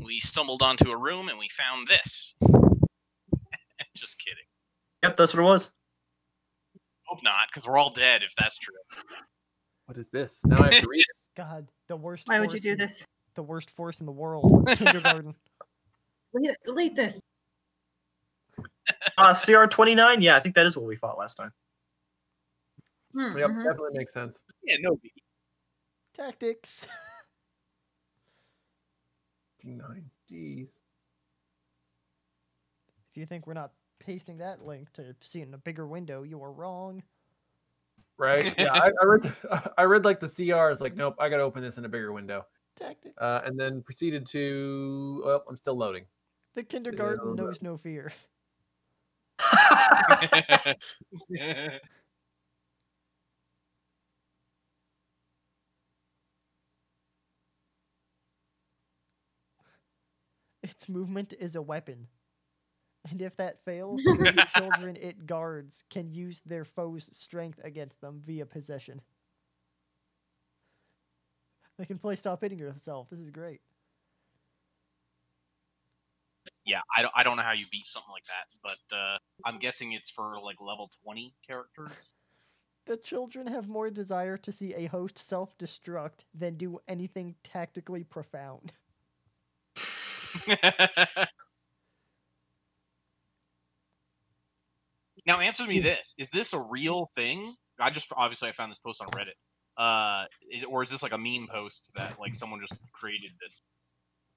we stumbled onto a room and we found this. Just kidding. Yep, that's what it was. Hope not, because we're all dead if that's true. What is this? Now I have to read it. God, the worst. Why would you do this? The worst force in the world. Kindergarten. Delete this. CR29? Yeah, I think that is what we fought last time. Yep, definitely makes sense. Yeah, no biggie. Tactics. 9. Jeez. If you think we're not pasting that link to see it in a bigger window, you are wrong. Right? Yeah, I read like the CRs, like, nope, I gotta open this in a bigger window. Tactics. And then proceeded to, well, I'm still loading. The kindergarten knows no fear. Its movement is a weapon. And if that fails, the very children it guards can use their foe's strength against them via possession. They can play Stop Hitting Yourself. This is great. Yeah, I don't know how you beat something like that, but I'm guessing it's for like level 20 characters. The children have more desire to see a host self-destruct than do anything tactically profound. Now answer me this. Is this a real thing? I found this post on Reddit. Or is this like a meme post that like someone just created this?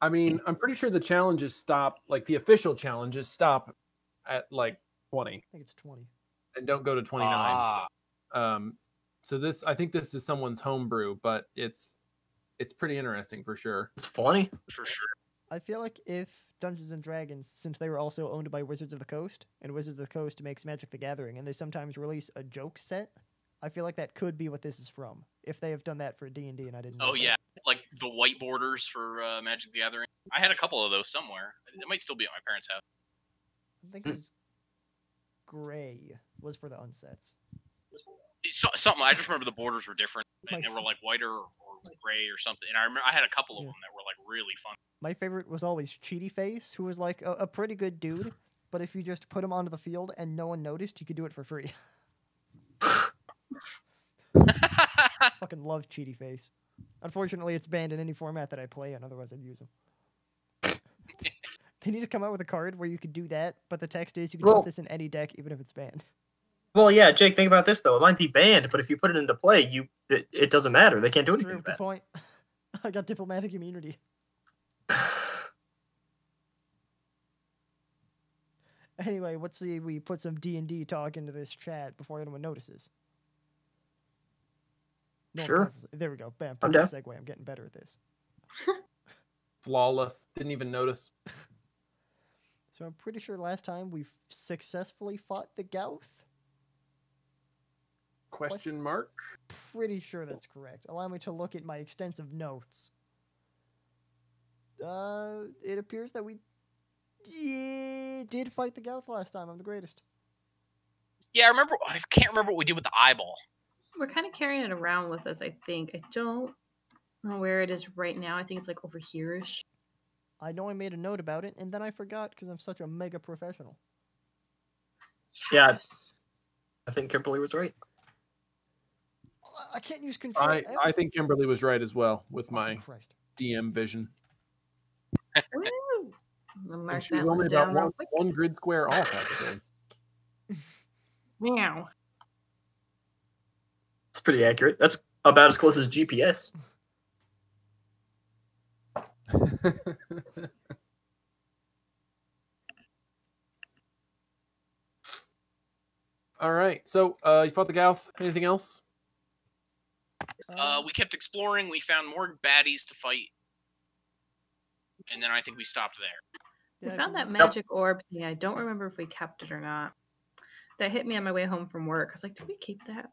I mean, I'm pretty sure the challenges stop, like the official challenges stop at like 20. I think it's 20. And don't go to 29. So this, I think this is someone's homebrew, but it's pretty interesting for sure. It's funny. For sure. I feel like if Dungeons and Dragons, since they were also owned by Wizards of the Coast, and Wizards of the Coast makes Magic the Gathering, and they sometimes release a joke set, I feel like that could be what this is from. If they have done that for D&D and I didn't know. Oh, yeah. Like the white borders for Magic the Gathering. I had a couple of those somewhere. It might still be at my parents' house. I think it was gray was for the unsets. Something. I just remember the borders were different. And they were like whiter or gray or something. And I remember I had a couple of them that were like really fun. My favorite was always Cheaty Face, who was like a pretty good dude. But if you just put him onto the field and no one noticed, you could do it for free. Fucking love Cheaty Face. Unfortunately, it's banned in any format that I play in, otherwise I'd use them. They need to come out with a card where you could do that, but the text is you can put this in any deck, even if it's banned. Well, yeah, Jake, think about this, though. It might be banned, but if you put it into play, it doesn't matter. They can't do anything with that. Good point. I got diplomatic immunity. Anyway, let's see. We put some D&D talk into this chat before anyone notices. No sure. There we go. Bam. I'm down. Segue. I'm getting better at this. Flawless. Didn't even notice. So I'm pretty sure last time we successfully fought the Gauth. Question mark? Pretty sure that's correct. Allow me to look at my extensive notes. It appears that we did fight the Gauth last time. I'm the greatest. Yeah, I can't remember what we did with the eyeball. We're kind of carrying it around with us, I think. I don't know where it is right now. I think it's like over here-ish. I know I made a note about it, and then I forgot because I'm such a mega professional. Yes. Yeah, I think Kimberly was right. I can't use control. I think Kimberly was right as well with my DM vision. Mark she was that only down about one grid square off, actually. Meow. It's pretty accurate. That's about as close as GPS. All right. So you fought the Gauth. Anything else? We kept exploring. We found more baddies to fight. And then I think we stopped there. We found that magic orb thing. I don't remember if we kept it or not. That hit me on my way home from work. I was like, did we keep that?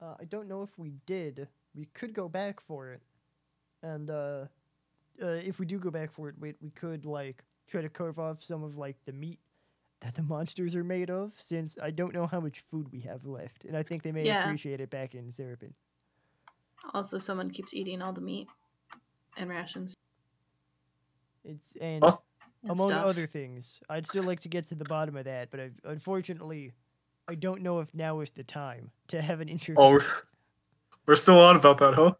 I don't know if we did. We could go back for it. And if we do go back for it, we could like try to carve off some of like the meat that the monsters are made of, since I don't know how much food we have left. And I think they may appreciate it back in Seraphim. Also, someone keeps eating all the meat and rations. It's and Huh? And among stuff. other things. I'd still like to get to the bottom of that, but unfortunately, I don't know if now is the time to have an interview. Oh, we're still on about that, huh?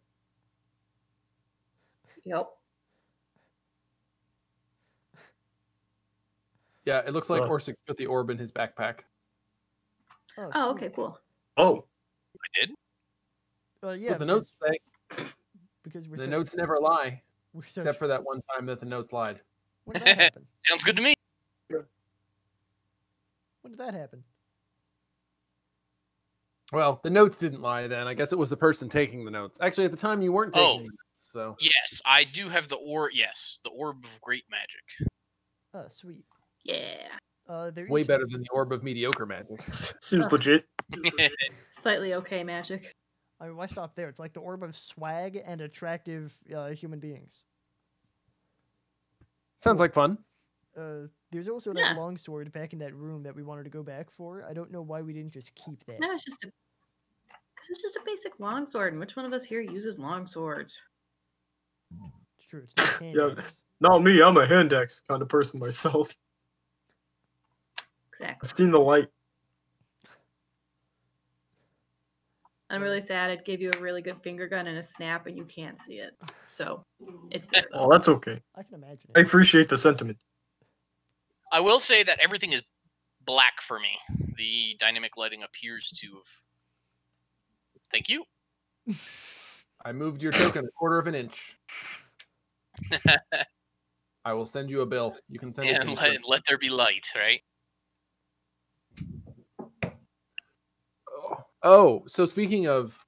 Yep. Yeah, it looks like So- Orsik put the orb in his backpack. Oh, sweet. okay, cool. Oh, I did. That's Yeah, what the notes say. because we're The so, notes never lie, we're so except for that one time that the notes lied. when did that happen? Sounds good to me. When did that happen? Well, the notes didn't lie then. I guess it was the person taking the notes. Actually, at the time, you weren't taking Oh. the notes, so Yes, I do have the the orb of great magic. Oh, sweet. Yeah. There way is better than the orb of mediocre magic. seems legit. Slightly okay magic. I mean, why stop there? It's like the orb of swag and attractive human beings. Sounds like fun. There's also Yeah. that longsword back in that room that we wanted to go back for. I don't know why we didn't just keep that. No, it's just a basic longsword. And which one of us here uses longswords? It's true. It's not hand Yeah. axe. Not me. I'm a hand axe kind of person myself. Exactly. I've seen the light. I'm really sad. It gave you a really good finger gun and a snap, and you can't see it. So it's there though. Oh, that's okay. I can imagine I it. appreciate the sentiment. I will say that everything is black for me. The dynamic lighting appears to have. Thank you. I moved your token 1/4 of an inch. I will send you a bill. You can send it to And me. let there be light, right? Oh, so speaking of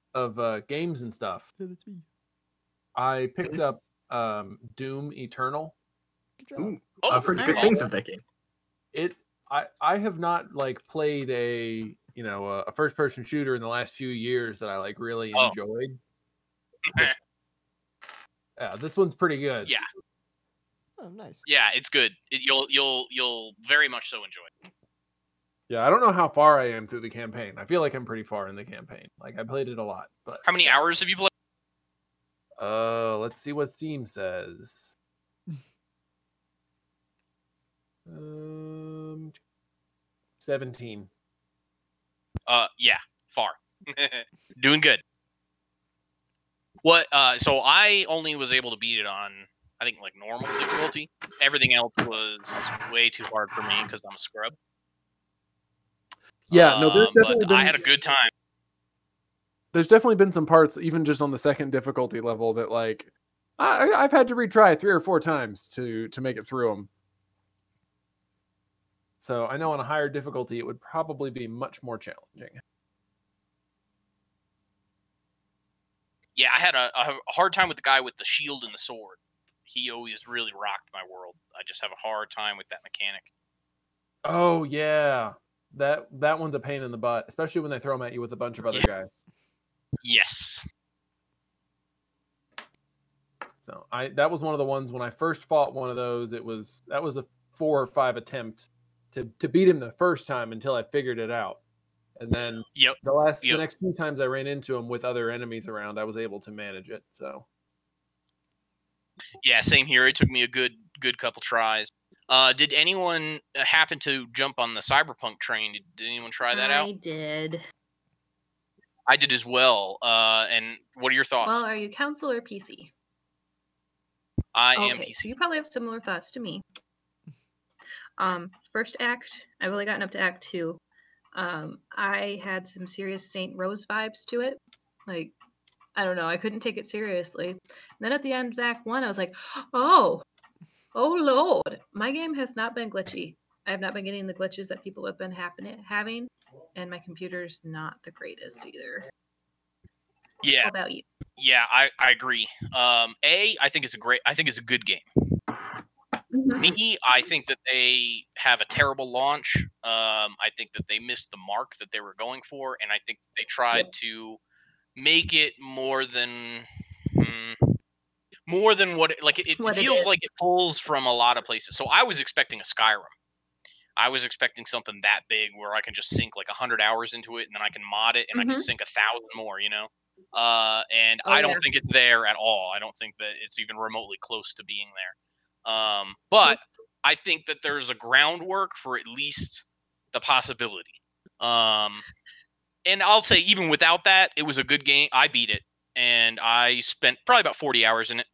games and stuff, So that's me. I picked up Doom Eternal. Good job. Ooh, Oh, I've heard good alright. things of that game. I have not like played a a first person shooter in the last few years that I like really Oh. enjoyed. Yeah, this one's pretty good. Yeah. Oh, nice. Yeah, it's good. You'll very much so enjoy it. Yeah, I don't know how far I am through the campaign. I feel like I'm pretty far in the campaign. Like I played it a lot, but How many hours have you played? let's see what Steam says. 17. Yeah, far. Doing good. What? So I only was able to beat it on, I think, like normal difficulty. Everything else was way too hard for me because I'm a scrub. Yeah, no, there's But definitely I had a good time. there's definitely been some parts, even just on the second difficulty level, that like I've had to retry 3 or 4 times to make it through them. So I know on a higher difficulty it would probably be much more challenging. Yeah, I had a hard time with the guy with the shield and the sword. He always really rocked my world. I just have a hard time with that mechanic. Oh yeah, that one's a pain in the butt, especially when they throw them at you with a bunch of other Yeah. guys. Yes. So that was one of the ones when I first fought one of those. That was a 4 or 5 attempt to beat him the first time until I figured it out, and then Yep. the next 2 times I ran into him with other enemies around, I was able to manage it. So Yeah, same here. It took me a good couple tries. Did anyone happen to jump on the Cyberpunk train? Did anyone try that out? I did. I did as well. And what are your thoughts? Well, are you console or PC? I am Okay, so PC. you probably have similar thoughts to me. First act, I've only gotten up to act 2. I had some serious Saint Rose vibes to it. Like, I don't know, I couldn't take it seriously. And then at the end of act 1, I was like, oh lord, my game has not been glitchy. I have not been getting the glitches that people have been having, and my computer's not the greatest either. Yeah, How about you? yeah, I agree. I think it's a good game. Me, I think that they have a terrible launch. I think that they missed the mark that they were going for, and I think that they tried to make it more than what it What it feels is. like. It pulls from a lot of places. So I was expecting a Skyrim. I was expecting something that big where I can just sink like 100 hours into it, and then I can mod it, and I can sink 1,000 more. And Oh, I don't yeah. think it's there at all. I don't think that it's even remotely close to being there. But I think that there's a groundwork for at least the possibility. And I'll say even without that, it was a good game. I beat it, and I spent probably about 40 hours in it.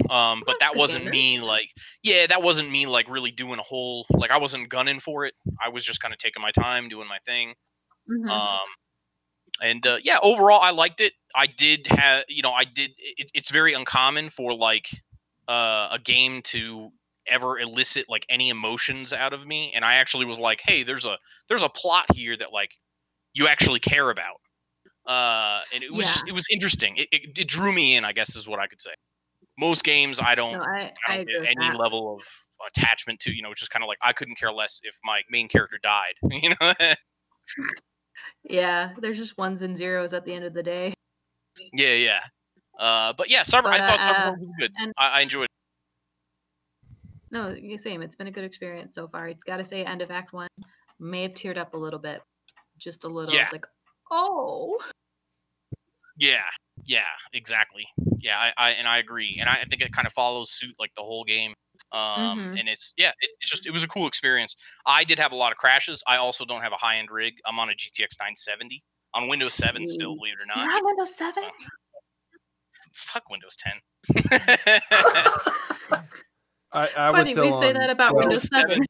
But that wasn't me that wasn't me like really doing a whole, like I wasn't gunning for it. I was just kind of taking my time, doing my thing. And overall I liked it. I did have, it's very uncommon for like a game to ever elicit like any emotions out of me. And I actually was like, hey, there's a plot here that like you actually care about. And it was it was interesting. It drew me in, I guess is what I could say. Most games I don't get any level of attachment to, it's just kind of like I couldn't care less if my main character died, Yeah, there's just ones and zeros at the end of the day. Yeah. But yeah, I thought Cyberpunk was good. I enjoyed it. No, same. It's been a good experience so far. I gotta say, end of Act 1 may have teared up a little bit. Just a little. Yeah. It's like, oh. Yeah, exactly. Yeah, I agree, and I think it kind of follows suit like the whole game. And it was a cool experience. I did have a lot of crashes. I also don't have a high end rig. I'm on a GTX 970 on Windows 7 still, believe it or not. You're on Windows 7? Fuck Windows 10. I Funny was still we say that about Windows 7.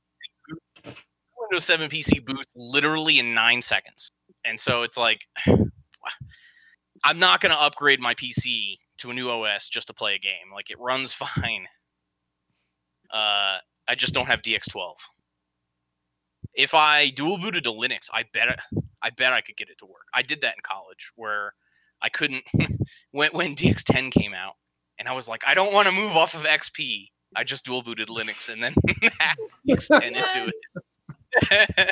Windows 7 PC boots literally in 9 seconds, and so it's like. I'm not going to upgrade my PC to a new OS just to play a game. Like, it runs fine. I just don't have DX12. If I dual booted to Linux, I bet I could get it to work. I did that in college where I couldn't when DX10 came out, and I was like, I don't want to move off of XP. I just dual booted Linux and then DX10 into it.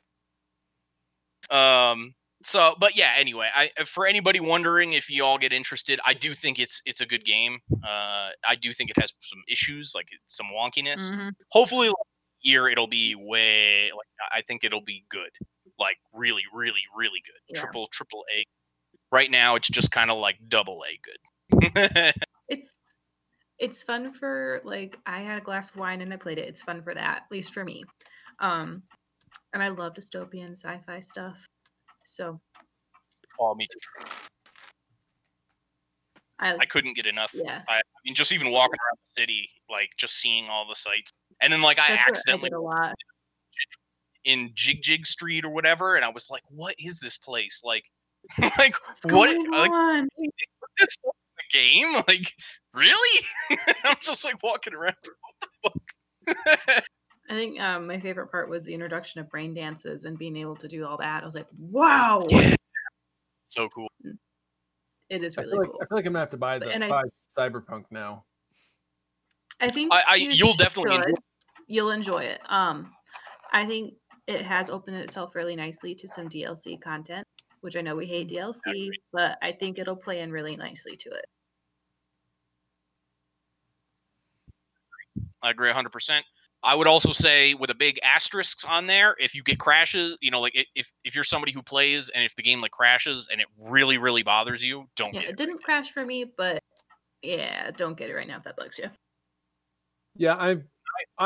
So, but yeah, anyway, for anybody wondering if you all get interested, I do think it's a good game. I do think it has some issues, like some wonkiness. Hopefully, like, year it'll be I think it'll be good, like really, really, really good. Yeah. Triple A. Right now, it's just kind of like double A good. It's fun for like I had a glass of wine and I played it. It's fun for that, at least for me. And I love dystopian sci-fi stuff. So, me too. I couldn't get enough. Yeah. I mean, just even walking around the city, like just seeing all the sights, and then like I accidentally a lot in Jig Street or whatever, and I was like, "What is this place? Like, like what's going on? Like, this in the game? Like, really?" I'm just like walking around. What the fuck? I think my favorite part was the introduction of brain dances and being able to do all that. I was like, wow. Yeah. So cool. It is really cool. I feel like I'm going to have to buy Cyberpunk now. I think you'll definitely enjoy it. You'll enjoy it. I think it has opened itself really nicely to some DLC content, which I know we hate DLC, but I think it'll play in really nicely to it. I agree 100%. I would also say with a big asterisk on there, if you get crashes, like if you're somebody who plays and if the game like crashes and it really, really bothers you, don't get it. It didn't crash for me, but yeah, don't get it right now if that bugs you. Yeah, I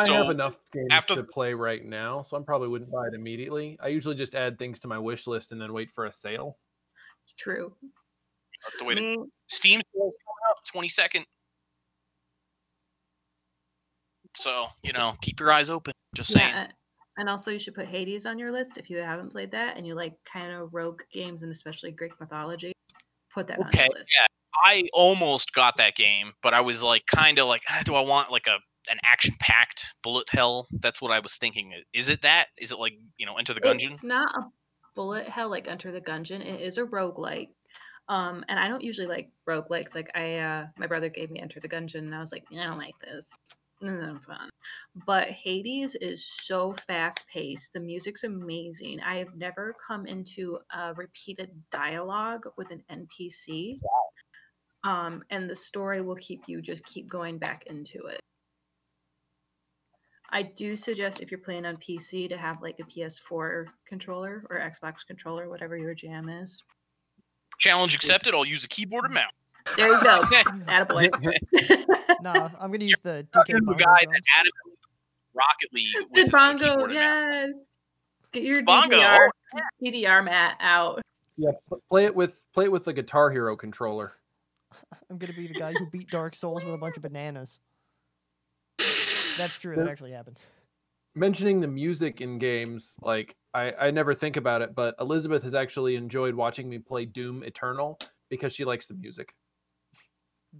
have enough games to play right now, so I probably wouldn't buy it immediately. I usually just add things to my wish list and then wait for a sale. True. That's the way to Steam sales coming up 22nd. So, keep your eyes open. Just saying. And also you should put Hades on your list if you haven't played that and you like kind of rogue games and especially Greek mythology. Put that on your list. Yeah. I almost got that game, but I was like kind of like, do I want like an action-packed bullet hell? That's what I was thinking. Is it that? Is it like, Enter the Gungeon? It's not a bullet hell like Enter the Gungeon. It is a roguelike. And I don't usually like roguelikes. Like my brother gave me Enter the Gungeon and I was like, I don't like this. Fun. But Hades is so fast-paced. The music's amazing. I have never come into a repeated dialogue with an NPC. And the story will keep going back into it. I do suggest if you're playing on PC to have like a PS4 controller or Xbox controller, whatever your jam is. Challenge accepted. I'll use a keyboard and mouse. There you go. Attaboy. Nah, I'm gonna use the Talking DK to the bongo guy drums. that adamantly Rocket League The with a bongo, keyboard and mouse. yes. Get your Bongo, DDR mat out. Yeah, play it with the Guitar Hero controller. I'm gonna be the guy who beat Dark Souls with a bunch of bananas. That's true. That actually happened. Mentioning the music in games, like I never think about it, but Elizabeth has actually enjoyed watching me play Doom Eternal because she likes the music.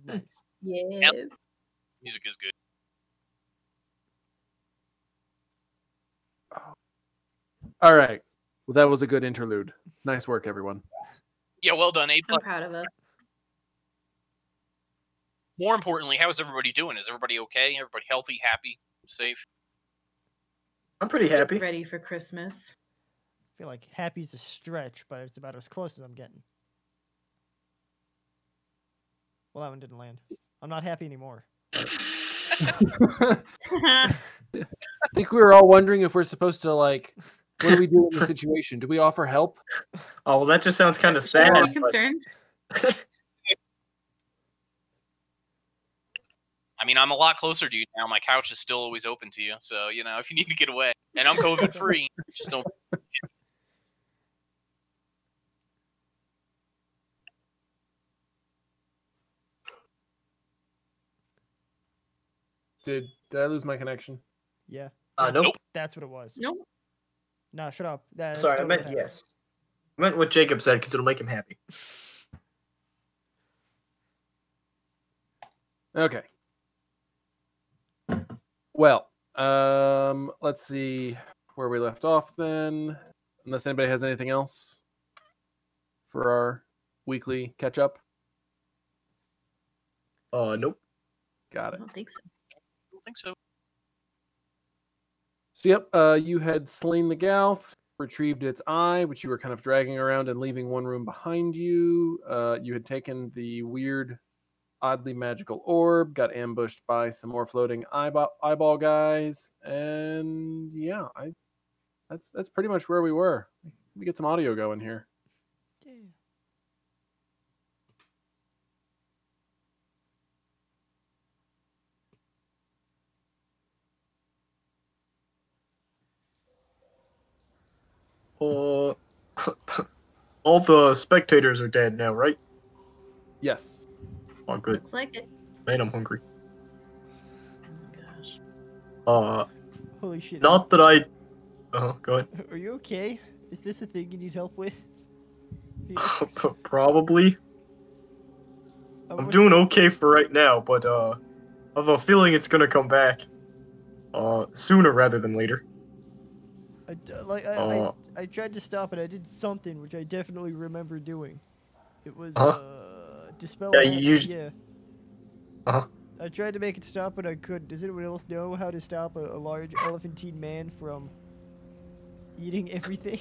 Nice. Yes. Music is good. All right. Well, that was a good interlude. Nice work, everyone. Yeah, well done. A+. I'm proud of us. More importantly, how is everybody doing? Is everybody okay? Everybody healthy, happy, safe? I'm pretty happy. Ready for Christmas. I feel like happy's a stretch, but it's about as close as I'm getting. Well, that one didn't land. I'm not happy anymore. I think we were all wondering if we're supposed to, like, what do we do in this situation? Do we offer help? Oh, well, that just sounds kind of sad. Are you but- concerned? I mean, I'm a lot closer to you now. My couch is still always open to you. So, you know, if you need to get away. And I'm COVID free. Just don't. Did I lose my connection? Yeah. Nope. That's what it was. Nope. Nah, shut up. That's Sorry, I totally meant what happened. yes. I meant what Jacob said because it'll make him happy. Okay. Well, let's see where we left off then. Unless anybody has anything else for our weekly catch up. Nope. Got I it. don't think so. I don't think so. So yep, you had slain the Gauth, retrieved its eye, which you were kind of dragging around and leaving one room behind you. You had taken the weird, oddly magical orb, got ambushed by some more floating eyeball guys, and yeah, that's pretty much where we were. Let me get some audio going here. Yeah. All the spectators are dead now, right? Yes. Oh, good. Looks like it. Man, I'm hungry. Oh my gosh. Holy shit. Not that I. Go ahead. Are you okay? Is this a thing you need help with? Felix? Probably. I'm What's- doing okay for right now, but I have a feeling it's gonna come back. Sooner rather than later. I tried to stop it. I did something which I definitely remember doing. It was dispel. Yeah, yeah. Uh-huh. I tried to make it stop, but I couldn't. Does anyone else know how to stop a large elephantine man from eating everything?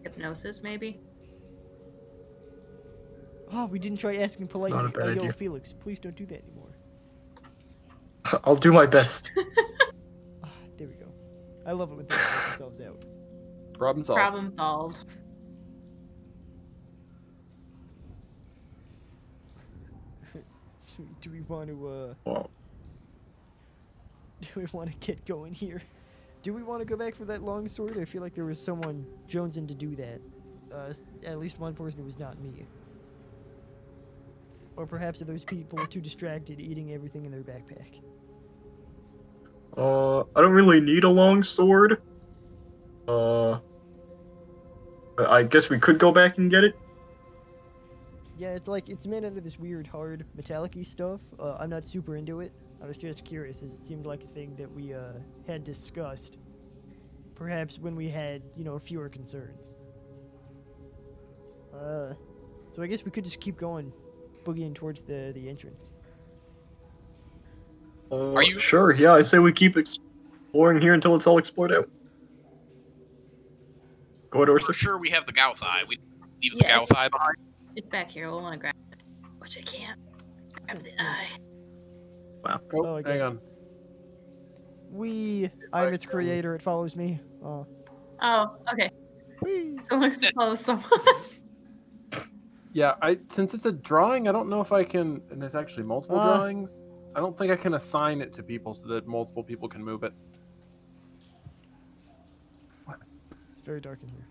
Hypnosis, maybe? Oh, we didn't try asking politely. not a bad Yo, idea. Felix, please don't do that anymore. I'll do my best. Ah, there we go. I love it when things work themselves out. Problem solved. Problem solved. Sweet. Do we want to Wow. do we want to get going here? Do we want to go back for that long sword? I feel like there was someone jonesing to do that. At least one person who was not me. Or perhaps those people were too distracted eating everything in their backpack. I don't really need a long sword. I guess we could go back and get it. Yeah, it's like, it's made out of this weird, hard, metallic-y stuff. I'm not super into it. I was just curious, as it seemed like a thing that we, had discussed. Perhaps when we had, fewer concerns. So I guess we could just keep going, boogieing towards the entrance. Are you- Sure, yeah, I say we keep exploring here until it's all explored out. Go ahead, For Orsik. sure, we have the Gauth eye. We leave the Yeah, Gauth eye behind. It's back here. We'll want to grab it. Which I can't. Grab the eye. Oh, Oh, okay. hang on. I'm its creator, it follows me. Oh, okay. Whee! Someone's to follow someone. Yeah, since it's a drawing, I don't know if I can, and it's actually multiple drawings. I don't think I can assign it to people so that multiple people can move it. It's very dark in here.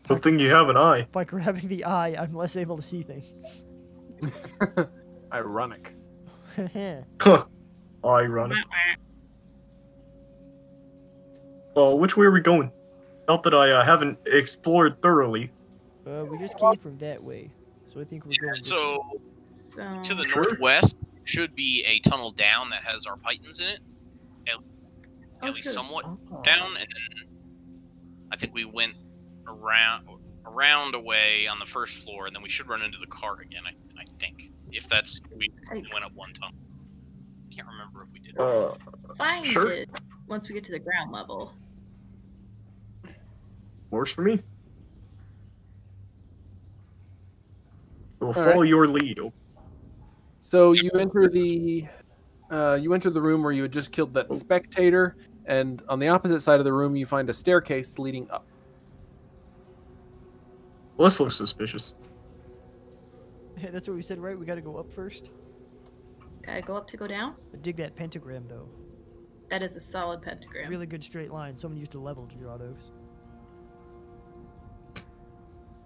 Good thing you have an eye. By grabbing the eye, I'm less able to see things. Ironic. Huh. Ironic. Which way are we going? Not that I haven't explored thoroughly. We just came from that way, so I think we're going. This way. So To the Sure. northwest should be a tunnel down that has our pythons in it. At least sure. somewhat down, and then I think we went around away on the first floor, and then we should run into the car again. I think if that's we went up one tunnel. Can't remember if we did. Find Sure. it once we get to the ground level. Works for me. We'll All follow right. your lead. So you enter the room where you had just killed that spectator, and on the opposite side of the room you find a staircase leading up. Well, this looks suspicious. Hey, that's what we said, right? We gotta go up first. Gotta go up to go down. Dig that pentagram, though. That is a solid pentagram. Really good straight line. Someone used a level to draw those.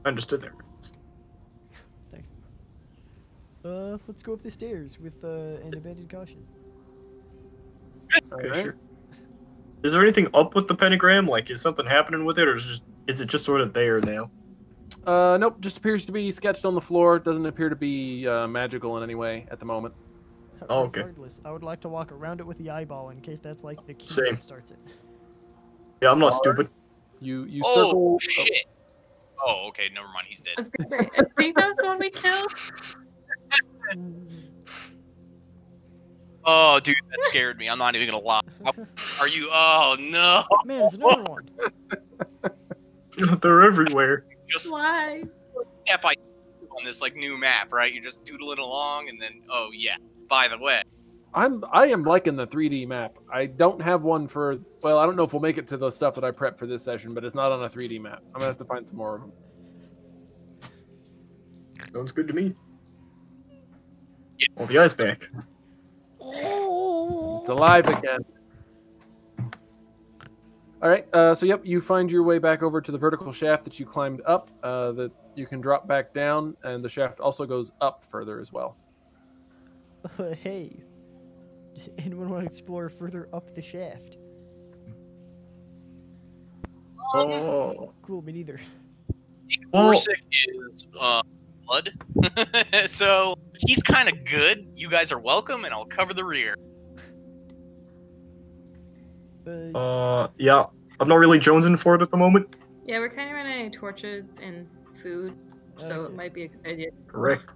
I understood that. Thanks. Let's go up the stairs with an abandoned caution. Okay, Alright. sure. Is there anything up with the pentagram? Like, is something happening with it, or is it just sort of there now? Nope, just appears to be sketched on the floor. Doesn't appear to be magical in any way at the moment. Oh, okay. Regardless, I would like to walk around it with the eyeball in case that's like the key Same. that starts it. Yeah, I'm not stupid. You Oh circle. shit! Oh, okay, never mind. He's I dead. was gonna say, I think that's the one we killed. Oh, dude, that scared me. I'm not even gonna lie. Are you? Oh no! Man, there's another one. They're everywhere. Just Why? step by step on this like new map, right? You're just doodling along, and then oh yeah. By the way, I am liking the 3D map. I don't have one for. Well, I don't know if we'll make it to the stuff that I prepped for this session, but it's not on a 3D map. I'm gonna have to find some more of them. Sounds good to me. Well, the eye's back. It's alive again. All right. So yep, you find your way back over to the vertical shaft that you climbed up. That you can drop back down, and the shaft also goes up further as well. Hey, does anyone want to explore further up the shaft? Oh. Cool, me neither. Well, Orsik is blood, so he's kind of good. You guys are welcome, and I'll cover the rear. yeah. I'm not really jonesing for it at the moment. Yeah, we're kind of running out of torches and food, so Okay. it might be a good idea. Correct.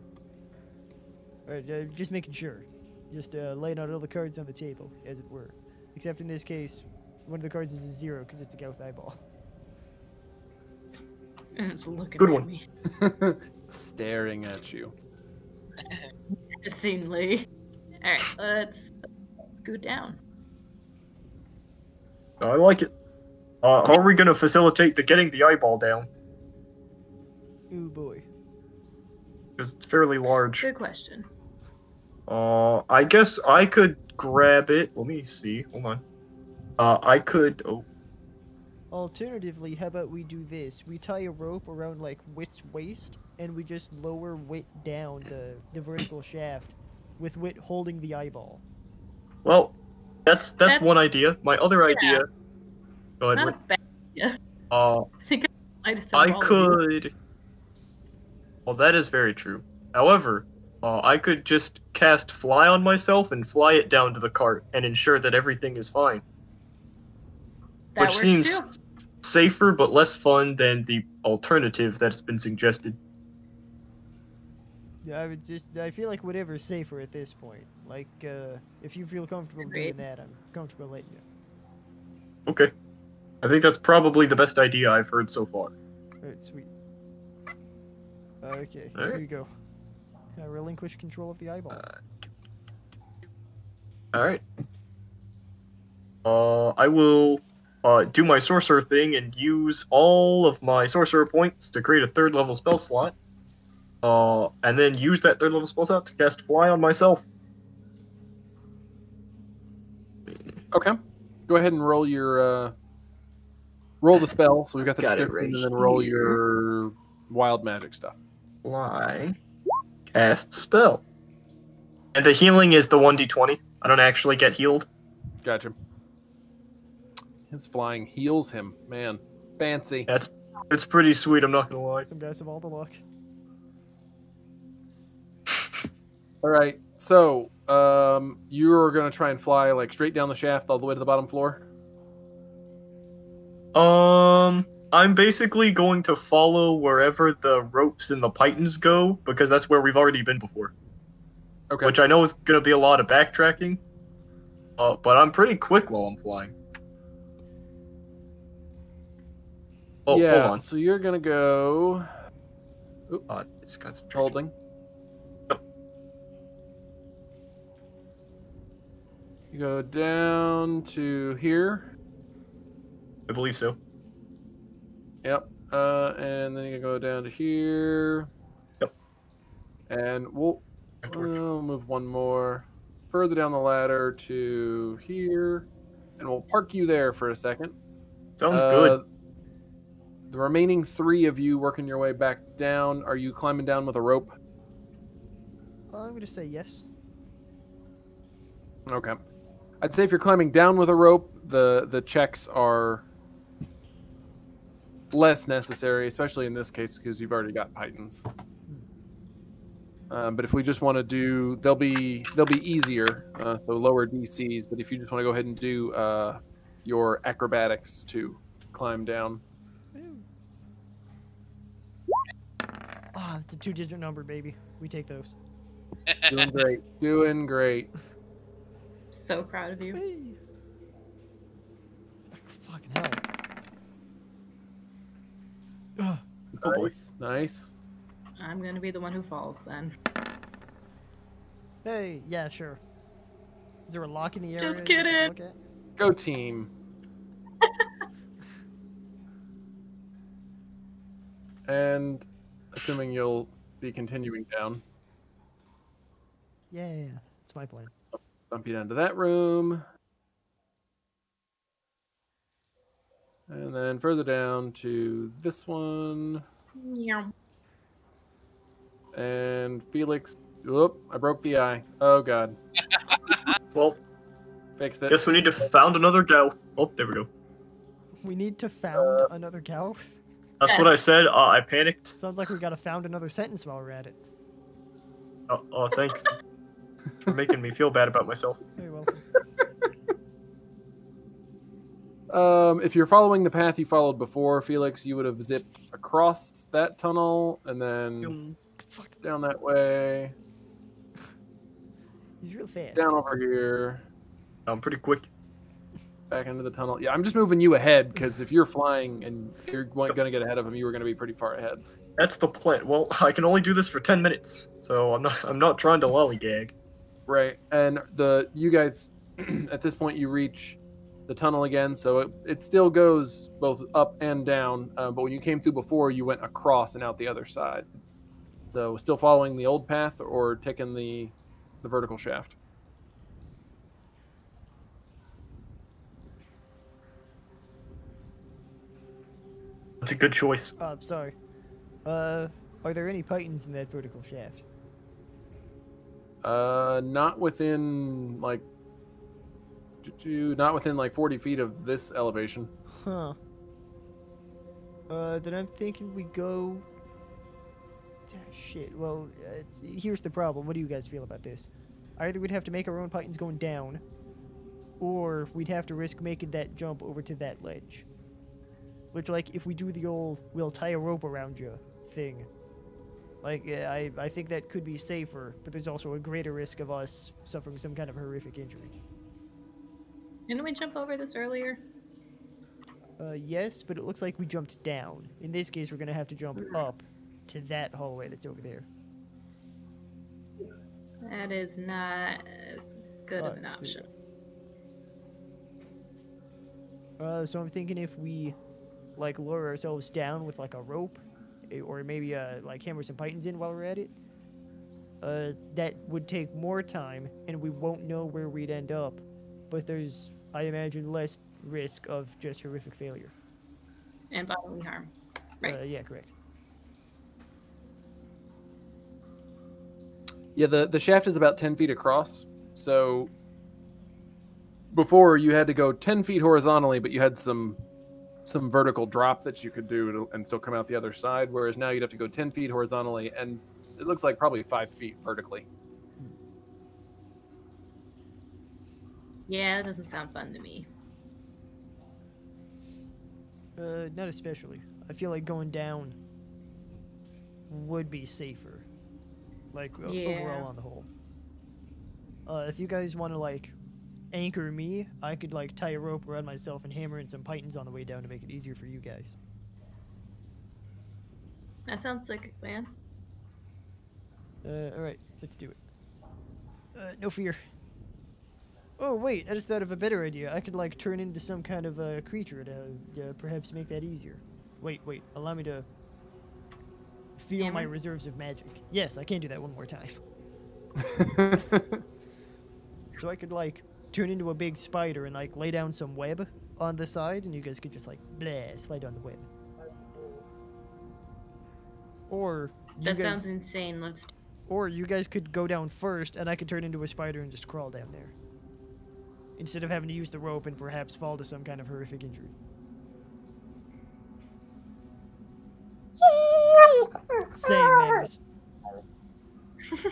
Alright, just making sure. Just laying out all the cards on the table, as it were. Except in this case, one of the cards is a 0 because it's a Gauth eyeball. And it's looking Good at one. me Staring at you. menacingly. All right, let's scoot down. I like it. How are we gonna facilitate getting the eyeball down? Ooh boy. Because it's fairly large. Good question. I guess I could grab it. Let me see. Hold on. I could. Oh, Alternatively, how about we do this? We tie a rope around like Wit's waist, and we just lower Wit down the vertical shaft, with Wit holding the eyeball. well, that's That's- one idea. My other idea. Go ahead. Not Wit. a bad idea. Uh, I think I might have said I all of you. could. Well, that is very true. However, I could just cast fly on myself and fly it down to the cart and ensure that everything is fine. That Which works seems too. safer but less fun than the alternative that's been suggested. Yeah, I feel like whatever's safer at this point. Like, if you feel comfortable doing Agreed. that, I'm comfortable letting you. Okay. I think that's probably the best idea I've heard so far. Alright, sweet. Okay, Alright. here you go. Can I relinquish control of the eyeball? Alright. I will do my sorcerer thing and use all of my sorcerer points to create a 3rd level spell slot. And then use that 3rd level spell slot to cast Fly on myself. Okay. Go ahead and roll your roll the spell. So we've got the Got it description, right and then roll here. your wild magic stuff. Fly. Cast spell. And the healing is the 1d20. I don't actually get healed. Gotcha. His flying heals him. Man, fancy. It's pretty sweet, I'm not gonna lie. Some guys have all the luck. All right. So, you're gonna try and fly like straight down the shaft all the way to the bottom floor. I'm basically going to follow wherever the ropes and the pythons go, because that's where we've already been before. Okay. Which I know is gonna be a lot of backtracking. But I'm pretty quick while I'm flying. Oh, yeah. hold on. So you're gonna go. It's concentrating. Holding. You go down to here. I believe so. Yep. And then you go down to here. Yep. And we'll move one more further down the ladder to here, and we'll park you there for a second. Sounds good. The remaining 3 of you working your way back down. Are you climbing down with a rope? I'm gonna say yes. Okay. I'd say if you're climbing down with a rope, the checks are less necessary, especially in this case because you've already got pythons. But if we just want to do, they'll be easier, so lower DCs. But if you just want to go ahead and do your acrobatics to climb down. It's a 2-digit number, baby. We take those. Doing great. Doing great. So proud of you. Whee! Fucking hell. Ugh. Oh boy. Nice. I'm gonna be the one who falls then. Hey, yeah, sure. Is there a lock in the area? Just you can kidding. look at? Go team. And assuming you'll be continuing down. Yeah, that's my plan. Bump you down to that room. And then further down to this one. Yeah. And Felix. Whoop, I broke the eye. Oh, God. Well, Fixed it. guess we need to found another Gauth. Oh, there we go. We need to found another Gauth. That's what I said. I panicked. Sounds like we gotta found another sentence while we're at it. Oh, thanks for making me feel bad about myself. Very welcome. If you're following the path you followed before, Felix, you would have zipped across that tunnel and then down that way. He's real fast. Down over here. I'm pretty quick. Back into the tunnel. Yeah, I'm just moving you ahead because if you're flying and you're going to get ahead of him, you were going to be pretty far ahead. That's the plan. Well, I can only do this for 10 minutes, so I'm not trying to lollygag. Right, and you guys at this point you reach the tunnel again, so it still goes both up and down. But when you came through before, you went across and out the other side. So still following the old path or taking the vertical shaft. That's a good choice. Sorry. Are there any pythons in that vertical shaft? Not within like 40 feet of this elevation. Huh. Then I'm thinking we go... Shit, well, here's the problem. What do you guys feel about this? Either we'd have to make our own pythons going down, or we'd have to risk making that jump over to that ledge. Which, like, if we do the old, we'll tie a rope around you thing, like, I think that could be safer, but there's also a greater risk of us suffering some kind of horrific injury. Didn't we jump over this earlier? Yes, but it looks like we jumped down. In this case, we're gonna have to jump up to that hallway that's over there. That is not as good of an option. So I'm thinking if we, like, lower ourselves down with, like, a rope, or maybe, like, hammer some pythons in while we're at it, that would take more time, and we won't know where we'd end up. But there's, I imagine, less risk of just horrific failure. And bodily harm. Right. Yeah, correct. Yeah, the shaft is about 10 feet across. So before you had to go 10 feet horizontally, but you had some vertical drop that you could do and still come out the other side. Whereas now you'd have to go 10 feet horizontally, and it looks like probably 5 feet vertically. Yeah, that doesn't sound fun to me. Not especially. I feel like going down would be safer. Like, overall on the whole. If you guys want to, like, anchor me, I could, like, tie a rope around myself and hammer in some pythons on the way down to make it easier for you guys. That sounds like a plan. Alright, let's do it. No fear. Oh, wait, I just thought of a better idea. I could, like, turn into some kind of a creature to perhaps make that easier. Wait, allow me to feel my reserves of magic. Yes, I can do that one more time. So I could, like, turn into a big spider and, like, lay down some web on the side, and you guys could just, like, slide on the web. Or that sounds insane. Or you guys could go down first, and I could turn into a spider and just crawl down there, instead of having to use the rope and perhaps fall to some kind of horrific injury. Same, Magnus.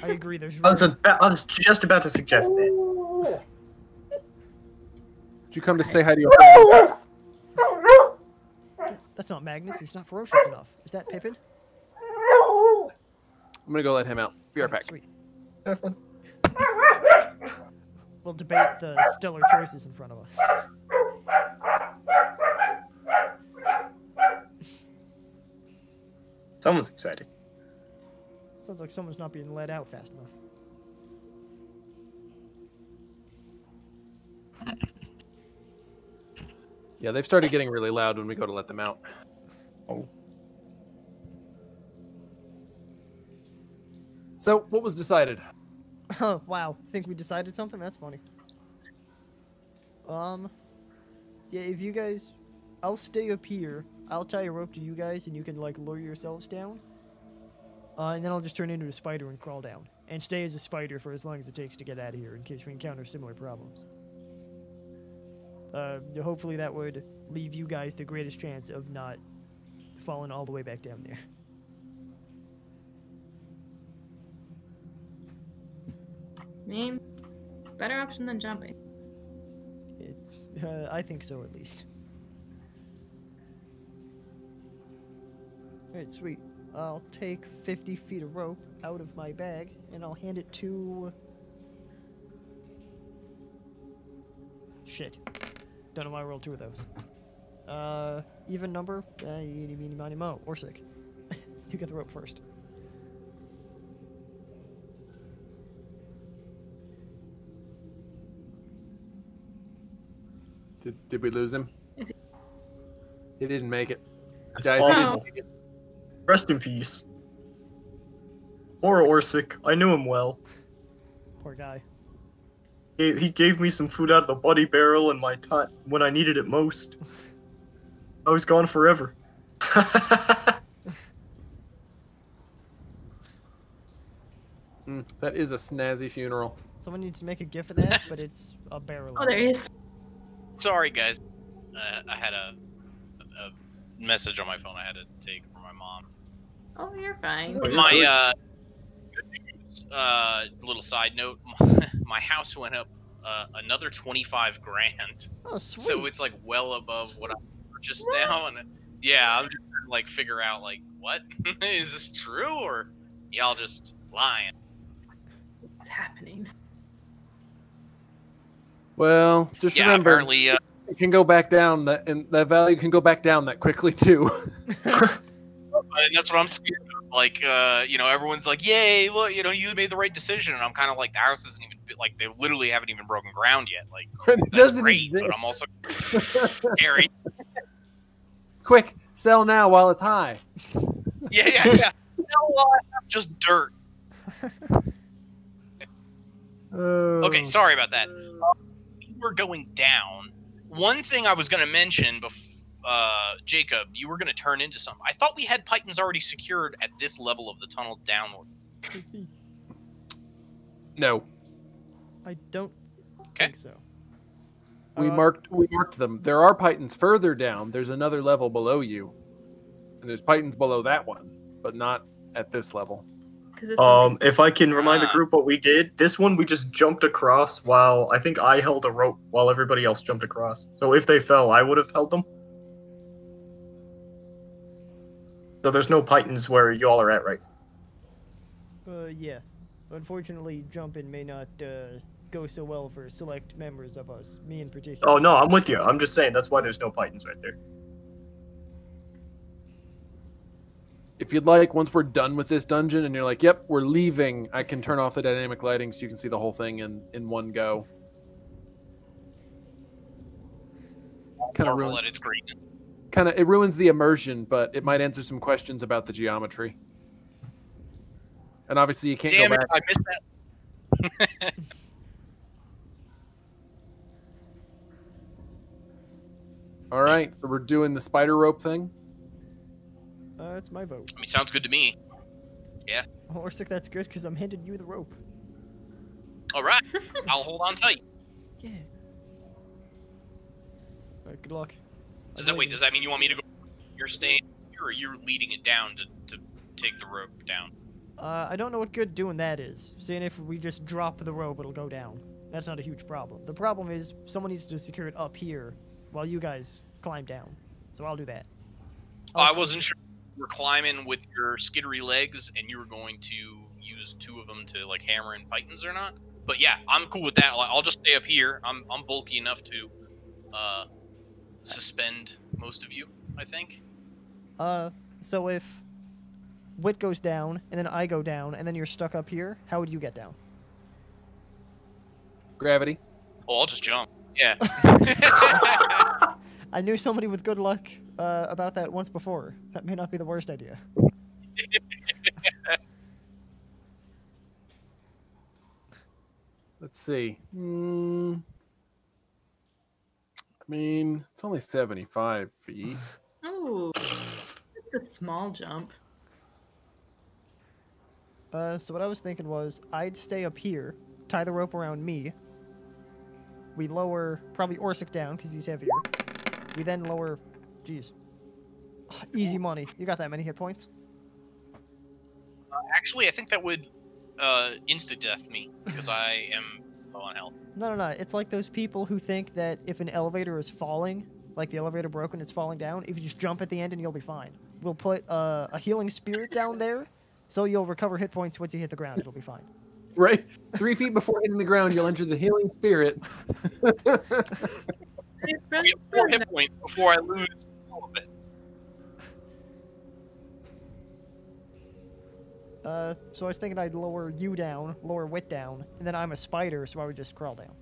I agree. There's. I was just about to suggest that. Did you come to say hi to your friends? That's not Magnus. He's not ferocious enough. Is that Pippin? I'm gonna go let him out. Be right back. Sweet. We'll debate the stellar choices in front of us. Someone's excited. Sounds like someone's not being let out fast enough. Yeah, they've started getting really loud when we go to let them out. Oh. So, what was decided? Oh, wow. Think we decided something? That's funny. Yeah, if you guys... I'll stay up here. I'll tie a rope to you guys, and you can, like, lower yourselves down. And then I'll just turn into a spider and crawl down. And stay as a spider for as long as it takes to get out of here, in case we encounter similar problems. Hopefully that would leave you guys the greatest chance of not falling all the way back down there. I mean, better option than jumping. It's, I think so at least. Alright, sweet. I'll take 50 feet of rope out of my bag, and I'll hand it to... Shit. Don't know why I rolled two of those. Even number? Eeny, meeny, miny, mo. Orsik. You get the rope first. Did we lose him? Is He didn't make it. That's Guys, possible. Rest in peace. Poor Orsik. I knew him well. Poor guy. He gave me some food out of the buddy barrel in my time when I needed it most. I was gone forever. That is a snazzy funeral. Someone needs to make a gif of that, but it's a barrel. Oh, there he is. Sorry, guys. I had a message on my phone I had to take from my mom. Oh, you're fine. My little side note: my house went up another 25 grand. Oh, sweet. So it's like well above what I purchased now, and yeah, I'm just trying to like figure out like what is this true or y'all just lying? What's happening? Well, just Yeah, remember, apparently. it can go back down, and that value can go back down that quickly too. And that's what I'm scared of. Like, everyone's like, "Yay, look, you made the right decision," and I'm kind of like, the house isn't even like they literally haven't even broken ground yet. Like It that's doesn't great, exist. but I'm also scary. Quick, sell now while it's high. Yeah. You know what? Just dirt. Okay, sorry about that. We were going down. One thing I was going to mention, Jacob, you were going to turn into something. I thought we had pythons already secured at this level of the tunnel downward. No. I don't Okay. think so. We marked them. There are pythons further down. There's another level below you. And there's pythons below that one, but not at this level. If I can remind the group what we did, this one we just jumped across while I think I held a rope while everybody else jumped across. So if they fell, I would have held them. So there's no pythons where y'all are at, right? Yeah. Unfortunately, jumping may not go so well for select members of us, me in particular. Oh, no, I'm with you. I'm just saying that's why there's no pythons right there. If you'd like, once we're done with this dungeon and you're like, yep, we're leaving, I can turn off the dynamic lighting so you can see the whole thing in one go. Marvel at its greatness. It ruins the immersion, but it might answer some questions about the geometry. And obviously you can't Damn go it, back. I missed that. All right, so we're doing the spider rope thing. It's my vote. I mean, sounds good to me. Yeah. Orsik, that's good because I'm handing you the rope. All right, I'll hold on tight. Yeah. All right, good luck. Does that mean you want me to go? You're staying here, or you're leading it down to take the rope down? I don't know what good doing that is. Seeing if we just drop the rope, it'll go down. That's not a huge problem. The problem is someone needs to secure it up here while you guys climb down. So I'll do that. I wasn't sure you were climbing with your skittery legs and you were going to use two of them to like hammer in pythons or not. But yeah, I'm cool with that. I'll just stay up here. I'm bulky enough to suspend most of you, I think. So if Wit goes down and then I go down and then you're stuck up here, how would you get down? Gravity. Oh, I'll just jump. Yeah. I knew somebody with good luck about that once before. That may not be the worst idea. Let's see. I mean, it's only 75 feet. Oh, it's a small jump. So what I was thinking was I'd stay up here, tie the rope around me. We lower probably Orsik down because he's heavier. We then lower... Jeez. Easy money. You got that many hit points? Actually, I think that would insta-death me because I am low on health. No. It's like those people who think that if an elevator is falling, like the elevator broke and it's falling down, if you just jump at the end and you'll be fine. We'll put a healing spirit down there, so you'll recover hit points once you hit the ground. It'll be fine. Right? 3 feet before hitting the ground, you'll enter the healing spirit. I get 4 hit points before I lose all of it. So I was thinking I'd lower you down, lower Wit down, and then I'm a spider, so I would just crawl down.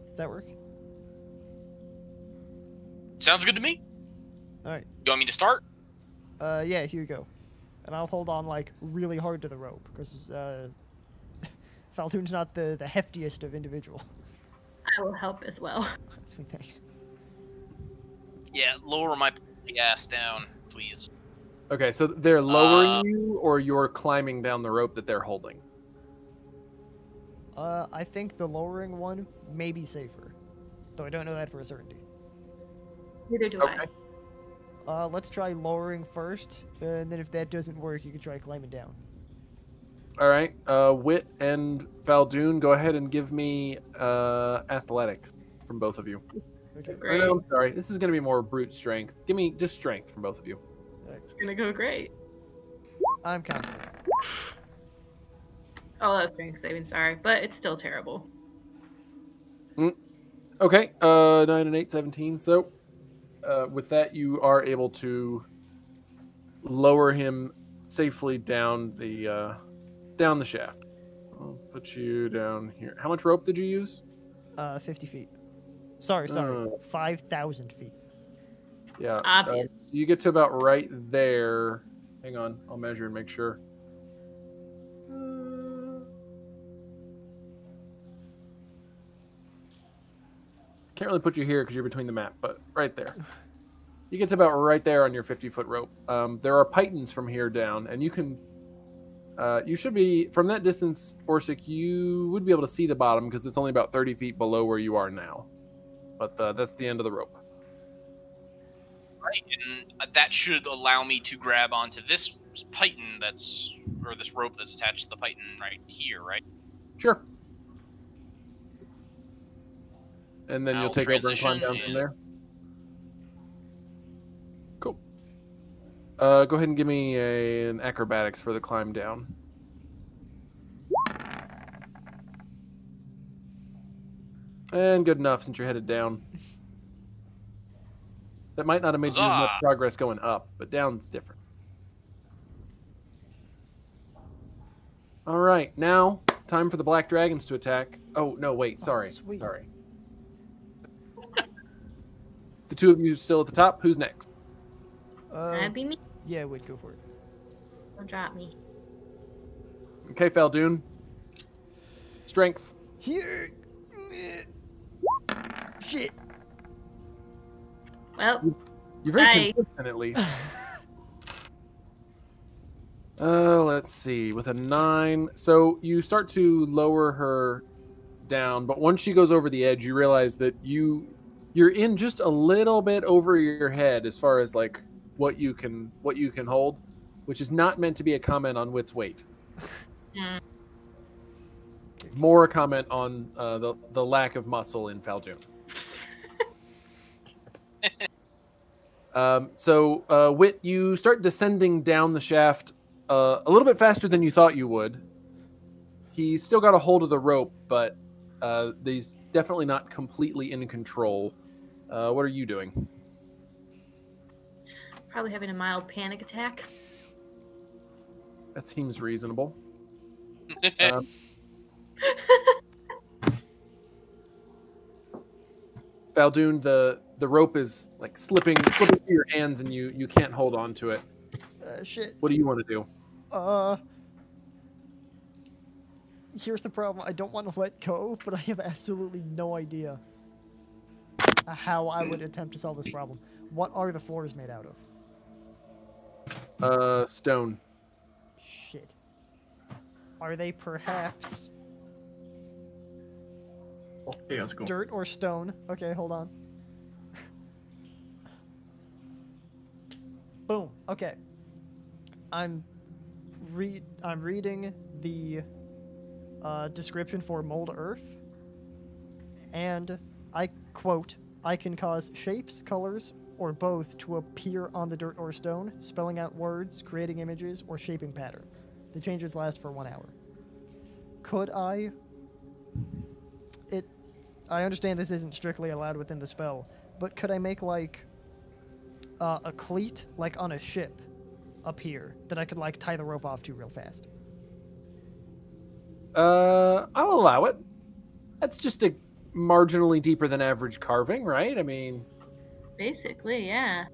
Does that work? Sounds good to me. Alright. You want me to start? Yeah, here you go. And I'll hold on, like, really hard to the rope, because, Fal Dune's not the heftiest of individuals. I will help as well. That's me, thanks. Yeah, lower my ass down, please. Okay, so they're lowering you, or you're climbing down the rope that they're holding? I think the lowering one may be safer, though I don't know that for a certainty. Neither do Okay. I. Let's try lowering first, and then if that doesn't work, you can try climbing down. All right. Wit and Fal Dune, go ahead and give me athletics from both of you. Okay. Great. No, I'm sorry. This is going to be more brute strength. Give me just strength from both of you. It's gonna go great. I'm confident. Oh, that was strength saving, sorry. But it's still terrible. Okay. 9 and 8, 17. So with that, you are able to lower him safely down the down the shaft. I'll put you down here. How much rope did you use? 50 feet. Sorry. 5,000 feet. Yeah. Obvious. So you get to about right there. Hang on, I'll measure and make sure. Can't really put you here because you're between the map, but right there. You get to about right there on your 50-foot rope. There are pythons from here down, and you can... you should be... From that distance, Orsik, you would be able to see the bottom because it's only about 30 feet below where you are now. But that's the end of the rope. Right, and that should allow me to grab onto this python or this rope that's attached to the python right here, right? Sure. And then I'll you'll take over and climb transition down from and- there. Cool. Go ahead and give me an acrobatics for the climb down. And good enough since you're headed down. That might not have made you as much Huzzah! progress going up, but down's different. All right, now time for the black dragons to attack. Oh no, wait, sorry, sweet. sorry. The two of you still at the top. Who's next? That'd be me. Yeah, Wit, go for it. Don't drop me. Okay, Fal Dune. Strength. Here. Shit. Well, You're very Hi. consistent, at least. Let's see. With a 9, so you start to lower her down, but once she goes over the edge, you realize that you're in just a little bit over your head as far as like what you can hold, which is not meant to be a comment on Wit's weight. mm, More a comment on the lack of muscle in Fal Dune. So Wit, you start descending down the shaft a little bit faster than you thought you would. He's still got a hold of the rope, but he's definitely not completely in control. What are you doing? probably having a mild panic attack. That seems reasonable. Fal Dune, the rope is like slipping through your hands, and you can't hold on to it. Shit. What do you want to do? Here's the problem. I don't want to let go, but I have absolutely no idea how I would attempt to solve this problem. What are the floors made out of? Stone. Shit. Are they perhaps Okay, let's go. dirt or stone? Okay, hold on. Boom. Okay. I'm reading the description for mold earth, and I quote, "I can cause shapes, colors, or both to appear on the dirt or stone, spelling out words, creating images, or shaping patterns. The changes last for 1 hour." Could I? I understand this isn't strictly allowed within the spell, but could I make like a cleat, like on a ship, up here that I could like tie the rope off to real fast? I'll allow it. That's just a marginally deeper than average carving, right? I mean, Basically, yeah.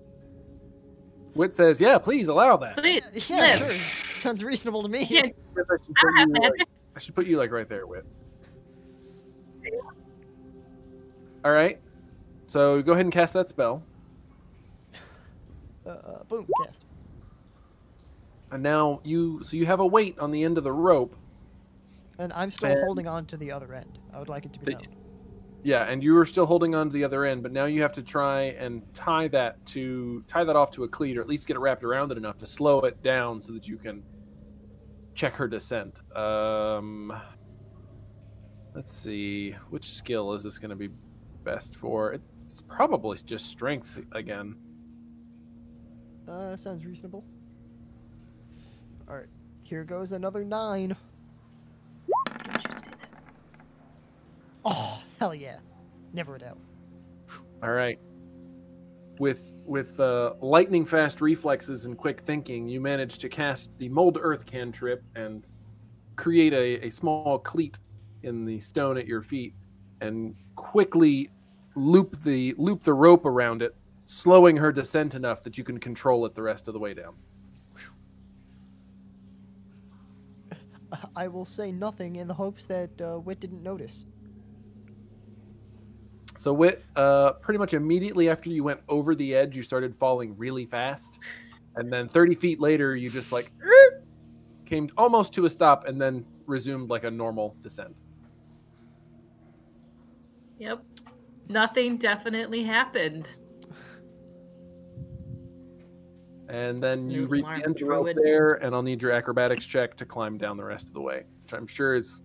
Wit says, "Yeah, please allow that." Please, Yeah, live. sure. Sounds reasonable to me. Yeah. I should put you like right there, Wit. All right. So go ahead and cast that spell. Boom, cast. And now you have a weight on the end of the rope. And I'm still And- holding on to the other end. I would like it to be The- known. Yeah, and you were still holding on to the other end, but now you have to try and tie that off to a cleat, or at least get it wrapped around it enough to slow it down so that you can check her descent. Let's see, which skill is this going to be best for? It's probably just strength again. Sounds reasonable. Alright, here goes another 9. Don't you say that. Oh, hell yeah. Never a doubt. All right. With lightning fast reflexes and quick thinking, you manage to cast the mold earth cantrip and create a small cleat in the stone at your feet and quickly loop the rope around it, slowing her descent enough that you can control it the rest of the way down. I will say nothing in the hopes that Wit didn't notice. So Wit, pretty much immediately after you went over the edge, you started falling really fast. And then 30 feet later, you just like came almost to a stop and then resumed like a normal descent. Yep. Nothing definitely happened. And then you Noodle reach the arm end druid. there, and I'll need your acrobatics check to climb down the rest of the way, which I'm sure is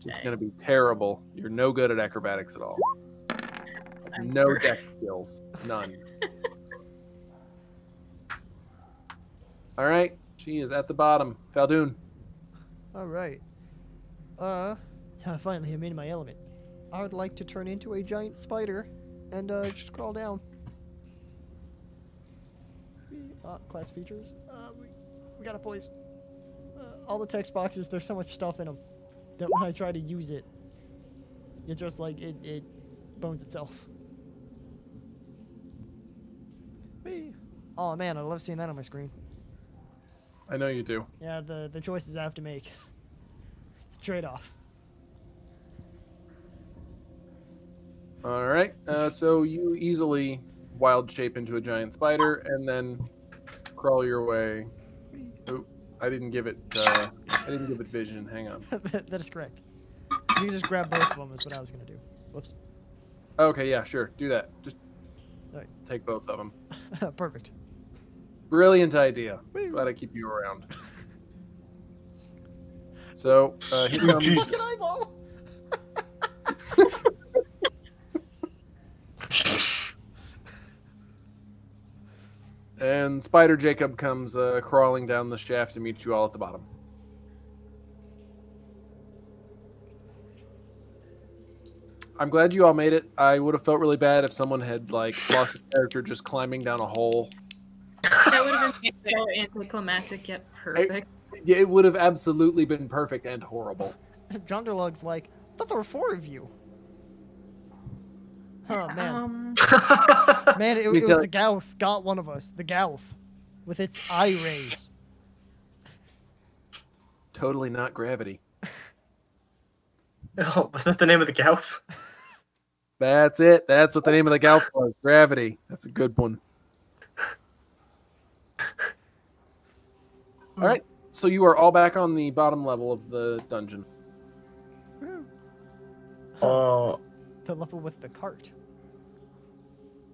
just going to be terrible. You're no good at acrobatics at all. No dex skills. None. All right. She is at the bottom. Fal Dune. All right. Finally, I'm in my element. I would like to turn into a giant spider and just crawl down. Class features. We got a place. All the text boxes, there's so much stuff in them that when I try to use it, it just like it bones itself. Whee. Oh man, I love seeing that on my screen. I know you do. Yeah, the choices I have to make. It's a trade-off. All right. So you easily wild shape into a giant spider and then crawl your way. Oh, I didn't give it vision. Hang on. That is correct. You can just grab both of them is what I was gonna do. Whoops. Okay, yeah, sure. Do that. Just Alright. take both of them. Perfect. Brilliant idea. Woo. Glad I keep you around. So, here comes... Fucking eyeball! And Spider Jacob comes crawling down the shaft to meet you all at the bottom. I'm glad you all made it. I would have felt really bad if someone had like lost a character just climbing down a hole. That would have been so anticlimactic yet perfect. Yeah, it would have absolutely been perfect and horrible. Jonderlug's like, I thought there were 4 of you. Oh man. Man, it was the Gauth got one of us. The Gauth. With its eye rays. Totally not gravity. Oh, was that the name of the Gauth? That's it. That's what the name of the Gauth was. Gravity. That's a good one. All right. So you are all back on the bottom level of the dungeon. The level with the cart.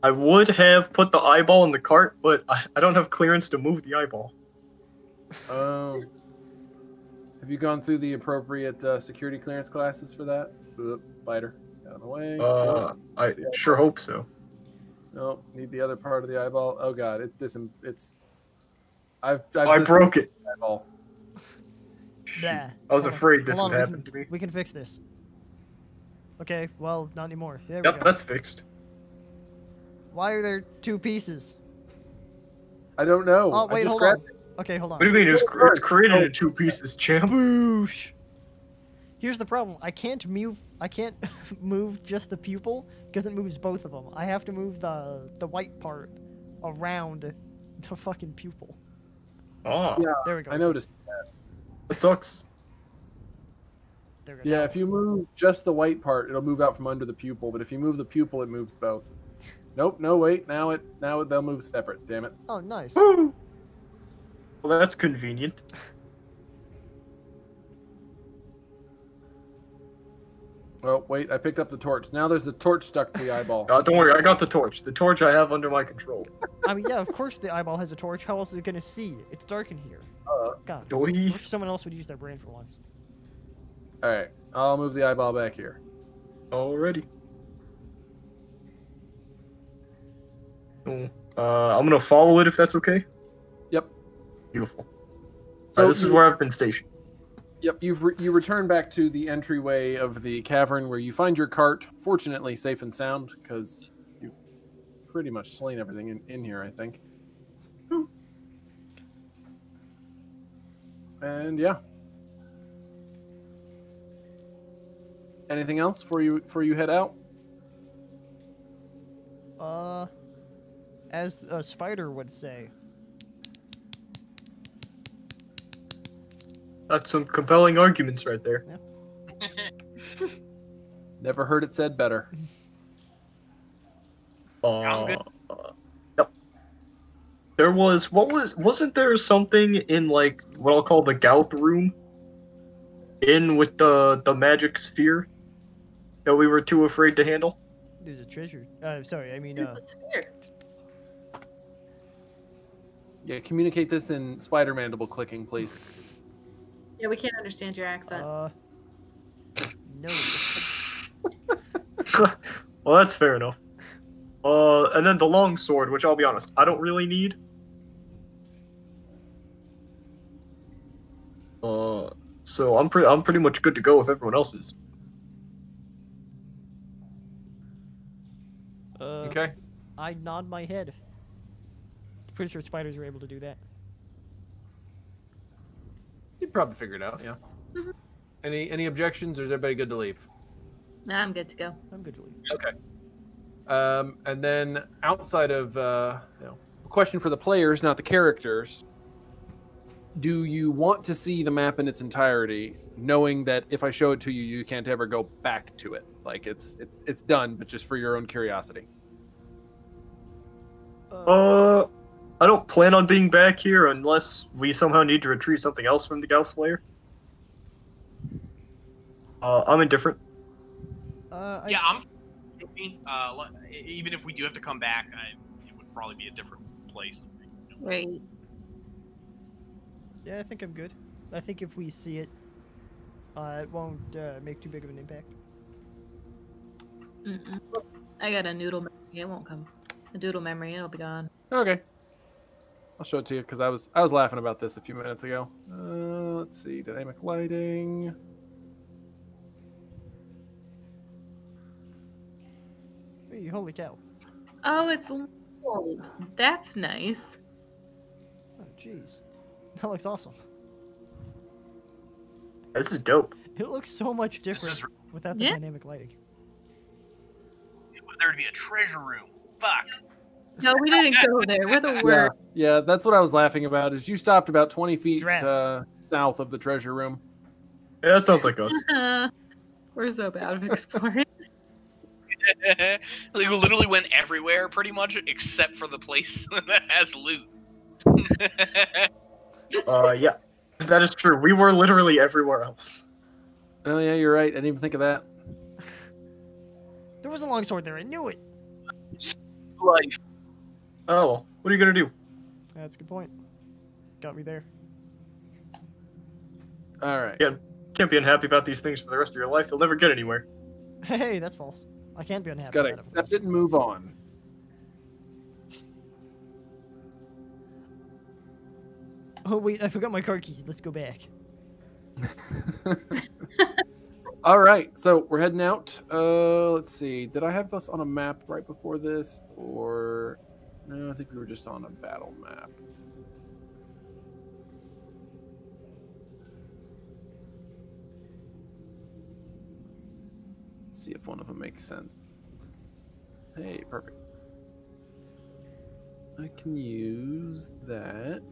I would have put the eyeball in the cart, but I don't have clearance to move the eyeball. Oh. Have you gone through the appropriate security clearance classes for that? Spider. Out of the way. I sure hope so. Nope. Need the other part of the eyeball. Oh god, I broke it. Eyeball. Blah. I was afraid this Hold would on, happen to me. We can fix this. Okay, well, not anymore. There we Yep, go. that's fixed. Why are there 2 pieces? I don't know. Oh, wait, I just hold grabbed on. Okay, hold on. What do you mean? It's created in 2 pieces, champ. Boosh! Here's the problem. I can't move just the pupil because it moves both of them. I have to move the white part around the fucking pupil. Oh, Yeah, There we go. I noticed. that sucks. There we go. Yeah, if you move just the white part, it'll move out from under the pupil. But if you move the pupil, it moves both. Nope. No, wait. Now they'll move separate. Damn it. Oh, nice. Woo! Well, that's convenient. Oh, wait. I picked up the torch. Now there's a torch stuck to the eyeball. Don't worry, I got the torch. The torch I have under my control. I mean, yeah, of course the eyeball has a torch. How else is it gonna see? It's dark in here. God. I Doy. wish someone else would use their brain for once. All right. I'll move the eyeball back here. Already. I'm gonna follow it if that's okay. Yep. Beautiful. So This is where I've been stationed. Yep, you return back to the entryway of the cavern where you find your cart, fortunately safe and sound, because you've pretty much slain everything in here, I think. And yeah. Anything else before you head out? As a spider would say. That's some compelling arguments right there. Never heard it said better. I'm good. Yep. Wasn't there something in like what I'll call the Gauth room? In with the magic sphere that we were too afraid to handle? There's a treasure. Sorry, I mean, It's a sphere. Yeah, communicate this in spider mandible clicking, please. Yeah, we can't understand your accent. No. Well, that's fair enough. And then the long sword, which I'll be honest, I don't really need. So I'm pretty much good to go if everyone else is. Okay. I nod my head. Pretty sure spiders are able to do that. You'd probably figure it out, yeah. Mhm. Any objections, or is everybody good to leave? Nah, I'm good to go. I'm good to leave. Okay. And then outside of a question for the players, not the characters. Do you want to see the map in its entirety, knowing that if I show it to you, you can't ever go back to it? Like it's done, but just for your own curiosity. I don't plan on being back here unless we somehow need to retrieve something else from the Gauth lair. I'm indifferent. Yeah, I'm. Even if we do have to come back, it would probably be a different place. Right. Yeah, I think I'm good. I think if we see it, it won't make too big of an impact. Mm-mm. I got a noodle memory. It won't come. A doodle memory. It'll be gone. Okay. I'll show it to you because I was laughing about this a few minutes ago. Let's see, dynamic lighting. Hey, holy cow! Oh, it's. Oh, that's nice. Oh, jeez, that looks awesome. This is dope. It looks so much This different is- without the Yeah. dynamic lighting. There to be a treasure room. Fuck. No, we didn't go there. We're the Yeah, worst. yeah, that's what I was laughing about. Is you stopped about 20 feet Drats. south of the treasure room. Yeah, that sounds like us. We're so bad at exploring. We literally went everywhere, pretty much, except for the place that has loot. Yeah, that is true. We were literally everywhere else. Oh yeah, you're right. I didn't even think of that. There was a longsword there. I knew it. Life. Oh, well, what are you gonna do? That's a good point. Got me there. All right. Yeah, can't be unhappy about these things for the rest of your life. You'll never get anywhere. Hey, that's false. I can't be unhappy. Gotta about it, of accept course. it and move on. Oh wait, I forgot my car keys. Let's go back. All right, so we're heading out. Let's see. Did I have us on a map right before this, or no? I think we were just on a battle map. See if one of them makes sense. Hey, perfect. I can use that.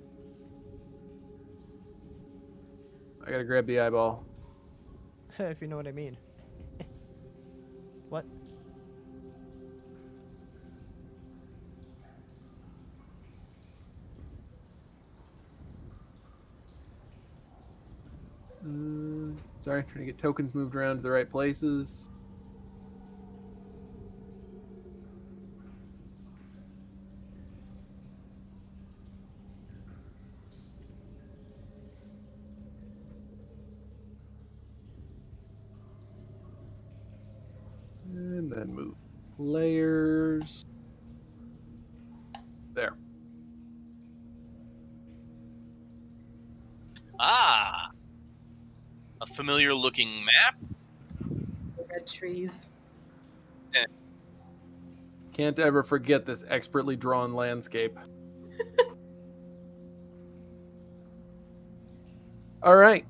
I gotta grab the eyeball. If you know what I mean. What? Sorry, trying to get tokens moved around to the right places. And then move layers. There. Ah. A familiar looking map. Red trees. Can't ever forget this expertly drawn landscape. All right.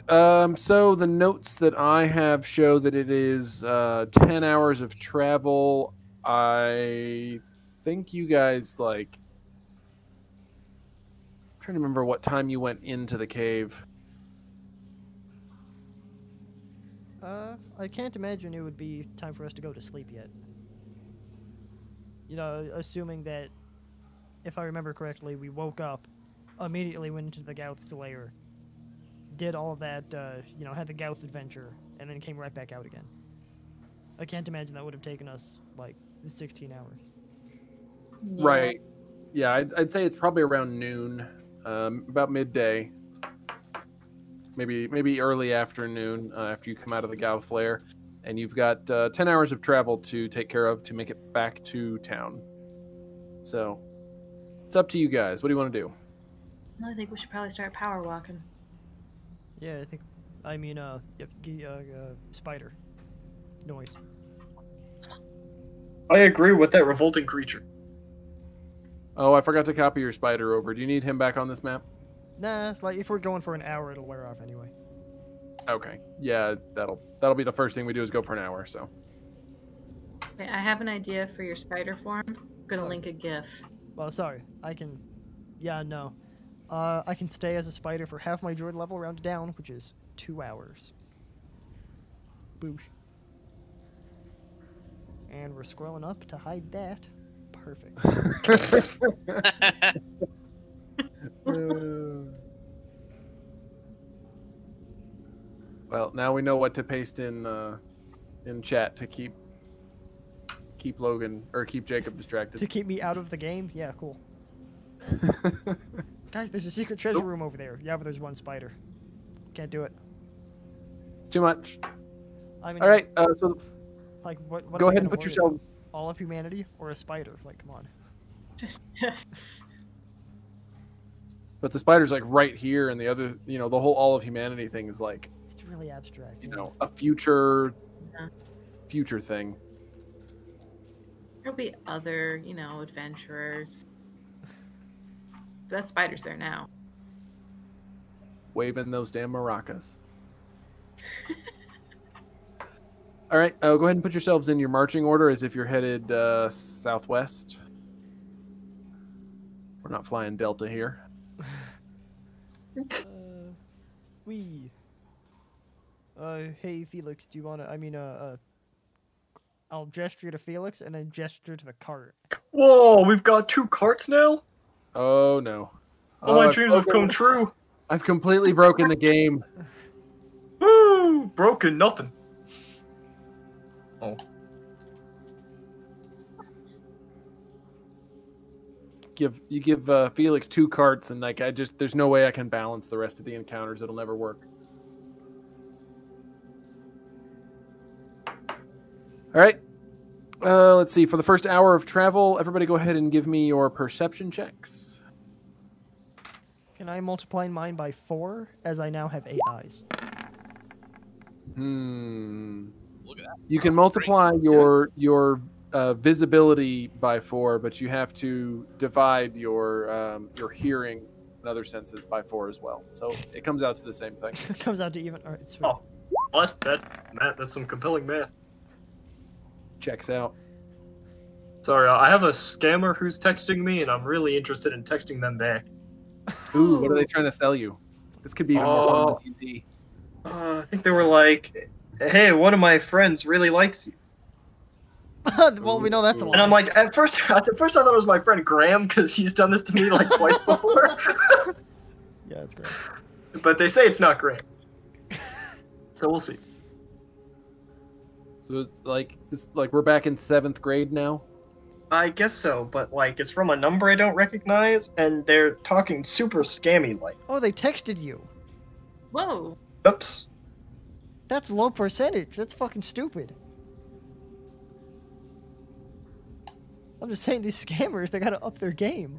So the notes that I have show that it is 10 hours of travel. I think you guys I'm trying to remember what time you went into the cave. I can't imagine it would be time for us to go to sleep yet. You know, assuming that, if I remember correctly, we woke up, immediately went into the Gauth's lair, did all of that, you know, had the Gauth adventure, and then came right back out again. I can't imagine that would have taken us, like, 16 hours. Yeah. Right. Yeah, I'd say it's probably around noon, about midday. Maybe early afternoon after you come out of the Gauth lair. And you've got 10 hours of travel to take care of to make it back to town. So, it's up to you guys. What do you want to do? I think we should probably start power walking. Yeah, spider. Noise. I agree with that revolting creature. Oh, I forgot to copy your spider over. Do you need him back on this map? Nah, like, if we're going for an hour, it'll wear off anyway. Okay. Yeah, that'll be the first thing we do is go for an hour, so. Okay, I have an idea for your spider form. I'm gonna link a GIF. Well, sorry, I can... Yeah, no. I can stay as a spider for half my druid level rounded down, which is 2 hours. Boosh. And we're scrolling up to hide that. Perfect. Well, now we know what to paste in chat to keep Logan or keep Jacob distracted. To keep me out of the game? Yeah, cool. Guys, there's a secret treasure room over there. Yeah, but there's one spider. Can't do it. It's too much. I mean, all right, so like, what go am I ahead and gonna put worry yourselves. about? All of humanity or a spider? Like, come on. Just But the spider's like right here, and the other, the whole all of humanity thing is like, It's really abstract. a future Yeah. thing. There'll be other, adventurers. That spider's there now. Waving those damn maracas. All right, go ahead and put yourselves in your marching order as if you're headed southwest. We're not flying Delta here. Hey Felix, do you want to? I'll gesture to Felix and then gesture to the cart. Whoa, we've got 2 carts now? Oh no! All my dreams have come true. I've completely broken the game. Woo! Broken nothing. Oh. You give Felix 2 carts, and there's no way I can balance the rest of the encounters. It'll never work. All right. Let's see. For the first hour of travel, everybody go ahead and give me your perception checks. Can I multiply mine by 4, as I now have 8 eyes? Look at that. You can multiply your visibility by 4, but you have to divide your hearing and other senses by 4 as well. So it comes out to the same thing. It comes out to even. All right, sweet. Oh, what? That's some compelling math. Checks out. Sorry, I have a scammer who's texting me, and I'm really interested in texting them back. Ooh, what are they trying to sell you? This could be even more fun than D&D. I think they were like, "Hey, one of my friends really likes you." Well, we know that's a lie. And I'm like, at first I thought it was my friend Graham because he's done this to me like twice before. Yeah, it's great. But they say it's not Graham. So we'll see. So it's like we're back in 7th grade now. I guess so, but like it's from a number I don't recognize, and they're talking super scammy like. Oh, they texted you. Whoa. Oops. That's low percentage. That's fucking stupid. I'm just saying, these scammers, they gotta up their game.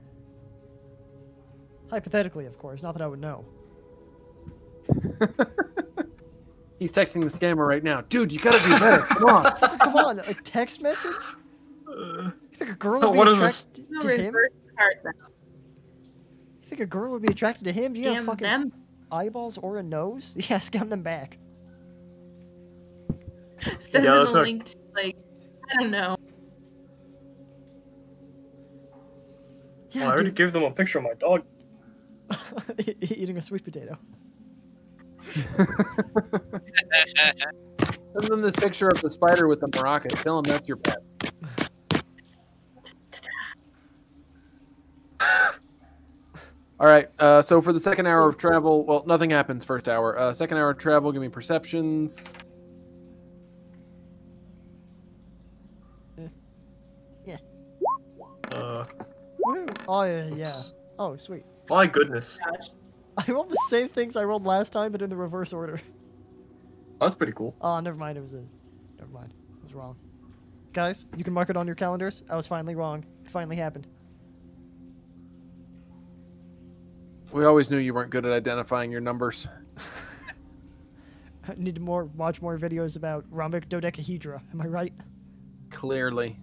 Hypothetically, of course. Not that I would know. He's texting the scammer right now. Dude, you gotta do better. Come on. Come on, a text message? You think a girl would be what is this? attracted No to him? reverse card now. You think a girl would be attracted to him? Do you have Damn fucking... them. eyeballs or a nose? Yeah, scan them back. Send Yeah, them that's a not- link to, like, I don't know. Yeah, I already dude. gave them a picture of my dog. Eating a sweet potato. Send them this picture of the spider with the maraca. Tell them that's your pet. All right. So for the second hour of travel, well, nothing happens first hour. Second hour of travel, give me perceptions. Woo. Oh, yeah. Oh, sweet. My goodness. I rolled the same things I rolled last time, but in the reverse order. That's pretty cool. Oh, never mind. Never mind. I was wrong. Guys, you can mark it on your calendars. I was finally wrong. It finally happened. We always knew you weren't good at identifying your numbers. I need to watch more videos about rhombic dodecahedra. Am I right? Clearly.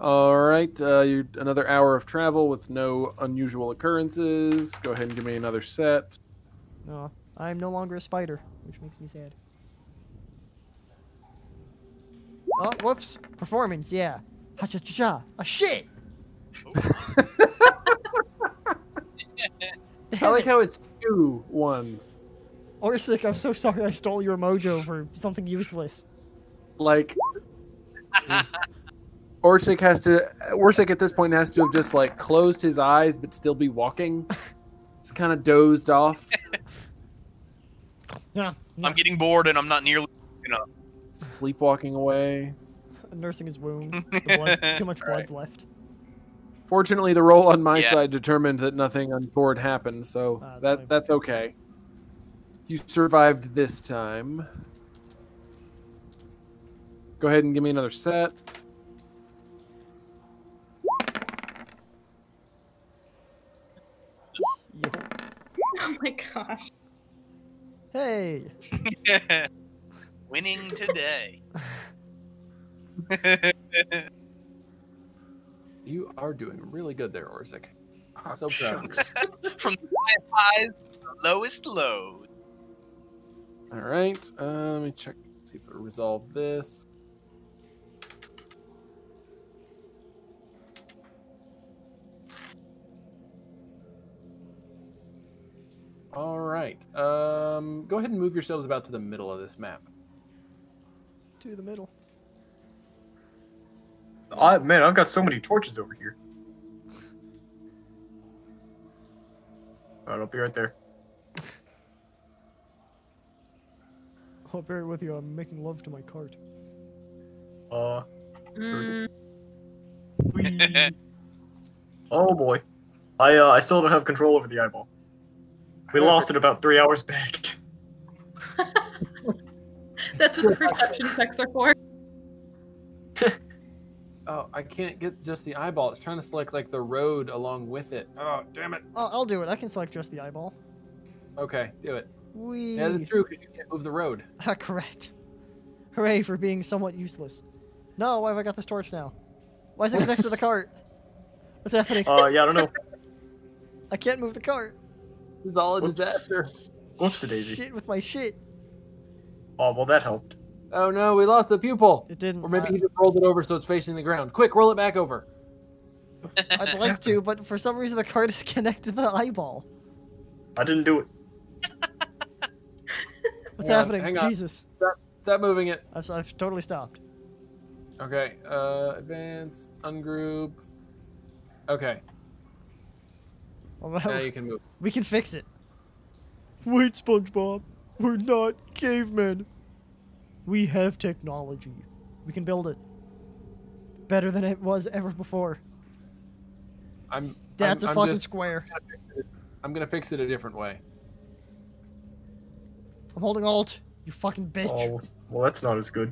All right. Another hour of travel with no unusual occurrences. Go ahead and give me another set. No, I'm no longer a spider, which makes me sad. Oh, whoops. Performance, yeah. Ha-cha-cha-cha. A shit! I like how it's 2 ones. Orsik, I'm so sorry I stole your mojo for something useless. Like, Orsik at this point has to have just like closed his eyes but still be walking. He's kind of dozed off. Yeah. I'm getting bored and I'm not nearly enough. Sleepwalking away. Nursing his wounds. Too much blood's left. Fortunately, the roll on my Yeah. side determined that nothing untoward happened, so that's okay. You survived this time. Go ahead and give me another set. Yeah. Oh my gosh. Hey! Winning today. You are doing really good there, Orsik. Oh, So proud of you. shucks. From the highest highs to the lowest lows. All right. Let me check. See if it'll resolve this. All right. Go ahead and move yourselves about to the middle of this map. To the middle. Man, I've got so many torches over here. Alright, I'll be right there. I'll bear it with you. I'm making love to my cart. Mm, Oh boy. I still don't have control over the eyeball. We lost it about 3 hours back. that's what the perception checks are for. Oh, I can't get just the eyeball. It's trying to select like the road along with it. Oh, damn it. Oh, I'll do it. I can select just the eyeball. Okay, do it. Wee. Yeah, that's true because you can't move the road. Correct. Hooray for being somewhat useless. No, why have I got this torch now? Why is it connected to the cart? What's happening? Yeah, I don't know. I can't move the cart. This is all a disaster. Whoops-a-daisy. Shit with my shit. Oh, well, that helped. Oh no, we lost the pupil. It didn't. Or maybe he just rolled it over so it's facing the ground. Quick, roll it back over. I'd like to, but for some reason the cart is connected to the eyeball. I didn't do it. What's Hang on, happening? hang on. Jesus. Stop moving it. I've totally stopped. Okay, advance, ungroup. Okay, Well, now you can move. we can fix it. Wait, SpongeBob. We're not cavemen. We have technology. We can build it. Better than it was ever before. That's a fucking square. I'm gonna fix it a different way. I'm holding Alt. You fucking bitch. Oh, well, that's not as good.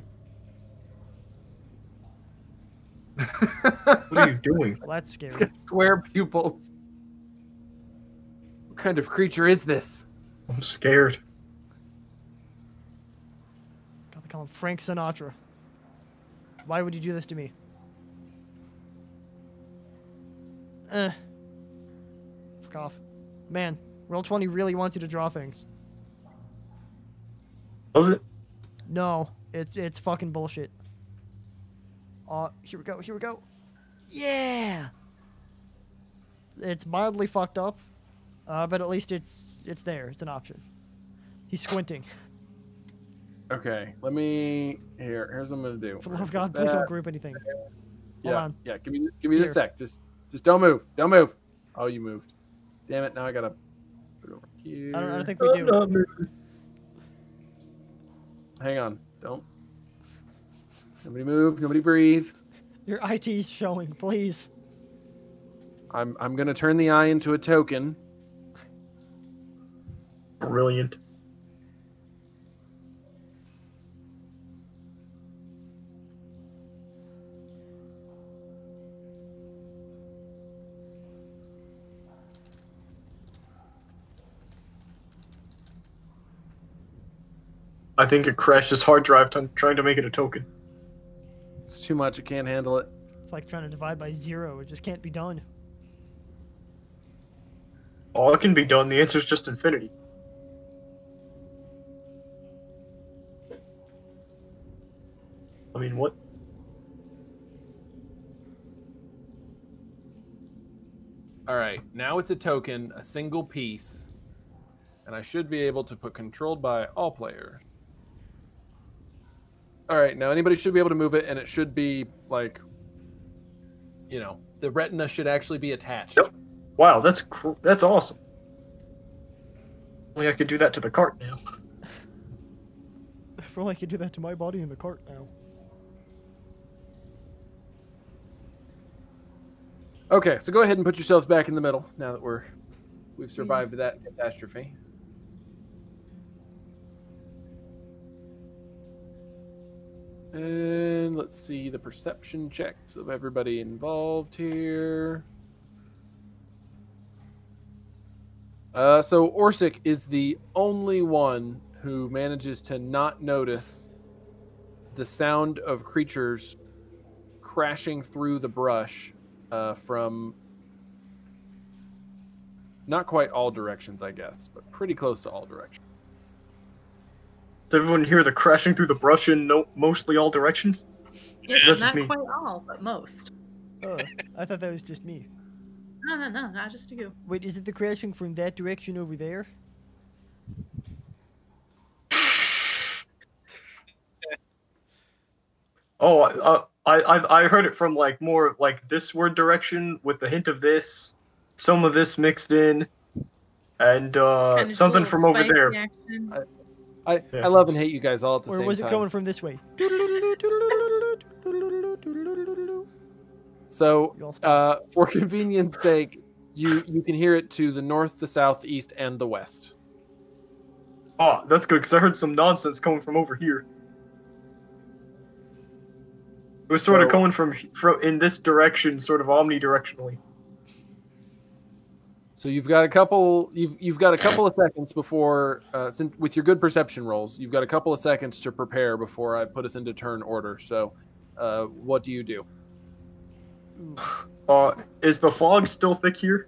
What are you doing? Well, that's It's scary. got square pupils. What kind of creature is this? I'm scared. Gotta call him Frank Sinatra. Why would you do this to me? Fuck off. Man, Roll20 really wants you to draw things. Does it? No, it's fucking bullshit. Here we go. Here we go. Yeah. It's mildly fucked up, but at least it's there. It's an option. He's squinting. Okay, let me. Here's what I'm gonna do. For the love of God, please don't group anything. Hold on. Yeah. Give me Here. a sec. Just don't move. Don't move. Oh, you moved. Damn it! Now I gotta put it over here. I don't think we do. Hang on. Don't. Nobody move. Nobody breathe. Your IT's showing, please. I'm gonna turn the eye into a token. Brilliant. I think it crashed his hard drive trying to make it a token. It's too much. I can't handle it. It's like trying to divide by 0. It just can't be done. Oh, it can be done. The answer's just infinity. I mean, what? All right. Now it's a token, a single piece, and I should be able to put controlled by all players. All right. Now anybody should be able to move it, and it should be like, the retina should actually be attached. Yep. Wow, that's cool. That's awesome. Only I could do that to the cart now. I feel like you do that to my body in the cart now. Okay, so go ahead and put yourselves back in the middle now that we've survived that catastrophe. And let's see the perception checks of everybody involved here. So Orsik is the only one who manages to not notice the sound of creatures crashing through the brush from not quite all directions, I guess, but pretty close to all directions. Does everyone hear the crashing through the brush in mostly all directions? Yes, That's not just me. quite all, but most. Oh, I thought that was just me. No, not just you. Wait, is it the crashing from that direction over there? Oh, I heard it from like more like this word direction with the hint of this, some of this mixed in, and Kind of something little from over spicy there. action. I love and hate you guys all at the Or same was it time. coming from this way? So, You all stop. for convenience sake, you can hear it to the north, the south, east, and the west. Oh, that's good because I heard some nonsense coming from over here. It was sort of coming from in this direction, sort of omnidirectionally. So you've got a couple. You've got a couple of seconds before, with your good perception rolls, you've got a couple of seconds to prepare before I put us into turn order. So, what do you do? Is the fog still thick here?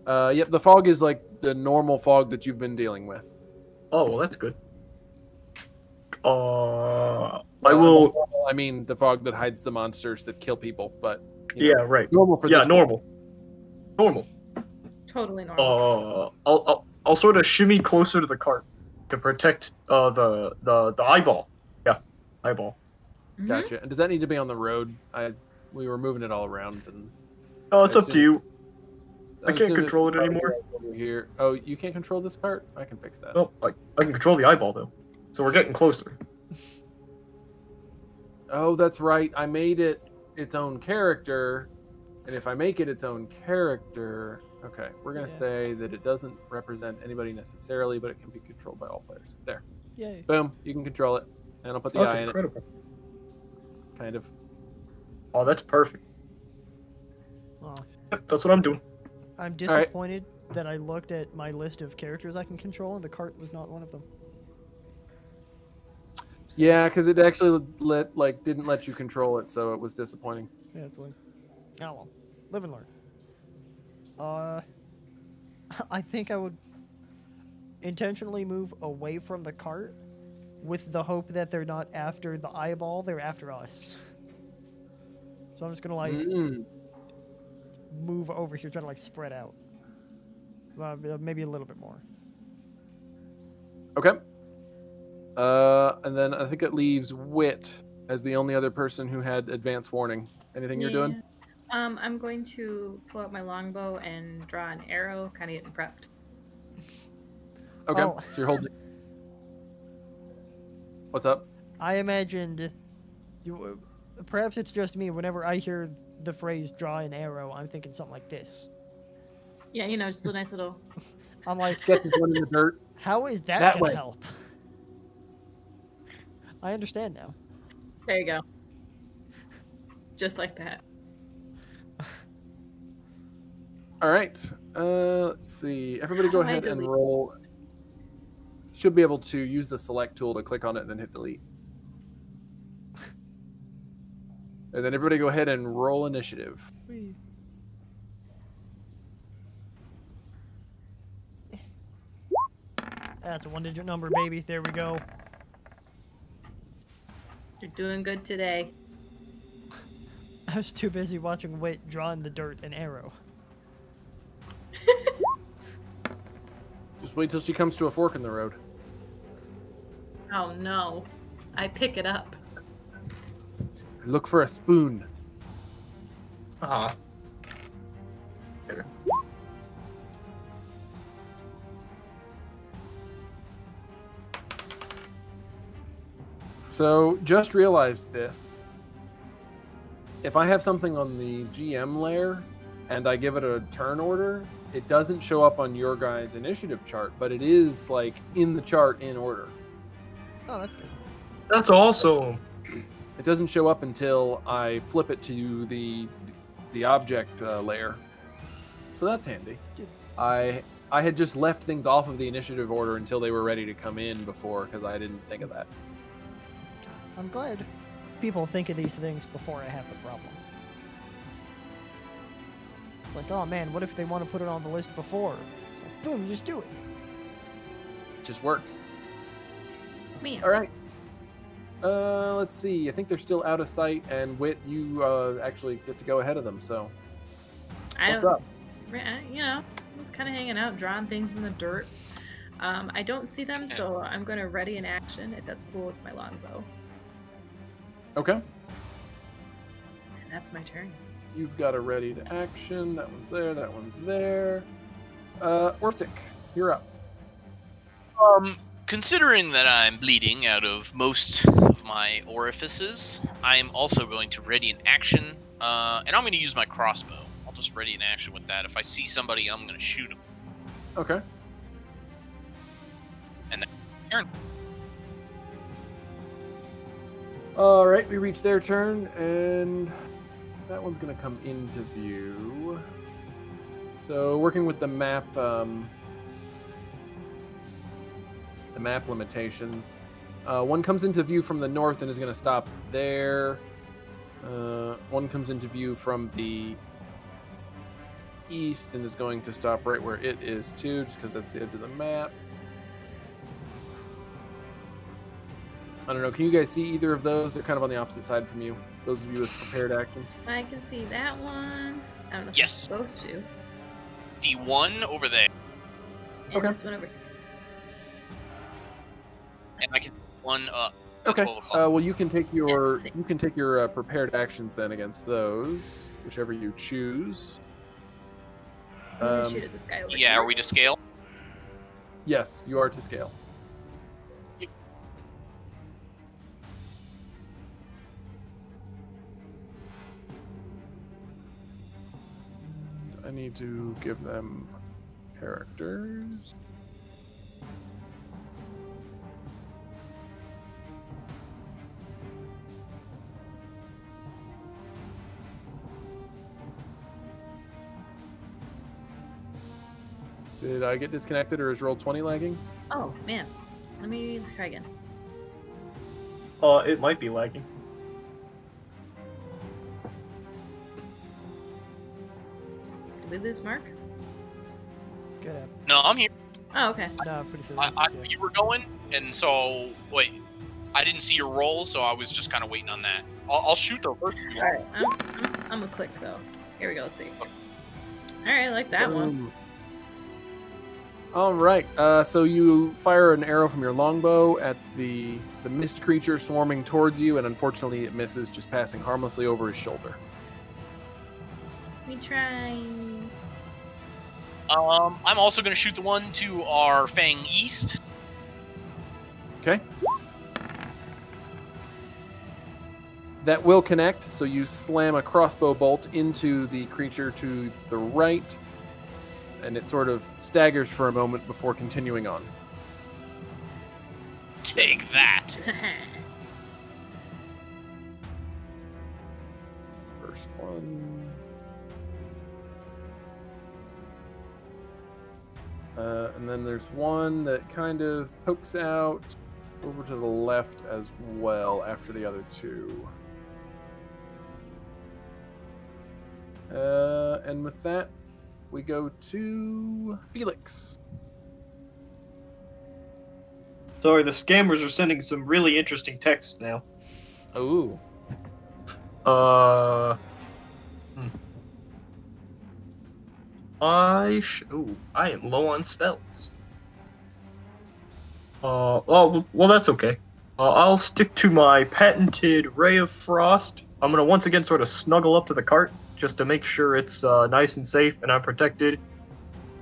Yep, the fog is like the normal fog that you've been dealing with. Oh, well, that's good. I will. I mean, the fog that hides the monsters that kill people, but Yeah, right. normal for this. Normal. Normal. Totally normal. I'll sort of shimmy closer to the cart to protect the eyeball. Yeah, eyeball. Mhm. Gotcha. And does that need to be on the road? We were moving it all around, and Oh, it's up to assume- you. I I'm can't assuming control it's it anymore. probably over here. Oh, you can't control this cart? I can fix that. No, I can control the eyeball though, so we're getting closer. Oh, that's right. I made it its own character, and if I make it its own character, okay, we're gonna Yeah. say that it doesn't represent anybody necessarily, but it can be controlled by all players. There, Yay. boom, you can control it, and I'll put the Oh, that's eye in incredible. it. Kind of. Oh, that's perfect. Oh, Yep, that's what I'm doing. I'm right. disappointed that I looked at my list of characters I can control and the cart was not one of them. Yeah, because it actually didn't let you control it, so it was disappointing. Yeah, it's like, oh well, live and learn. I think I would intentionally move away from the cart with the hope that they're not after the eyeball, they're after us. So I'm just gonna like move over here, try to like spread out. Maybe a little bit more. Okay. And then I think it leaves Wit as the only other person who had advance warning. Anything you're doing? I'm going to pull out my longbow and draw an arrow, kind of getting prepped. Okay. Oh. So you're holding. What's up? I imagined you. Perhaps it's just me. Whenever I hear the phrase "draw an arrow," I'm thinking something like this. Yeah, you know, just a nice little. I'm like, Sketches one in the dirt. how is that That gonna way. help? I understand now. There you go. Just like that. All right. Let's see. Everybody go How do I ahead and delete? roll. Should be able to use the select tool to click on it and then hit delete. And then everybody go ahead and roll initiative. That's a 1-digit number, baby. There we go. You're doing good today. I was too busy watching Wit draw in the dirt an arrow. Just wait till she comes to a fork in the road. Oh no. I pick it up. Look for a spoon. Ah. So just realized this. If I have something on the GM layer and I give it a turn order, it doesn't show up on your guys' initiative chart, but it is like in the chart in order. Oh, that's good. That's awesome. It doesn't show up until I flip it to the object layer. So that's handy. I had just left things off of the initiative order until they were ready to come in before because I didn't think of that. I'm glad people think of these things before I have the problem. It's like, oh man, what if they want to put it on the list before? It's like, boom, just do it. It just works. Me. All right. Let's see. I think they're still out of sight, and Wit, you actually get to go ahead of them. So, what's up? You know, I was kind of hanging out, drawing things in the dirt. I don't see them, so I'm going to ready an action if that's cool with my longbow. Okay. And that's my turn. You've got a ready to action. That one's there. That one's there. Orsik, you're up. Considering that I'm bleeding out of most of my orifices, I'm also going to ready an action, and I'm going to use my crossbow. I'll just ready an action with that. If I see somebody, I'm going to shoot them. Okay. And then turn. All right, we reach their turn, and that one's going to come into view. So, working with the map limitations, one comes into view from the north and is going to stop there. One comes into view from the east and is going to stop right where it is too, just because that's the edge of the map. I don't know. Can you guys see either of those? They're kind of on the opposite side from you. Those of you with prepared actions. I can see that one. I don't know if Yes. I'm supposed to. The one over there, And Okay. this one over. and I can one up. Okay. 12 o'clock. Well, you can take your Yeah, prepared actions then against those, whichever you choose. I'm gonna shoot at this guy over Yeah, here. are we to scale? Yes, you are to scale. I need to give them characters. Did I get disconnected or is roll 20 lagging? Oh man, let me try again. It might be lagging. Did we lose Mark? Get up. No, I'm here. Oh, okay. No, I'm pretty sure that's yes. You were going, and so wait. I didn't see your roll, so I was just kind of waiting on that. I'll shoot the first. All right, I'm a click though. Here we go. Let's see. All right, I like that one. All right. So you fire an arrow from your longbow at the mist creature swarming towards you, and unfortunately it misses, just passing harmlessly over his shoulder. We try. I'm also going to shoot the one to our Fang East. Okay. That will connect, so you slam a crossbow bolt into the creature to the right, and it sort of staggers for a moment before continuing on. Take that. First one. And then there's one that kind of pokes out over to the left as well after the other two. And with that, we go to Felix. Sorry, the scammers are sending some really interesting texts now. Oh. I am low on spells. Well, that's okay. I'll stick to my patented Ray of Frost. I'm gonna once again sort of snuggle up to the cart just to make sure it's nice and safe and I'm protected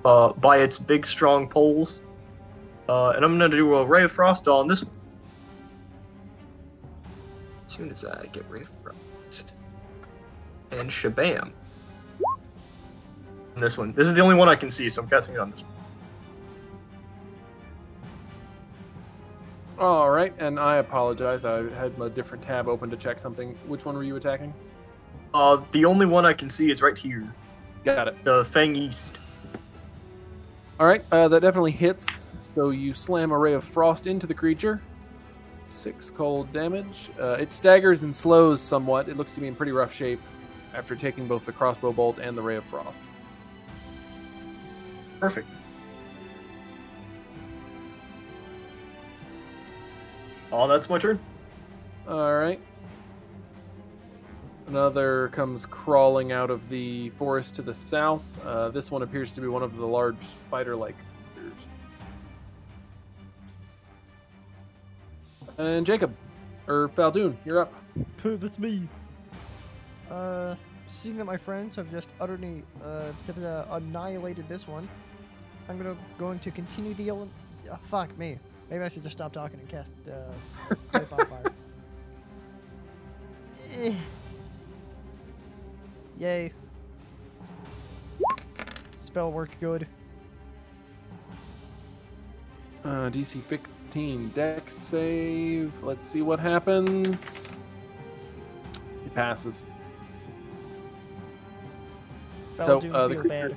by its big, strong poles. And I'm gonna do a Ray of Frost on this one. As soon as I get Ray of Frost. And shabam. This one. This is the only one I can see, so I'm casting it on this one. All right, and I apologize. I had a different tab open to check something. Which one were you attacking? The only one I can see is right here. Got it. The Fang East. All right, that definitely hits. So you slam a Ray of Frost into the creature. 6 cold damage. It staggers and slows somewhat. It looks to be in pretty rough shape after taking both the crossbow bolt and the Ray of Frost. Perfect. Oh, that's my turn. All right. Another comes crawling out of the forest to the south. This one appears to be one of the large spider-like creatures. And Jacob, or Fal Dune, you're up. That's me. Seeing that my friends have just utterly annihilated this one, I'm going to continue the fuck me. Maybe I should just stop talking and cast Pipe on Fire. Yay. Spell worked good. DC 15 deck save. Let's see what happens. He passes. Fal So Dune the feel bad.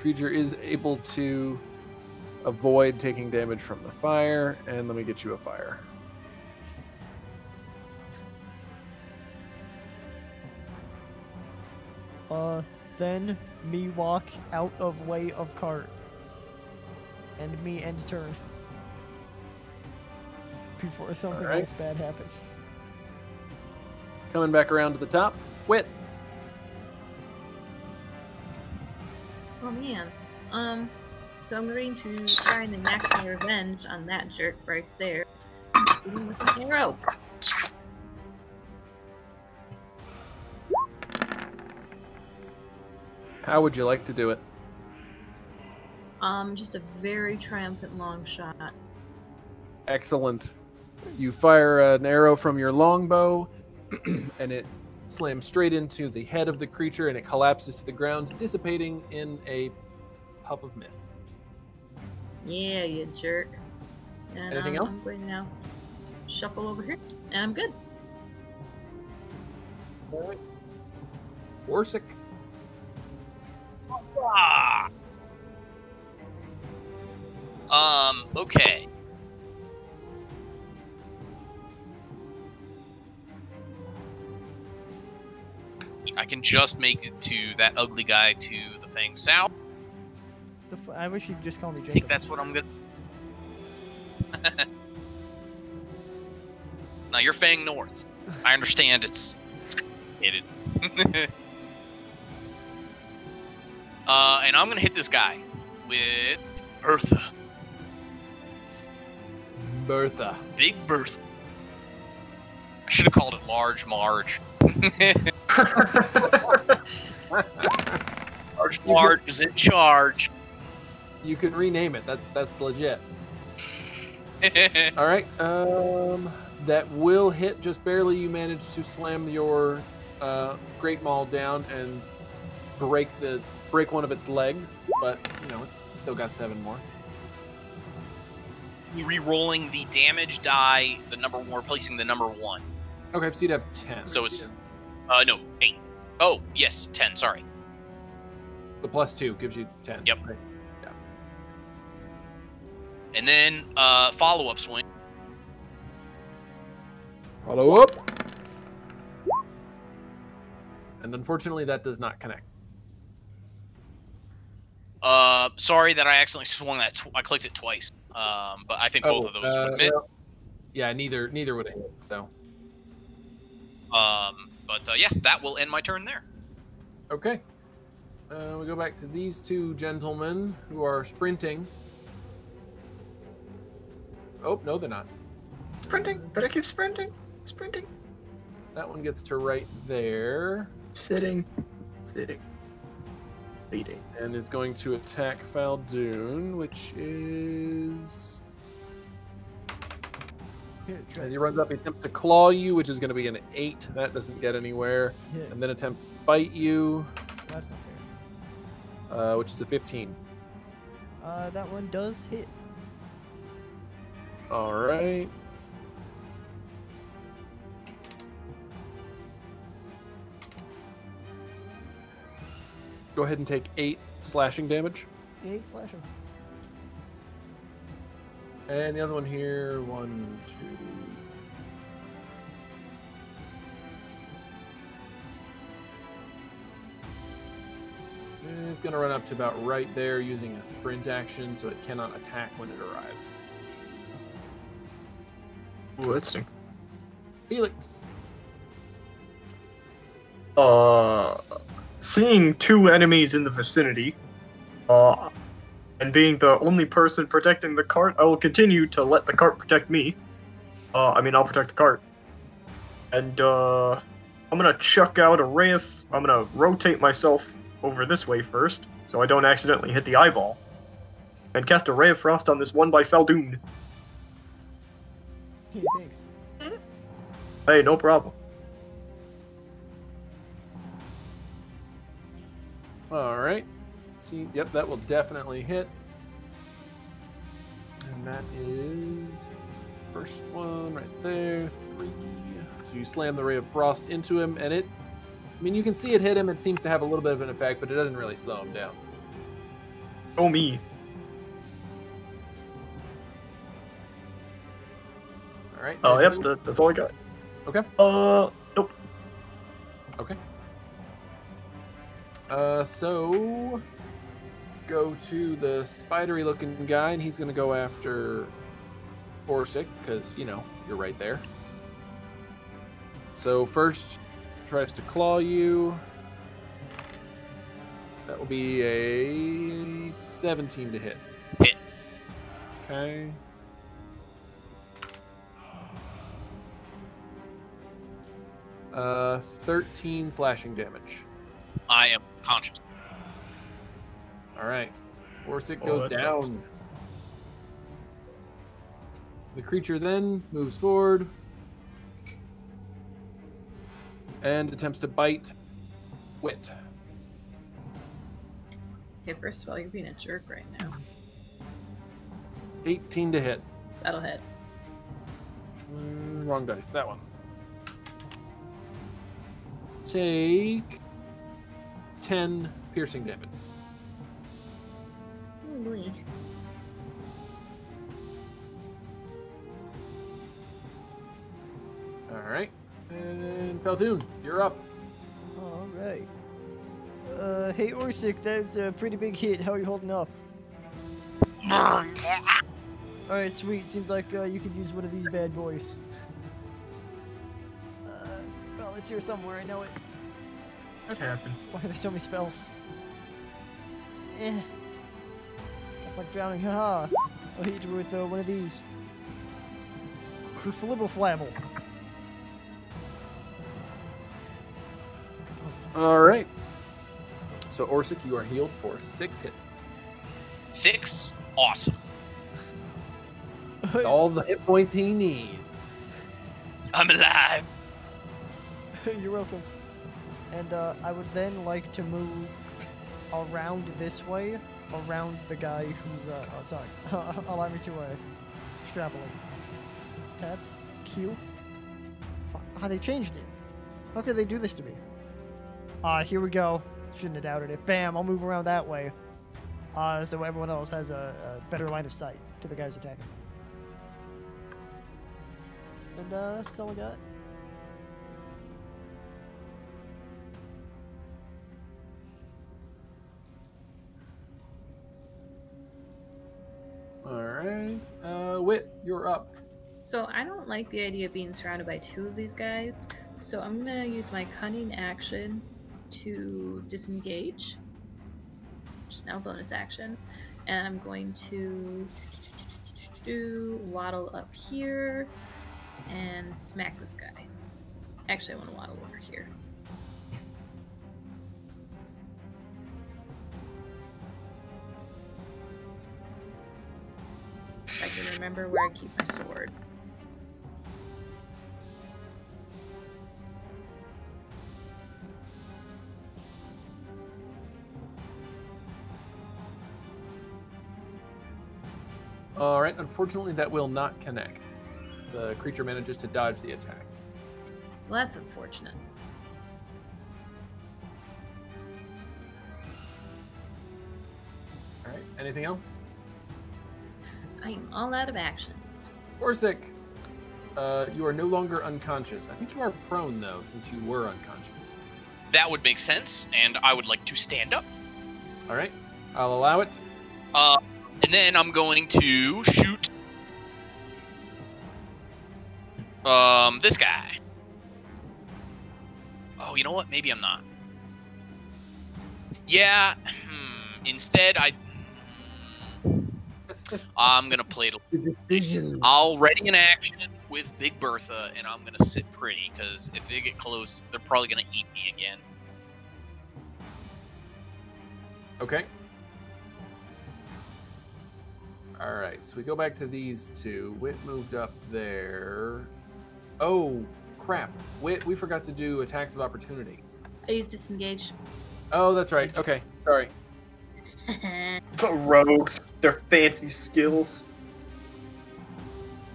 creature is able to avoid taking damage from the fire, and let me get you a fire. Then me walk out of way of cart. And me end turn. Before something Alright. else bad happens. Coming back around to the top, Wit. Oh man. So I'm going to try and enact my revenge on that jerk right there. Shoot him with an arrow. How would you like to do it? Just a very triumphant long shot. Excellent. You fire an arrow from your longbow, and it slams straight into the head of the creature, and it collapses to the ground, dissipating in a puff of mist. Yeah, you jerk. And Anything else? I'm going to now shuffle over here, and I'm good. All right. Orsik. Ah. Okay. I can just make it to that ugly guy to the Fang South. I wish you'd just call me I Jacob. think that's what I'm gonna. Now you're Fang North. I understand it's complicated. And I'm gonna hit this guy with Bertha. Bertha. Big Bertha. I should have called it Large Marge. Large Marge is in charge. You could rename it. That's legit. All right. That will hit just barely. You managed to slam your Great Maul down and break one of its legs, but it's still got 7 more. Re-rolling the damage die, the number 1, replacing the number 1. Okay, so you'd have 10. So it's no 8. Oh yes, 10. Sorry. The +2 gives you 10. Yep. Right? Yeah. And then follow-up swing. Follow up. And unfortunately, that does not connect. Sorry that I accidentally swung that. I clicked it twice. But I think both of those would miss. Well, yeah, neither would have hit. So. But yeah, that will end my turn there. Okay. We go back to these 2 gentlemen who are sprinting. Oh no, they're not. Sprinting, but I keep sprinting. Sprinting. That one gets to right there. Sitting. Leading. And is going to attack Fal Dune, which is... As he runs up, he attempts to claw you, which is going to be an 8. That doesn't get anywhere. Hit. And then attempt to bite you, That's not fair. which is a 15. That one does hit. All right. Go ahead and take 8 slashing damage. 8 slashing. And the other one here, 1, 2. It's going to run up to about right there using a sprint action, so it cannot attack when it arrives. Ooh, that stinks. Felix. Seeing 2 enemies in the vicinity, and being the only person protecting the cart, I will continue to let the cart protect me. I'll protect the cart. And, I'm gonna chuck out a ray of... I'm gonna rotate myself over this way first, so I don't accidentally hit the eyeball. And cast a ray of frost on this one by Fal Dune. Hey, thanks. Hey, no problem. All right. See, yep, that will definitely hit. And that is first one right there, 3. So you slam the ray of frost into him, and it, you can see it hit him. It seems to have a little bit of an effect, but it doesn't really slow him down. Oh, me. All right. Yep, that's all I got. Okay. Nope. Okay. So go to the spidery looking guy, and he's gonna go after Orsik, because you're right there. So first tries to claw you. That will be a 17 to hit. Hit. Okay. Uh, 13 slashing damage. I am conscious. All right. Orsik Oh, goes that down. sucks. The creature then moves forward and attempts to bite Wit. Okay, first of all, you're being a jerk right now. 18 to hit. That'll hit. Wrong dice. That one. Take 10 piercing damage. Oh boy. All right. And Fal Dune, you're up. Alright. Hey Orsik, that's a pretty big hit. How are you holding up? Alright, sweet. Seems like you could use one of these bad boys. Spell, it's here somewhere, I know it. That happened. Why are there so many spells? That's like drowning, haha. I'll hit you with one of these. Cruciflibble flabble. Alright. So, Orsik, you are healed for 6 hit. 6? Awesome. That's all the hit points he needs. I'm alive. You're welcome. And I would then like to move around this way, around the guy who's, oh, sorry. Allow me to, extrapolate. Tab, Q. Fuck, they changed it. How could they do this to me? Here we go. Shouldn't have doubted it. Bam, I'll move around that way. So everyone else has a better line of sight to the guys attacking. And, that's all I got. Alright. Wit, you're up. So I don't like the idea of being surrounded by 2 of these guys. So I'm gonna use my cunning action to disengage, which is now a bonus action, and I'm going to waddle up here and smack this guy. Actually, I want to waddle over here. If I can remember where I keep my sword. Alright, unfortunately that will not connect. The creature manages to dodge the attack. Well, that's unfortunate. Alright, anything else? I am all out of actions. Orsik, you are no longer unconscious. I think you are prone, though, since you were unconscious. That would make sense, and I would like to stand up. Alright, I'll allow it. And then I'm going to shoot this guy. Oh, you know what? Maybe I'm not. Yeah. Instead, I'm gonna play The decision. I'll ready an action with Big Bertha, and I'm gonna sit pretty, because if they get close, they're probably gonna eat me again. Okay. Alright, so we go back to these 2. Wit moved up there. Oh, crap. Wit, we forgot to do attacks of opportunity. I used disengage. Oh, that's right. Okay, sorry. Rogues, their fancy skills.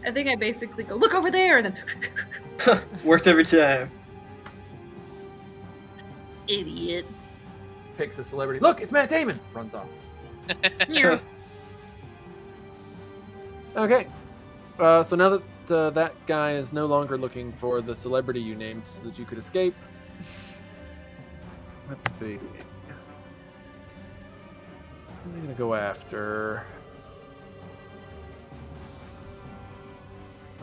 I think I basically go, look over there, and then Works every time. idiots. Picks a celebrity. Look, it's Matt Damon! Runs off. Here. Okay. So now that that guy is no longer looking for the celebrity you named so that you could escape. Let's see. Who are they going to go after?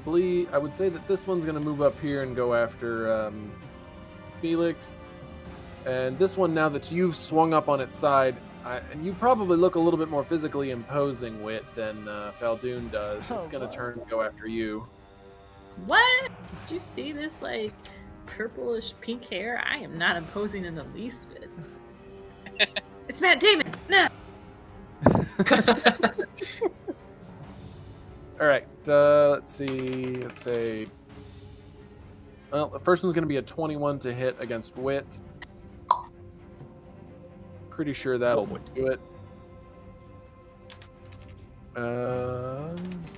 I would say that this one's going to move up here and go after Felix. And this one, now that you've swung up on its side, and you probably look a little bit more physically imposing, Wit, than Fal Dune does. It's going to turn and go after you. What? Did you see this, like, purplish pink hair? I am not imposing in the least bit. It's Matt Damon! No! Alright, let's see. Let's say... Well, the first one's going to be a 21 to hit against Wit. Pretty sure that'll do it.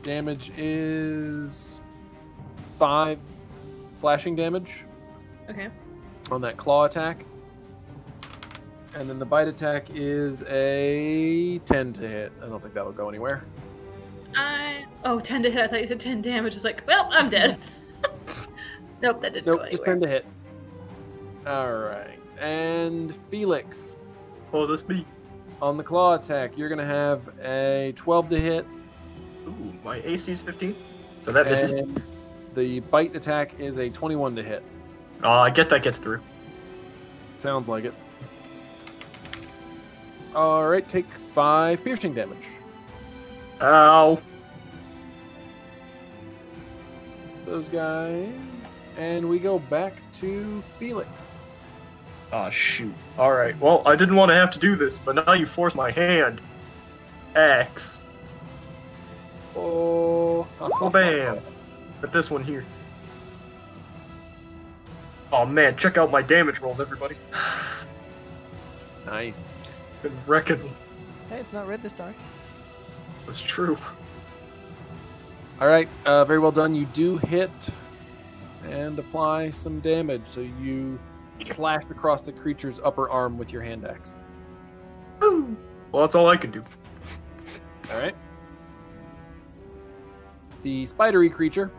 Damage is 5 slashing damage. Okay. On that claw attack. And then the bite attack is a 10 to hit. I don't think that'll go anywhere. Oh, 10 to hit. I thought you said 10 damage. I was like, well, I'm dead. Nope, that didn't go anywhere. Just 10 to hit. Alright. And Felix, Oh, that's me. on the claw attack, you're going to have a 12 to hit. Ooh, my AC is 15. So that misses. And the bite attack is a 21 to hit. I guess that gets through. Sounds like it. All right, take 5 piercing damage. Ow. Those guys. And we go back to Felix. Ah, shoot. Alright, well, I didn't want to have to do this, but now you force my hand. X. Oh, Oh, bam. But this one here. Oh, man, check out my damage rolls, everybody. Nice. Been wrecking me. Hey, it's not red this time. That's true. All right, very well done. You do hit and apply some damage. So you slash across the creature's upper arm with your hand axe. Well, that's all I can do. All right. The spidery creature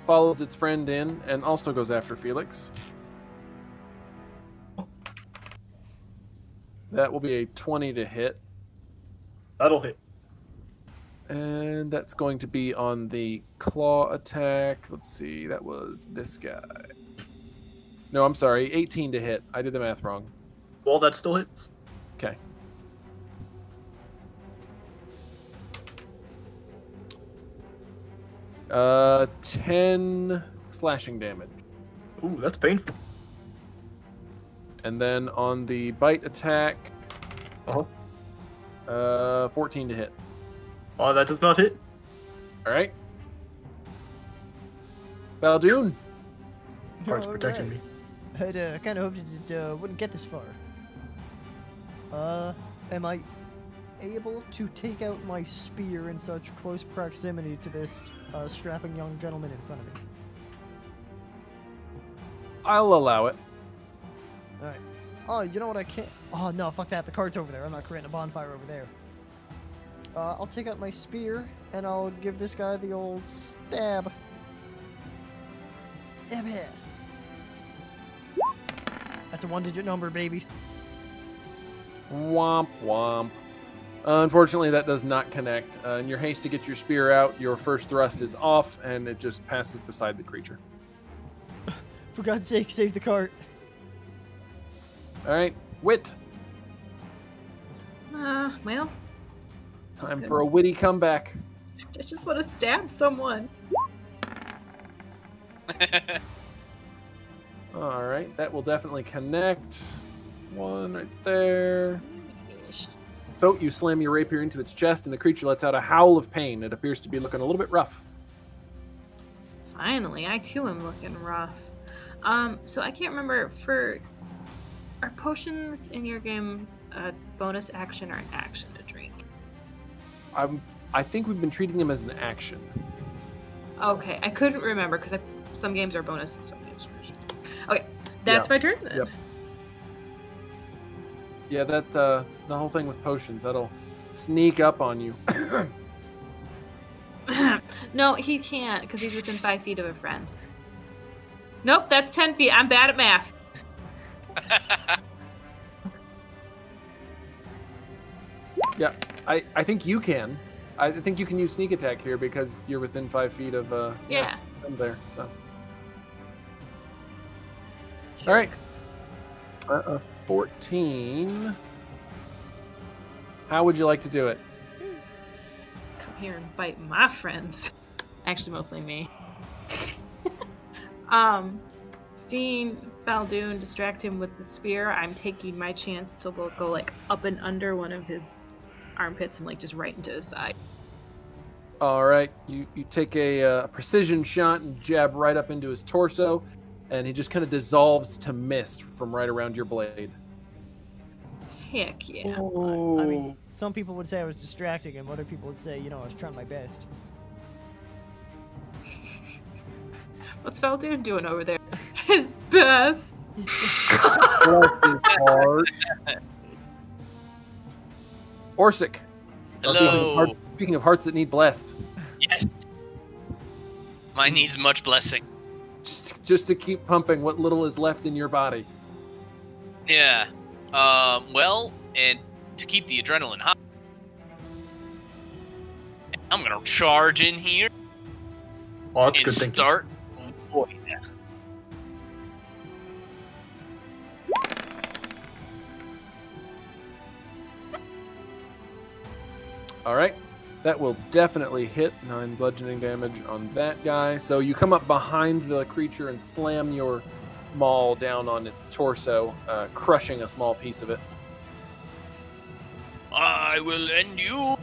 follows its friend in and also goes after Felix. That will be a 20 to hit. That'll hit. And that's going to be on the claw attack. Let's see, that was this guy. No, I'm sorry, 18 to hit. I did the math wrong. Well, that still hits. Okay. Uh, 10 slashing damage. Ooh, that's painful. And then on the bite attack, Uh-huh. 14 to hit. Oh, that does not hit. All right. Fal Dune. Heart's protecting me. I'd kind of hoped it wouldn't get this far. Am I able to take out my spear in such close proximity to this strapping young gentleman in front of me? I'll allow it. Alright. Oh, you know what I can't... Oh, no, fuck that. The card's over there. I'm not creating a bonfire over there. I'll take out my spear, and I'll give this guy the old stab. Stab it. That's a 1-digit number, baby. Womp womp. Unfortunately, that does not connect. In your haste to get your spear out, your first thrust is off, and it just passes beside the creature. For God's sake, save the cart. All right, Wit. Well, Time for a witty comeback. I just want to stab someone. All right, that will definitely connect. One right there. So you slam your rapier into its chest, and the creature lets out a howl of pain. It appears to be looking a little bit rough. Finally, I too am looking rough. So I can't remember are potions in your game a bonus action or an action to drink? I think we've been treating them as an action. Okay, I couldn't remember because some games are bonus and some games are action. Okay, that's my turn then. Yep. Yeah, that the whole thing with potions, that'll sneak up on you. No, he can't because he's within 5 feet of a friend. Nope, that's 10 feet. I'm bad at math. Yeah, I think you can. I think you can use sneak attack here because you're within 5 feet of Yeah. them there. So, all right, 14. How would you like to do it? Come here and bite my friends. Actually, mostly me. Seeing Fal Dune distract him with the spear, I'm taking my chance to go like up and under one of his armpits and like just right into his side. All right, you take a precision shot and jab right up into his torso, and he just kind of dissolves to mist from right around your blade. Heck yeah. I mean, some people would say I was distracting him. Other people would say, I was trying my best. What's Fal Dune doing over there? His best. Orsik. Hello. Speaking of hearts that need blessed. Yes. Mine needs much blessing. Just to keep pumping what little is left in your body. Yeah. Well, and to keep the adrenaline high, I'm gonna charge in here Oh, that's and good thinking. start. Oh, yeah. All right. That will definitely hit 9 bludgeoning damage on that guy. So you come up behind the creature and slam your maul down on its torso, crushing a small piece of it. I will end you.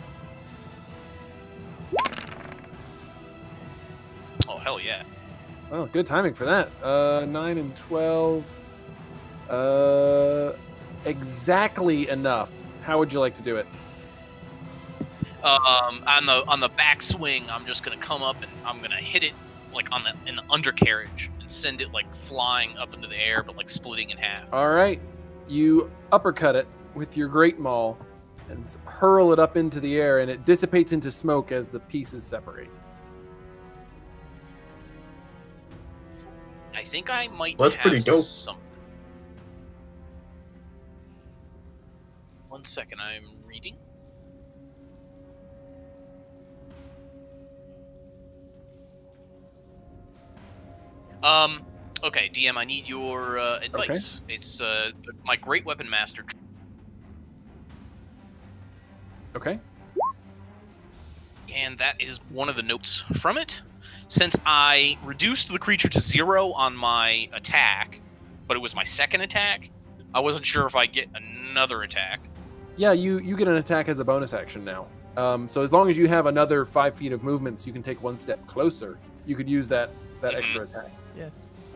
Oh, hell yeah. Oh, good timing for that. 9 and 12. Exactly enough. How would you like to do it? On the back swing, I'm just gonna come up and I'm gonna hit it like in the undercarriage and send it like flying up into the air, but like splitting in half. All right. You uppercut it with your great maul and hurl it up into the air, and it dissipates into smoke as the pieces separate. I think I might Well, that's have pretty dope. something. 1 second, I'm reading. Okay, DM, I need your advice. Okay. It's my great weapon master. Okay. And that is one of the notes from it. Since I reduced the creature to 0 on my attack, but it was my second attack, I wasn't sure if I get another attack. Yeah, you get an attack as a bonus action now. So as long as you have another 5 feet of movement, so you can take 1 step closer, you could use that extra attack. Yeah,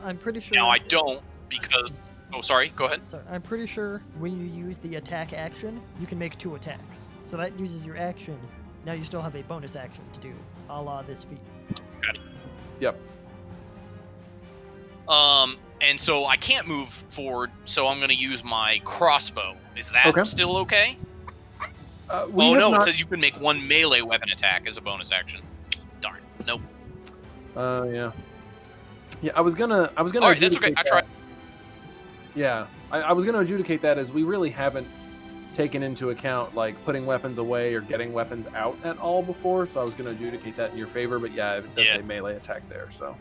I'm pretty sure. Now I don't because. Oh, sorry. Go ahead. Sorry, I'm pretty sure when you use the attack action, you can make 2 attacks. So that uses your action. Now you still have a bonus action to do, a la this feat. Gotcha. Yep. And so I can't move forward, so I'm going to use my crossbow. Is that Okay. still okay? Oh no, it says you can make 1 melee weapon attack as a bonus action. Darn. Nope. Yeah. Yeah, I was gonna. All right, that's okay. I tried. Yeah, I was gonna adjudicate that as we really haven't taken into account like putting weapons away or getting weapons out at all before, so I was gonna adjudicate that in your favor. But yeah, it does say melee attack there. So.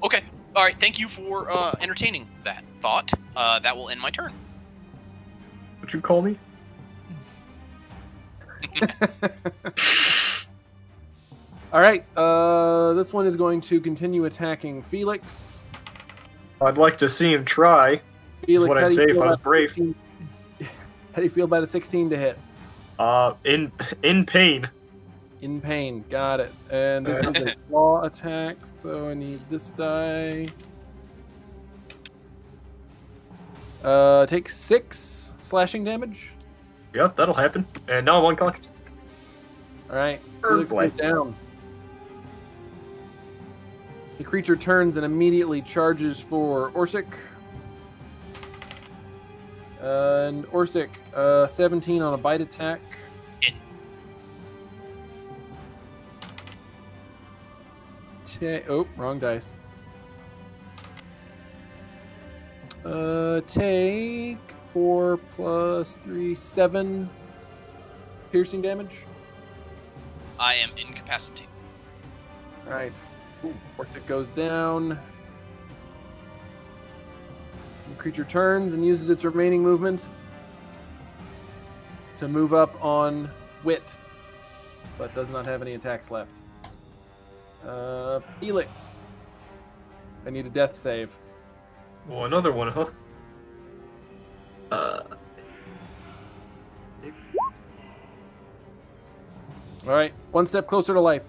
Okay. All right. Thank you for entertaining that thought. That will end my turn. What'd you call me? All right. This one is going to continue attacking Felix. I'd like to see him try. Felix, That's what I'd say if I was brave. 16? How do you feel about a 16 to hit? In pain. In pain. Got it. And this is a claw attack, so I need this die. Take 6 slashing damage. Yep, that'll happen. And now I'm unconscious. All right. Felix goes down. The creature turns and immediately charges for Orsik. And Orsik, 17 on a bite attack. Oh, wrong dice. Take 4 plus 3, 7 piercing damage. I am incapacitated. All right. Orsik goes down. The creature turns and uses its remaining movement to move up on Wit, but does not have any attacks left. Felix. I need a death save. Oh, another one, huh? All right, 1 step closer to life.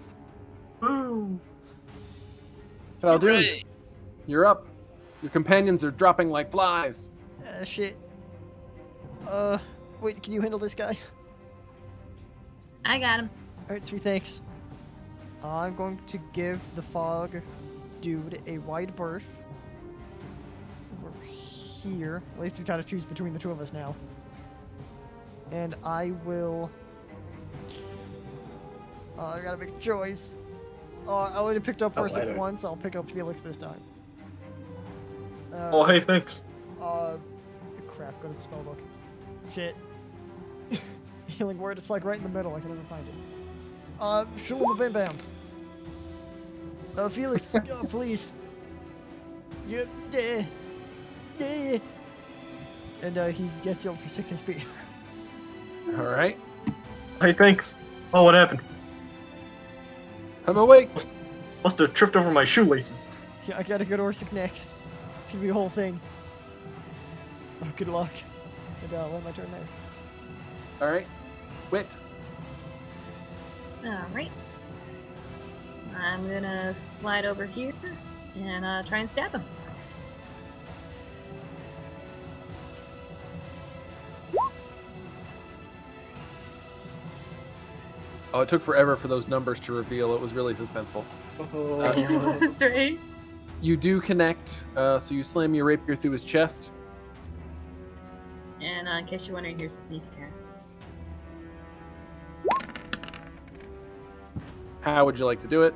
Woo. Fal Dune, you're up. Your companions are dropping like flies. Shit. Wait, can you handle this guy? I got him. Alright, sweet, thanks. I'm going to give the fog dude a wide berth. Over here. At least he's got to choose between the 2 of us now. And I will... I gotta make a choice. I already picked up Orsik once, I'll pick up Felix this time. Oh, hey, thanks. Crap, go to the spellbook. Shit. Healing word, it's like right in the middle, I can never find it. Shalom Bam Bam. Felix, please. Yeah, yeah. And he gets healed for 6 HP. Alright. Hey, thanks. Oh, what happened? I'm awake. Must have tripped over my shoelaces. Yeah, I gotta go to Orsik next. It's gonna be a whole thing. Oh, good luck. And I'll let my turn there. Alright. Wit. Alright. I'm gonna slide over here and try and stab him. Oh, it took forever for those numbers to reveal. It was really suspenseful. That's right. You do connect, so you slam your rapier through his chest. And in case you're wondering, here's a sneak attack. How would you like to do it?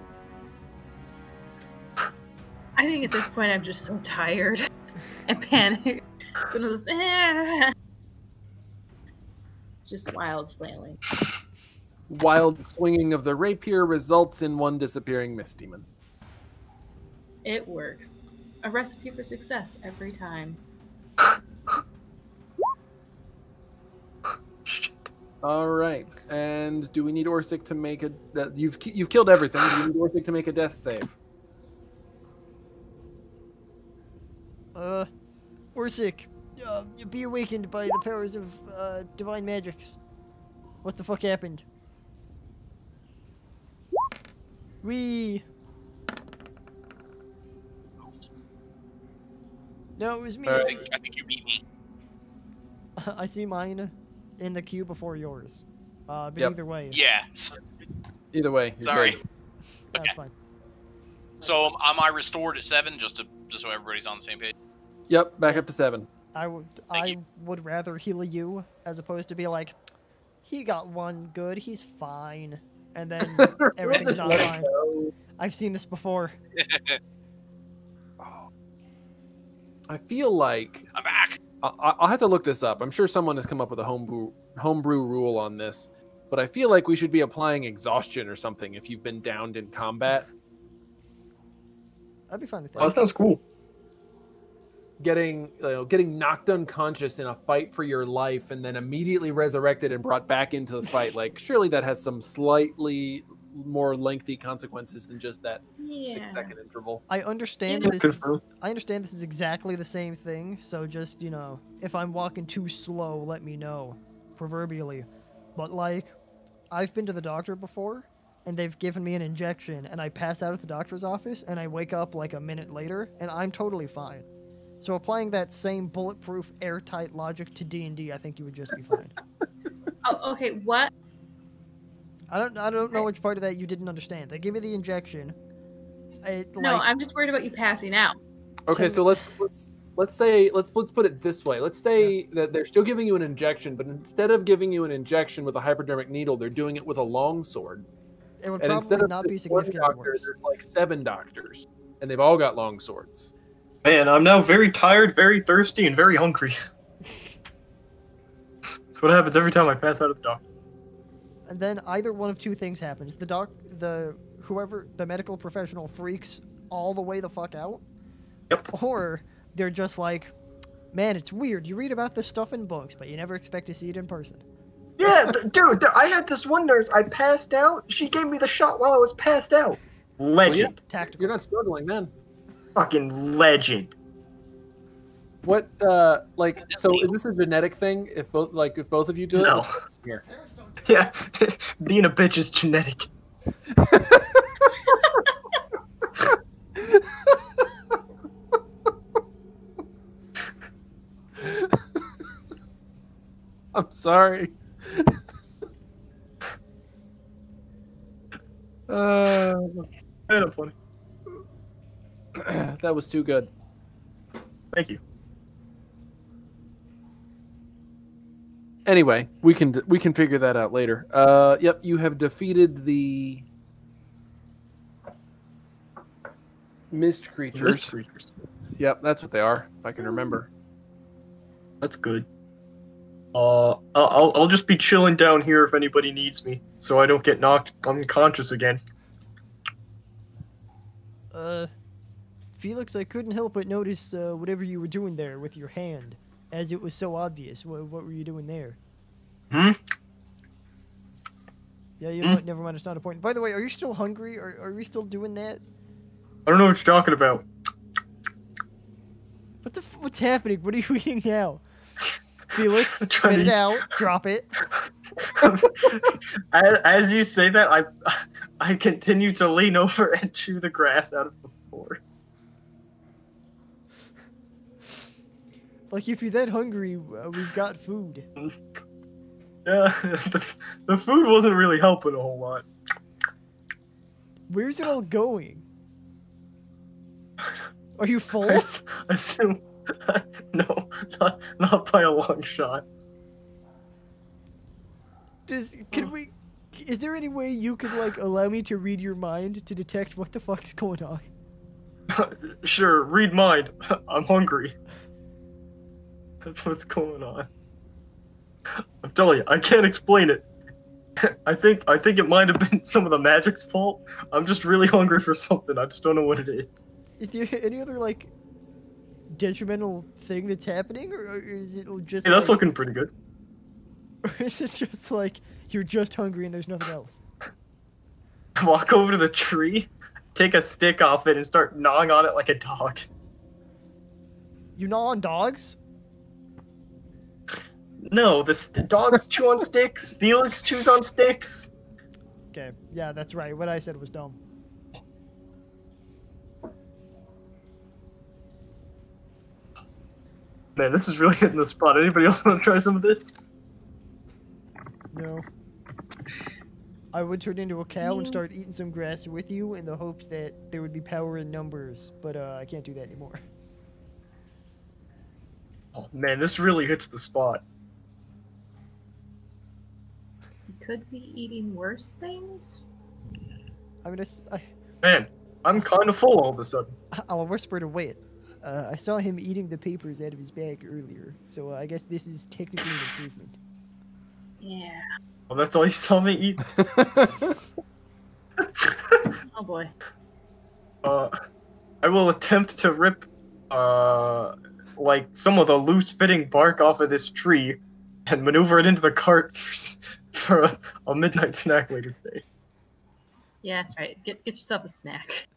I think at this point I'm just so tired and panicked. It's one of those, It's just wild flailing. Wild swinging of the rapier results in one disappearing mist demon. It works. A recipe for success every time. All right, and do we need Orsik to make a? You've killed everything. Do you need Orsik to make a death save? Orsik, be awakened by the powers of divine magics. What the fuck happened? We. No, it was me. I think you beat me. I see mine in the queue before yours. But Yep. either way. Yeah. Either way, you're Sorry. good. That's Okay. fine. So am I restored at 7 just so everybody's on the same page? Yep, back up to 7. I Thank you. would rather heal you as opposed to be like, he got one good, he's fine, and then everything's Just not let it fine. go. I've seen this before. I feel like I'm back. I'll have to look this up. I'm sure someone has come up with a homebrew rule on this, but I feel like we should be applying exhaustion or something if you've been downed in combat. I'd be fine with Oh, that that. sounds cool. Getting knocked unconscious in a fight for your life and then immediately resurrected and brought back into the fight. Like, surely that has some slightly more lengthy consequences than just that Yeah. 6-second interval. I understand Yeah. this. I understand this is exactly the same thing. So just if I'm walking too slow, let me know, proverbially. But like, I've been to the doctor before, and they've given me an injection, and I pass out at the doctor's office, and I wake up like a minute later, and I'm totally fine. So applying that same bulletproof, airtight logic to D&D, I think you would just be fine. Oh, okay. What? I don't know which part of that you didn't understand. They give me the injection. No, I'm just worried about you passing out. Okay, so let's put it this way. Let's say that they're still giving you an injection, but instead of giving you an injection with a hypodermic needle, they're doing it with a longsword. It would And instead probably of not be just one significantly doctor, worse. there's like 7 doctors, and they've all got long swords. Man, I'm now very tired, very thirsty, and very hungry. That's what happens every time I pass out at the doctor. And then either one of two things happens. The medical professional freaks all the way the fuck out. Yep. Or they're just like, man, it's weird. You read about this stuff in books, but you never expect to see it in person. Yeah, dude, I had this one nurse. I passed out. She gave me the shot while I was passed out. Legend. Tactical. You're not struggling then. Fucking legend. What, so is this a genetic thing? If both of you do it? No. Here. Yeah, being a bitch is genetic. I'm sorry. Kind of funny. That was too good. Thank you. Anyway, we can figure that out later. Yep, you have defeated the mist creatures. Mist creatures. Yep, that's what they are, if I can remember. That's good. I'll just be chilling down here if anybody needs me, so I don't get knocked unconscious again. Felix, I couldn't help but notice whatever you were doing there with your hand, as it was so obvious. What were you doing there? Hmm? Yeah, you know what? Never mind. It's not important. By the way, are you still hungry? Are we still doing that? I don't know what you're talking about. What's happening? What are you eating now? Felix, spit it out. Drop it. As you say that, I continue to lean over and chew the grass out of the floor. Like, if you're that hungry, we've got food. Yeah, the food wasn't really helping a whole lot. Where's it all going? Are you full? I assume... No, not by a long shot. Is there any way you could, like, allow me to read your mind to detect what the fuck's going on? Sure, read mind. I'm hungry. That's what's going on. I'm telling you, I can't explain it. I think it might have been some of the magic's fault. I'm just really hungry for something. I just don't know what it is. Is there any other, like, detrimental thing that's happening, or is it just? Hey, that's like, looking pretty good. or is it just like you're just hungry and there's nothing else? Walk over to the tree, take a stick off it, and start gnawing on it like a dog. You gnaw on dogs? No, the dogs chew on sticks. Felix chews on sticks. Okay, yeah, that's right. What I said was dumb. Man, this is really hitting the spot. Anybody else want to try some of this? No. I would turn into a cow and start eating some grass with you in the hopes that there would be power in numbers, but I can't do that anymore. Oh man, this really hits the spot. You could be eating worse things. I mean, Man, I'm kind of full all of a sudden. I'll whisper to Wit. I saw him eating the papers out of his bag earlier, so I guess this is technically an improvement. Yeah. Well, that's all you saw me eat. Oh boy. I will attempt to rip, like, some of the loose-fitting bark off of this tree and maneuver it into the cart for a midnight snack later today. Yeah, that's right. Get yourself a snack.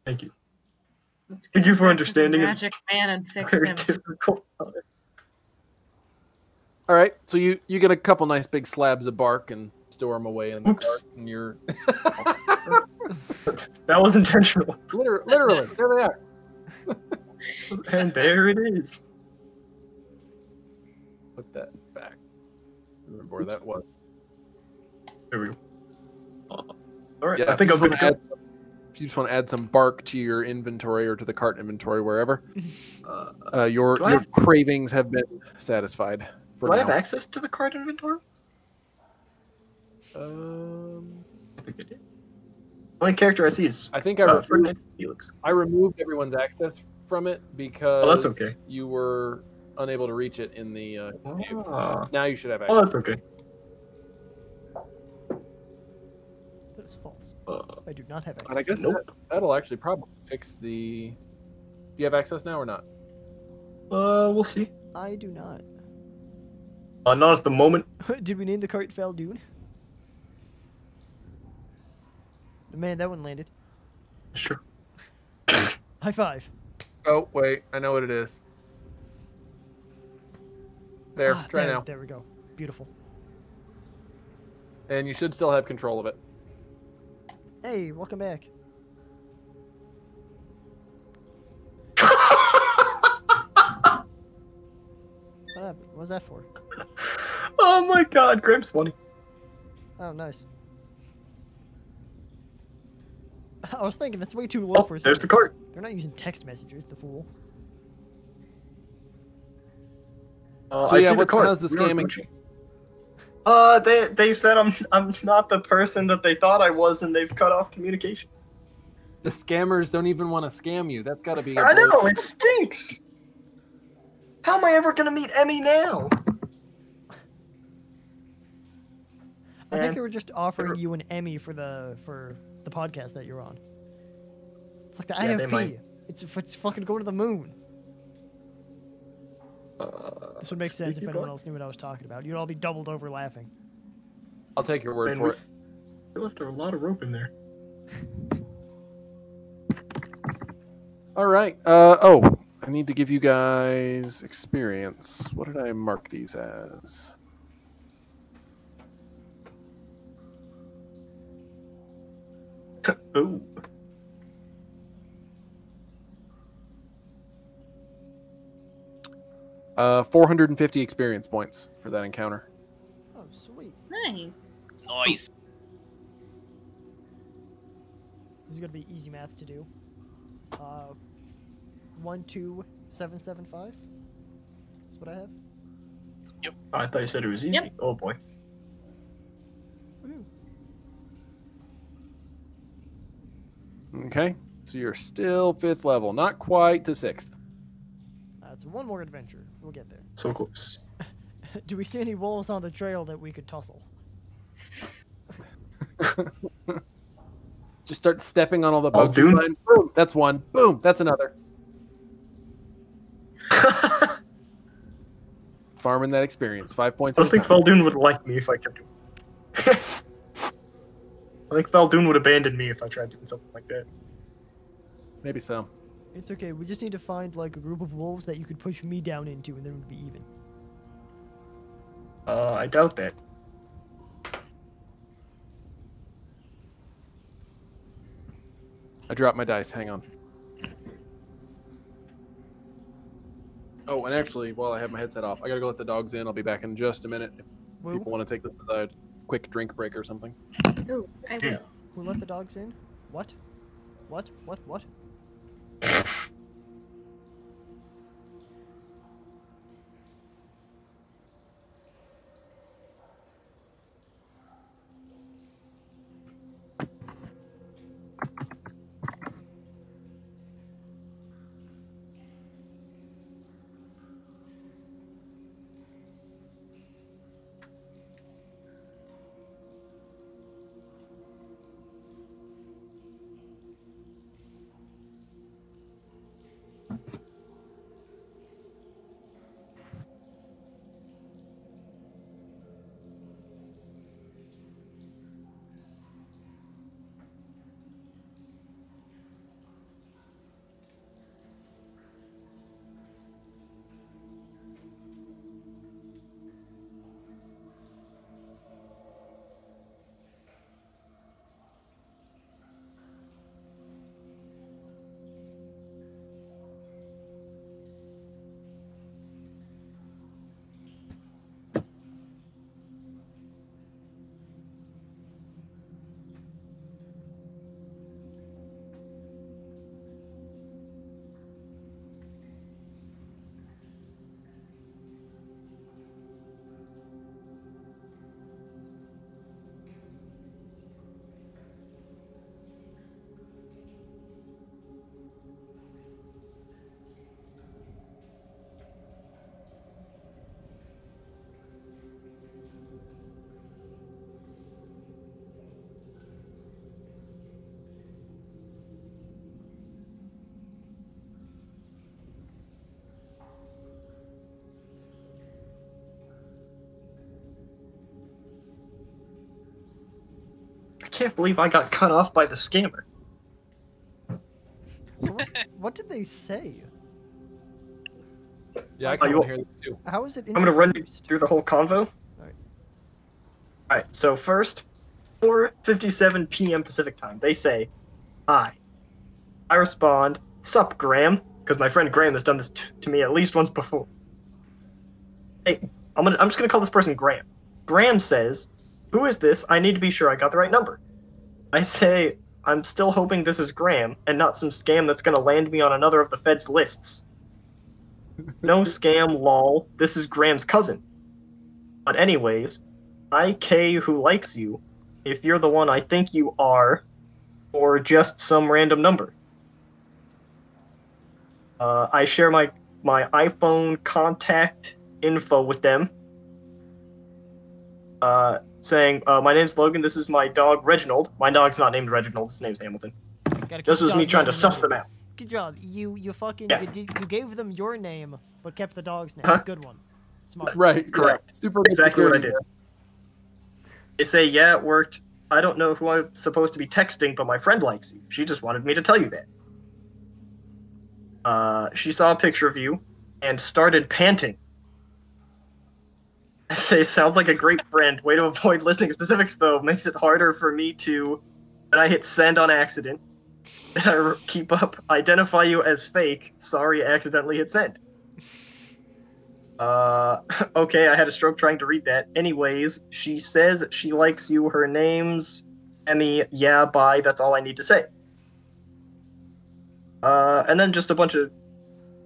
Thank you. Let's Thank go you for back to the understanding. Magic Man and fix Very him. difficult. All right, so you get a couple nice big slabs of bark and store them away in the cart, and you're That was intentional. literally there they are. And there it is. Put that back. Remember where that was. There we go. All right, Yeah, I think I'm good to go. If you just want to add some bark to your inventory or to the cart inventory, wherever, your cravings have been satisfied. Do I have access to the cart inventory? I think I did. Only character I see is think Ferdinand, Felix. I removed everyone's access from it because that's okay. You were unable to reach it in the cave. Now you should have Oh, access. that's okay. That is false. I do not have access. And I guess that'll actually probably fix the... Do you have access now or not? We'll see. I do not. Not at the moment. Did we name the cart Fal Dune? Man, that one landed. Sure. High five. Oh, wait. I know what it is. There, try there, now. There we go. Beautiful. And you should still have control of it. Hey, welcome back. What happened? What was that for? Oh my god, Graham's funny. Oh, nice. I was thinking that's way too low for a There's the cart. They're not using text messages, the fools. So I yeah, see the cart. how's the scamming? They said I'm not the person that they thought I was, and they've cut off communication. The scammers don't even want to scam you. That's got to be. I know, it stinks. How am I ever gonna meet Emmy now? I think they were just offering you an Emmy for the podcast that you're on. It's like the IFP. It's fucking going to the moon. This would make sense if anyone else knew what I was talking about. You'd all be doubled over laughing. I'll take your word for it. We left a lot of rope in there. All right. Oh, I need to give you guys experience. What did I mark these as? Ooh. Uh, 450 experience points for that encounter. Oh, sweet. Nice. Nice. This is gonna be easy math to do. 12775. That's what I have. Yep. Oh, I thought you said it was easy. Yep. Oh boy. Woohoo. Okay. So you're still 5th level. Not quite to 6th. It's one more adventure. We'll get there. So close. Do we see any wolves on the trail that we could tussle? Just start stepping on all the Fal bugs you Dune? find. Boom, that's one. Boom, that's another. Farming that experience. 5 points. I don't think Fal Dune would like me if I kept doing it. I think Fal Dune would abandon me if I tried doing something like that. Maybe so. It's okay. We just need to find like a group of wolves that you could push me down into, and then we'd be even. I doubt that. I dropped my dice. Hang on. Oh, and actually, while I have my headset off, I gotta go let the dogs in. I'll be back in just a minute. If Woo? people want to take this as a quick drink break or something. Ooh, I will. Yeah. Who let the dogs in? What? What? What? What? I can't believe I got cut off by the scammer. So what did they say? Yeah, I kind of want to hear this too. How is it I'm gonna run introduced? through the whole convo. Alright, so first, 4:57 p.m. Pacific time, they say, hi. I respond, sup, Graham, because my friend Graham has done this to me at least once before. Hey, I'm just gonna call this person Graham. Graham says, who is this? I need to be sure I got the right number. I say, I'm still hoping this is Graham, and not some scam that's gonna land me on another of the Fed's lists. No scam, lol. This is Graham's cousin. But anyways, IK who likes you, if you're the one I think you are, or just some random number. I share my my iPhone contact info with them, saying, my name's Logan, this is my dog Reginald. My dog's not named Reginald, his name's Hamilton. This was me trying to suss them out. Good job. You fucking you gave them your name, but kept the dog's name. Huh? Good one. Smart. Right. Correct. Yeah. Super good Exactly what I security did. there. They say, yeah, it worked. I don't know who I'm supposed to be texting, but my friend likes you. She just wanted me to tell you that. She saw a picture of you and started panting. I say, sounds like a great friend. Way to avoid listening specifics, though. Makes it harder for me to, when I hit send on accident, then I keep up, identify you as fake. Sorry, accidentally hit send. Okay, I had a stroke trying to read that. Anyways, she says she likes you. Her name's Emmy. Yeah, bye. That's all I need to say. And then just a bunch of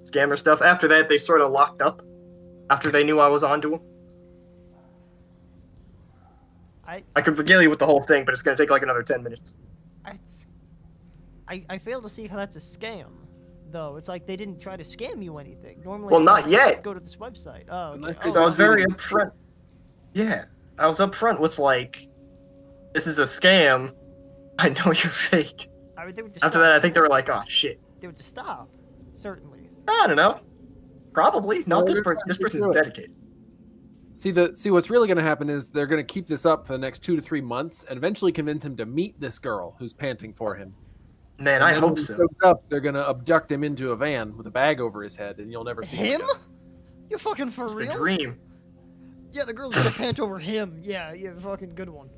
scammer stuff. After that, they sort of locked up. After they knew I was onto them. I could regale you with the whole thing, but it's going to take like another 10 minutes. I fail to see how that's a scam, though. It's like they didn't try to scam you anything. Normally, Well, it's not like, yet. Go to this website. Oh, okay. Because So I was very upfront. Yeah, I was upfront with like, this is a scam. I know you're fake. I mean, they would just After stop. that, I think they were like, oh shit. They would just stop. Certainly. I don't know. Probably. Not Well, this they're person. trying This to person's do it. dedicated. See what's really going to happen is they're going to keep this up for the next 2 to 3 months and eventually convince him to meet this girl who's panting for him. Man, And I then hope when he so. shows up, they're going to abduct him into a van with a bag over his head, and you'll never see Him? again. You're fucking for It's the real? dream. Yeah, the girl's gonna pant over him. Yeah, fucking good one.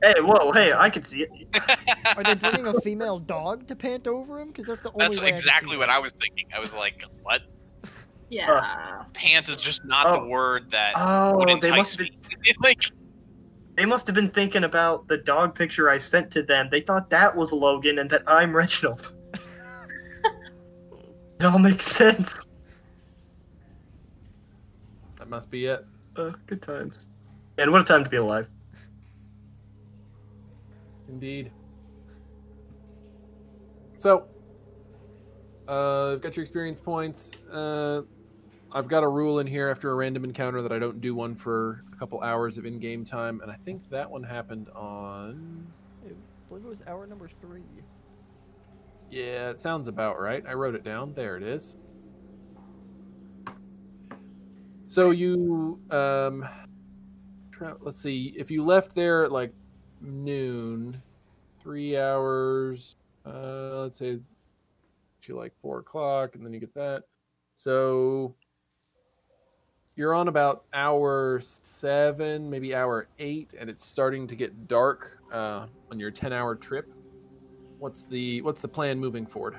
Hey, whoa, hey, I can see it. Are they bringing a female dog to pant over him? Because that's the only That's way exactly what I was thinking. I was like, what? Yeah. Pant is just not the Oh. word that Oh, would they entice must have me. Like, They must have been thinking about the dog picture I sent to them. They thought that was Logan and that I'm Reginald. It all makes sense. That must be it. Good times. And what a time to be alive. Indeed. So, I've got your experience points. I've got a rule in here after a random encounter that I don't do one for a couple hours of in-game time, and I think that one happened on... I believe it was hour number 3. Yeah, it sounds about right. I wrote it down. There it is. So you, let's see, if you left there at like noon, 3 hours, let's say you like 4 o'clock, and then you get that. So you're on about hour 7, maybe hour 8, and it's starting to get dark on your 10-hour trip. What's the plan moving forward?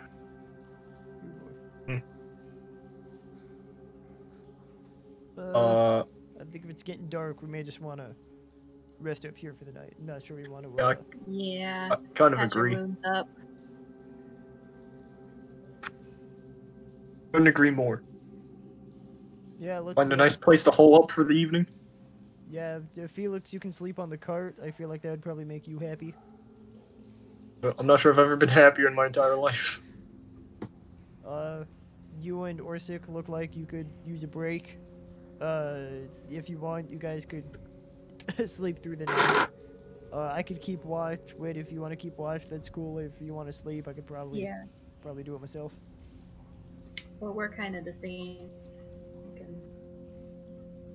I think if it's getting dark, we may just want to rest up here for the night. I'm not sure we want to. Yeah. I kind of Patch your agree. wounds up. Couldn't agree more. Yeah, let's Find a nice place to hole up for the evening. Yeah, Felix, you can sleep on the cart. I feel like that would probably make you happy. I'm not sure if I've ever been happier in my entire life. You and Orsik look like you could use a break. If you want, you guys could sleep through the night. I could keep watch. Wait, if you want to keep watch, that's cool. If you want to sleep, I could probably do it myself. Well, we're kind of the same. We can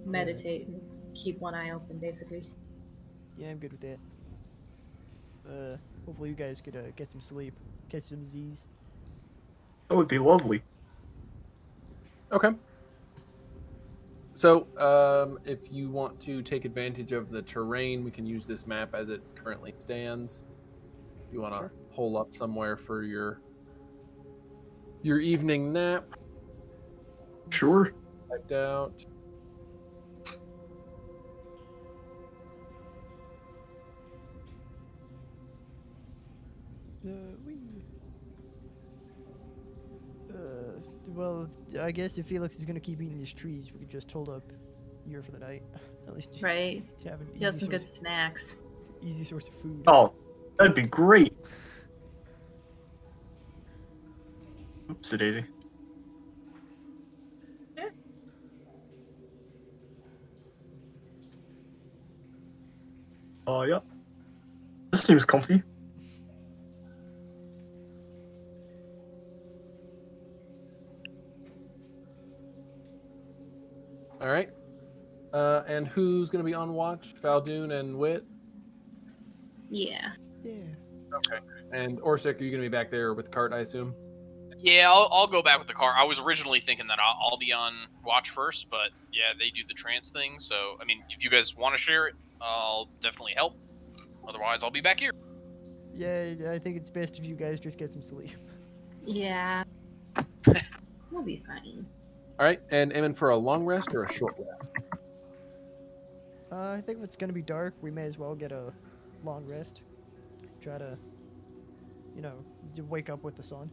meditate and keep one eye open, basically. Yeah, I'm good with that. Hopefully you guys could get some sleep, catch some Z's. That would be lovely. Okay. So, if you want to take advantage of the terrain, we can use this map as it currently stands. If you want to hole up somewhere for your evening nap. Sure. Checked out. Well, I guess if Felix is gonna keep eating these trees, we could just hold up here for the night. At least Right. have an You have easy some good source, snacks. easy source of food. Oh, that'd be great. Oopsie daisy. seems comfy. All right. And who's going to be on watch? Fal Dune and Wit? Yeah. Yeah. Okay. And Orsik, are you going to be back there with the cart, I assume? Yeah, I'll go back with the car. I was originally thinking that I'll be on watch first, but yeah, they do the trance thing. So, I mean, if you guys want to share it, I'll definitely help. Otherwise, I'll be back here. Yeah, I think it's best if you guys just get some sleep. Yeah. We'll be fine. All right. And aiming for a long rest or a short rest? I think if it's gonna be dark, we may as well get a long rest. Try to, to wake up with the sun.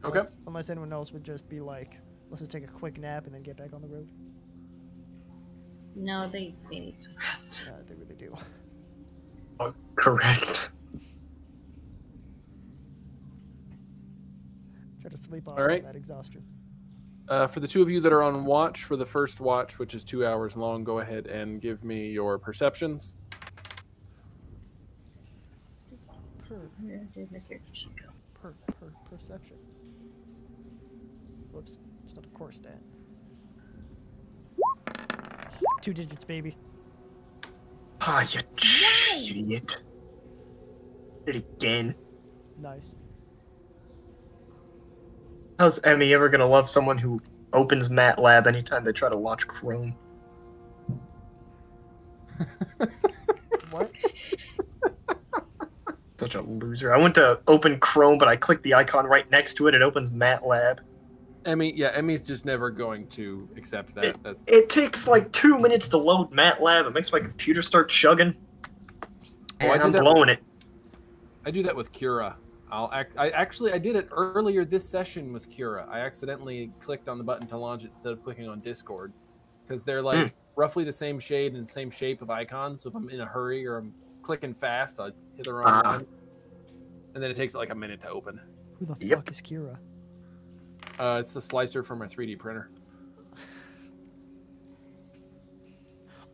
Okay. Unless anyone else would just be like, let's just take a quick nap and then get back on the road. No, they need some rest. They really do. Oh, correct. Try to sleep off All some right. of that exhaustion. For the two of you that are on watch for the first watch, which is 2 hours long, go ahead and give me your perceptions. Where did the character sheet go? Perception. Whoops. It's not a core stat. 2 digits, baby. Ah, you idiot. Did it again. Nice. How's Emmy ever gonna love someone who opens MATLAB anytime they try to launch Chrome? What? Such a loser. I went to open Chrome, but I clicked the icon right next to it. It opens MATLAB. Emmy's just never going to accept that. It takes like 2 minutes to load MATLAB. It makes my computer start chugging. And I'm blowing it. I do that with Cura. I did it earlier this session with Cura. I accidentally clicked on the button to launch it instead of clicking on Discord, because they're like roughly the same shade and same shape of icon. So if I'm in a hurry or I'm clicking fast, I hit the wrong one, and then it takes like a minute to open. Who the fuck is Kira? It's the slicer for my 3D printer.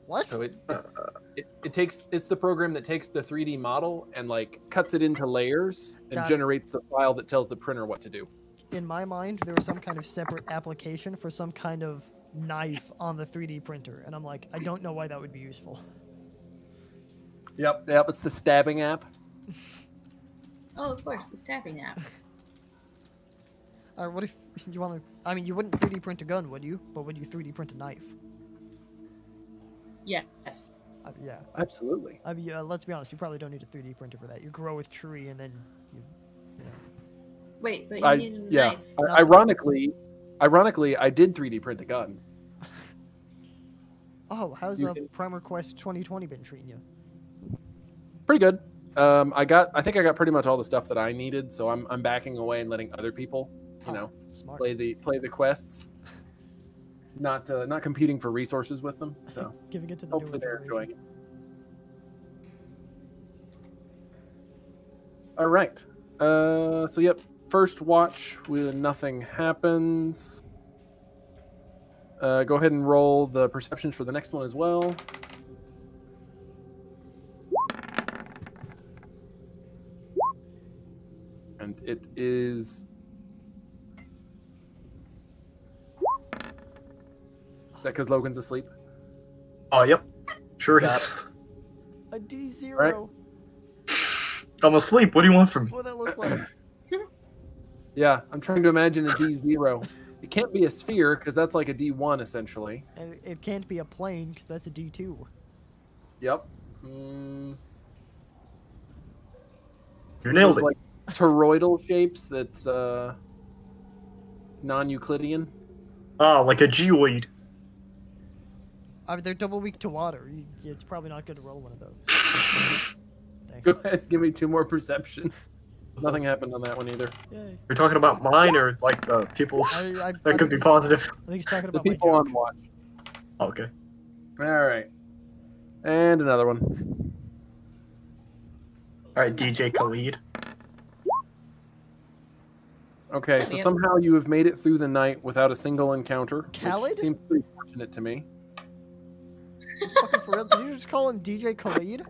What? So it's the program that takes the 3D model and like cuts it into layers and generates the file that tells the printer what to do. In my mind, there was some kind of separate application for some kind of knife on the 3D printer, and I'm like, I don't know why that would be useful. Yep, it's the stabbing app. Oh, of course, the stabbing app. What if you want to? I mean, you wouldn't 3D print a gun, would you? But would you 3D print a knife? Yes. Yeah. Absolutely. I mean, let's be honest. You probably don't need a 3D printer for that. You grow a tree and then you know. Wait, but you need a knife. Ironically, I did 3D print a gun. Oh, how's Primer Quest 2020 been treating you? Pretty good. I think I got pretty much all the stuff that I needed, so I'm backing away and letting other people, smart. play the quests. Not competing for resources with them. So giving it to the hopefully they're enjoying it. All right. So yep, first watch when nothing happens. Go ahead and roll the perceptions for the next one as well. And it is... Is that because Logan's asleep? Oh, yep. Sure is. A D0. Right. I'm asleep. What do you want from me? What that look like? Yeah, I'm trying to imagine a D0. It can't be a sphere, because that's like a D1, essentially. And it can't be a plane, because that's a D2. Yep. You nailed it. Like toroidal shapes that's non-Euclidean. Oh, like a geoid. I mean, they're double weak to water. It's probably not good to roll one of those. Thanks. Go ahead, give me 2 more perceptions. Nothing happened on that one either. Yay. You're talking about mine or like people's? That could be positive. I think he's talking The about people my on joke. watch. Okay. All right. And another one. All right, DJ Khalid. Okay, so somehow you have made it through the night without a single encounter. Khalid? Which seems pretty fortunate to me. Fucking for real? Did you just call him DJ Khalid?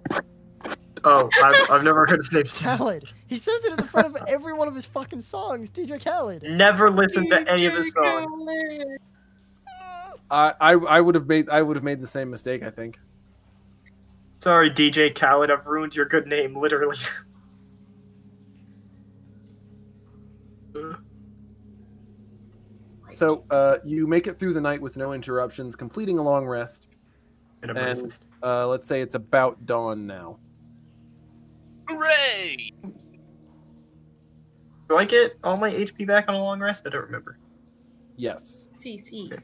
Oh, I've never heard his name. Khaled. He says it in the front of every one of his fucking songs. DJ Khaled. Never listened to any of his songs. I would have made the same mistake, I think. Sorry, DJ Khaled, I've ruined your good name, literally. So you make it through the night with no interruptions, completing a long rest. And Let's say it's about dawn now. Hooray! Do I get all my HP back on a long rest? I don't remember. Yes. CC. I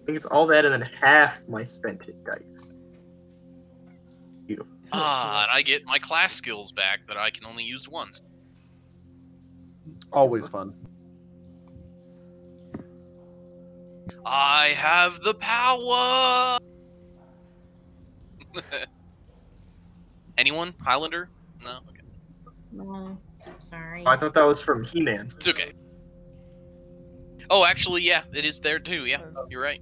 think it's all that and then half my spent hit dice. Beautiful. And I get my class skills back that I can only use once. Always fun. I have the power! Anyone? Highlander? No? Okay. No, sorry. I thought that was from He-Man. It's okay. Oh, actually, yeah, it is there too. Yeah, you're right.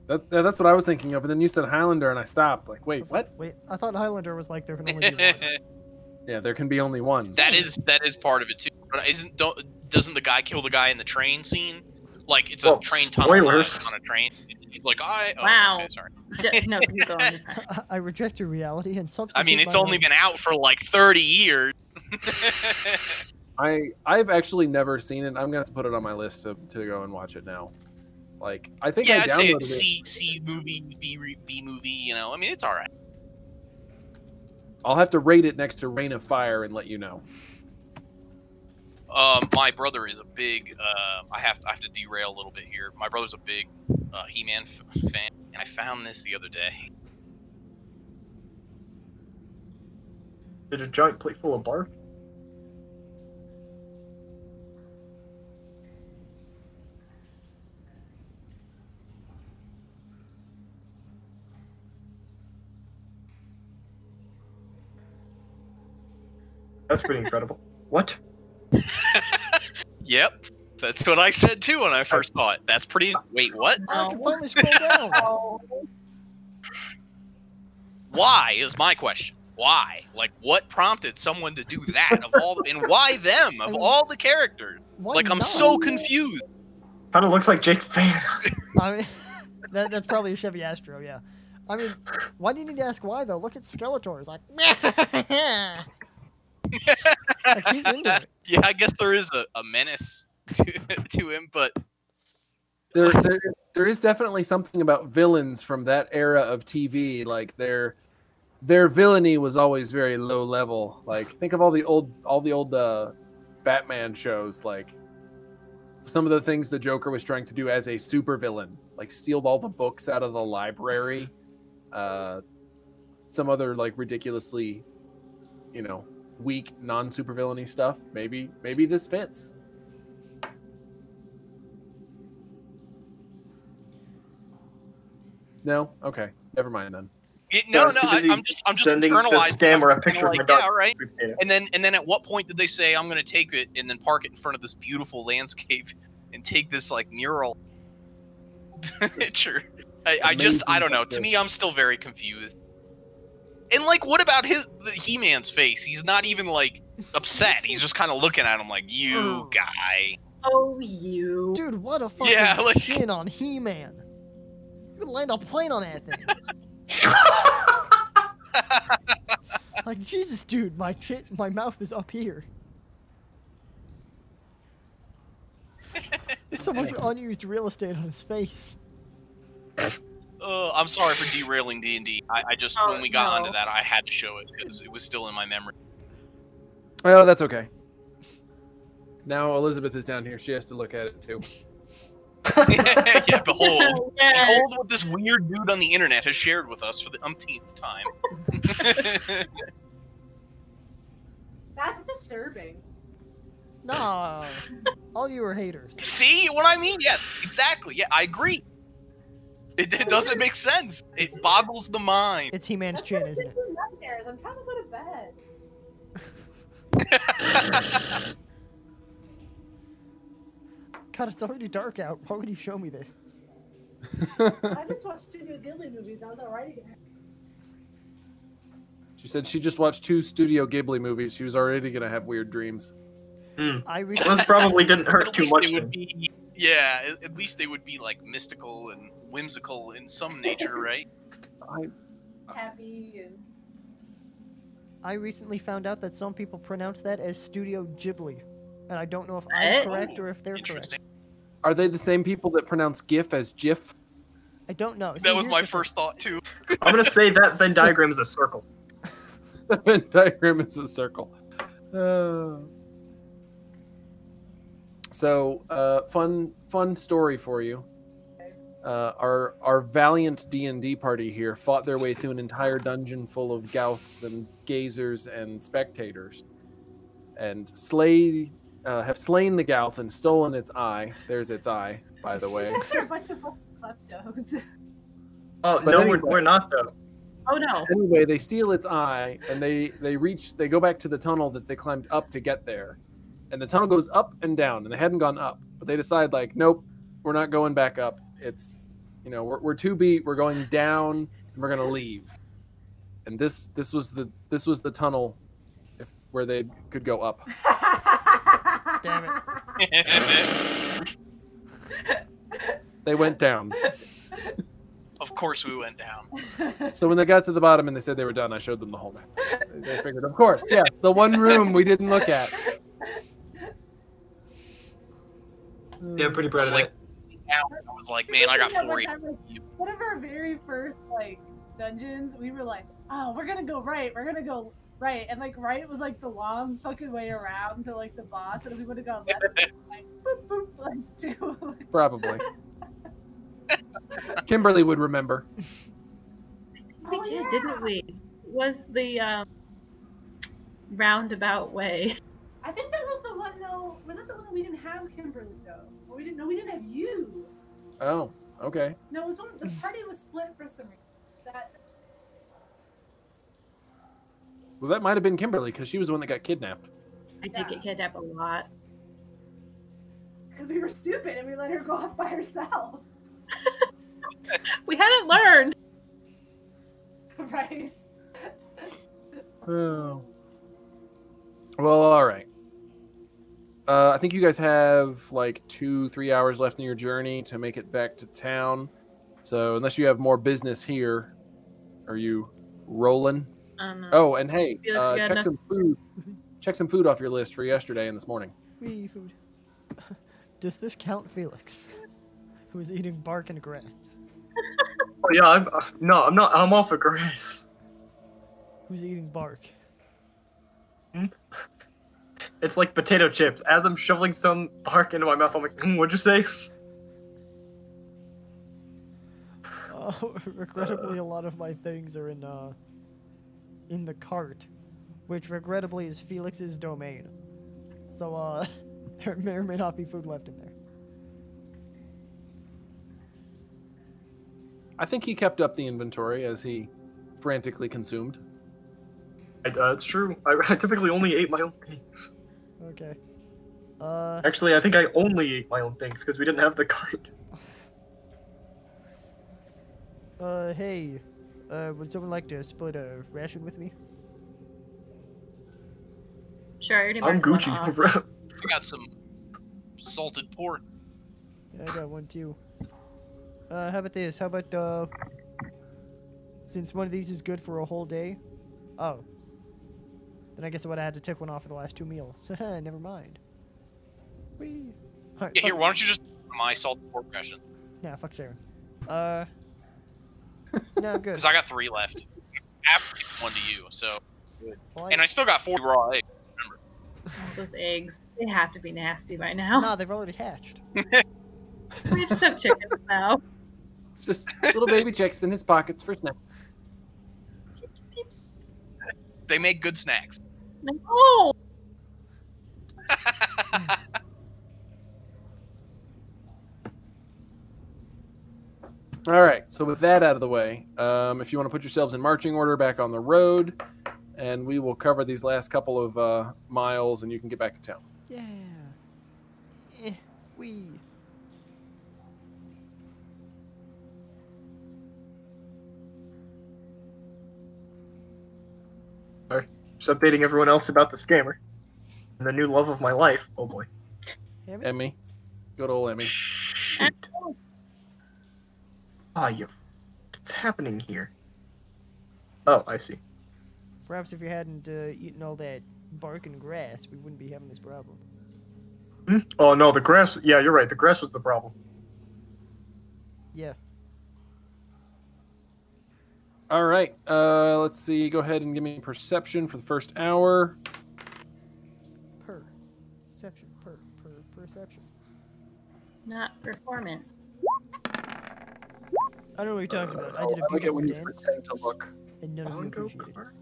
That's what I was thinking of, and then you said Highlander, and I stopped. Like, wait, what? Wait, I thought Highlander was like there can only be one. Yeah, there can be only one. That is part of it too. But doesn't the guy kill the guy in the train scene? Like it's a train tunnel on a train. He's like, wow. Okay, sorry. No, keep going. I reject your reality and substitute. I mean, it's only been out for like 30 years. I've actually never seen it. I'm gonna have to put it on my list to go and watch it now. Like, I think I'd say downloaded it's C movie, B movie. You know, I mean, it's all right. I'll have to rate it next to Reign of Fire and let you know. My brother is a big. I have to derail a little bit here. My brother's a big He-Man fan, and I found this the other day. Did a giant plate full of barf? That's pretty incredible. What? Yep, that's what I said too when I first saw it. That's pretty. Wait, what? I can finally scroll down. Why is my question? Why? Like, what prompted someone to do that of all, and why them of all the characters? Why Like, I'm not? so confused. Kind of looks like Jake's fan. I mean, that's probably a Chevy Astro, yeah. I mean, why do you need to ask why though? Look at Skeletor. He's like, like he's into it. Yeah, I guess there is a menace to him, but There is definitely something about villains from that era of TV. Like their villainy was always very low level. Like think of all the old Batman shows. Like some of the things the Joker was trying to do as a supervillain, like steal all the books out of the library. Some other like ridiculously, weak non-supervillainy stuff. Maybe this fits. No, okay, never mind then. I'm just internalizing. Scammer a picture like, of my dog. yeah, right. And then at what point did they say I'm going to take it and then park it in front of this beautiful landscape and take this like mural picture? I don't know. To me, I'm still very confused. And like, what about the He-Man's face? He's not even like upset. He's just kind of looking at him like, "You guy." Oh, you. Dude, what a fucking chin on He-Man. You would land a plane on that thing. Like, Jesus, dude, my mouth is up here. There's so much unused real estate on his face. I'm sorry for derailing D&D. I just, when we got onto that, I had to show it because it was still in my memory. Oh, that's okay. Now Elizabeth is down here. She has to look at it too. Yeah, behold what this weird dude on the internet has shared with us for the umpteenth time. That's disturbing. No, all you are haters. See what I mean? Yes, exactly. Yeah, I agree. It doesn't make sense. It boggles the mind. It's He-Man's chin, isn't it? Upstairs. I'm trying to go to bed. God, it's already dark out. Why would you show me this? I just watched Studio Ghibli movies. I was alright again. She said she just watched 2 Studio Ghibli movies. She was already gonna have weird dreams. I Those recently, probably didn't But hurt at too least much. they would then. be, yeah. At least they would be like mystical and whimsical in some nature, right? Happy and I recently found out that some people pronounce that as Studio Ghibli, and I don't know if I'm Eh? correct or if they're correct. Interesting. Are they the same people that pronounce GIF as GIF? I don't know. That See, was here's my the thing. first thought too. I'm gonna say that Venn diagram is a circle. The Venn diagram is a circle. Fun story for you. Our valiant D&D party here fought their way through an entire dungeon full of Gauths and gazers and spectators, and have slain the Gauth and stolen its eye. There's its eye, by the way. Those are a bunch of kleptos. Oh But no, anyway. we're not though. Oh no. Anyway, they steal its eye and they go back to the tunnel that they climbed up to get there. And the tunnel goes up and down, and they hadn't gone up, but they decide like, nope, we're not going back up. It's, we're too beat. We're going down, and we're gonna leave. And this was the tunnel, where they could go up. Damn it. They went down. Of course, we went down. So when they got to the bottom and they said they were done, I showed them the whole map. They figured, of course, yes, the one room we didn't look at. Yeah, pretty proud of that. I was like, man, I got 4 One of our very first dungeons, we were like, oh, we're gonna go right, right, and right was the long fucking way around to the boss, and if we would have gone left, boop, boop, two. Probably. Kimberly would remember. We did, didn't we? It was the roundabout way. I think that was the one though. Was it the one that we didn't have Kimberly though? Or we didn't have you. Oh, okay. No, it was one. The party was split for some reason. Well, that might have been Kimberly because she was the one that got kidnapped. I did get kidnapped a lot. Because we were stupid and we let her go off by herself. We hadn't learned. Right. Oh. Well, all right. I think you guys have 2-3 hours left in your journey to make it back to town. So unless you have more business here, are you rolling? Oh, and hey, Felix, check some food. Check some food off your list for yesterday and this morning. Free food. Does this count Felix, who is eating bark and grass? Oh yeah, I'm not. I'm off of grass. Who's eating bark? It's like potato chips. As I'm shoveling some bark into my mouth, I'm like, what'd you say? Regrettably, a lot of my things are in the cart, which regrettably is Felix's domain. So, there may or may not be food left in there. I think he kept up the inventory as he frantically consumed. It's true. I typically only ate my own things. Okay. Actually, I think I only ate my own things because we didn't have the cart. Hey, would someone like to split a ration with me? Sure, I already I'm marked one Gucci, off. bro. I got some salted pork. Yeah, I got one too. How about this? How about, since one of these is good for a whole day? Oh. Then I guess I would have had to take one off for the last 2 meals. Never mind. Whee. Alright, Yeah, here, fuck- why don't you just my salted pork ration? Nah, fuck sharing. No, good. Because I got 3 left. I have to give 1 to you, so. Well, And I still got 4 raw eggs. Oh, those eggs, they have to be nasty by now. Nah, they've already hatched. We just have chickens now. It's just little baby chicks in his pockets for snacks. They make good snacks. No. All right, so with that out of the way, if you want to put yourselves in marching order back on the road, and we will cover these last couple of miles, and you can get back to town. Yeah. Wee. Just updating everyone else about the scammer. And the new love of my life. Oh boy. Emmy. Good old Emmy. Shoot. Ah, you. What's happening here? Oh, I see. Perhaps if you hadn't eaten all that bark and grass, we wouldn't be having this problem. Hmm? Oh no, the grass. Yeah, you're right. The grass was the problem. Yeah. All right. Let's see. Go ahead and give me perception for the first hour. Perception. Perception. Not performance. I don't know what you're talking about. I did a I like it beautiful when you dance, pretend to look. and none of you Bongo appreciated it. cart.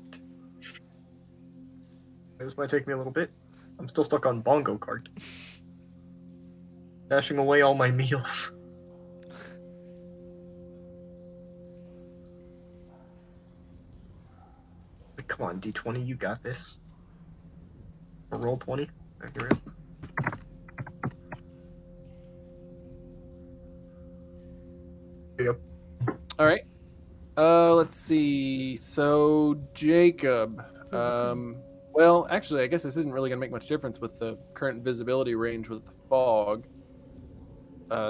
This might take me a little bit. I'm still stuck on bongo cart. Dashing away all my meals. Come on, D20, you got this. Or roll 20. Accurate. There you go. All right. Let's see. So Jacob. Well, actually, I guess this isn't really going to make much difference with the current visibility range with the fog.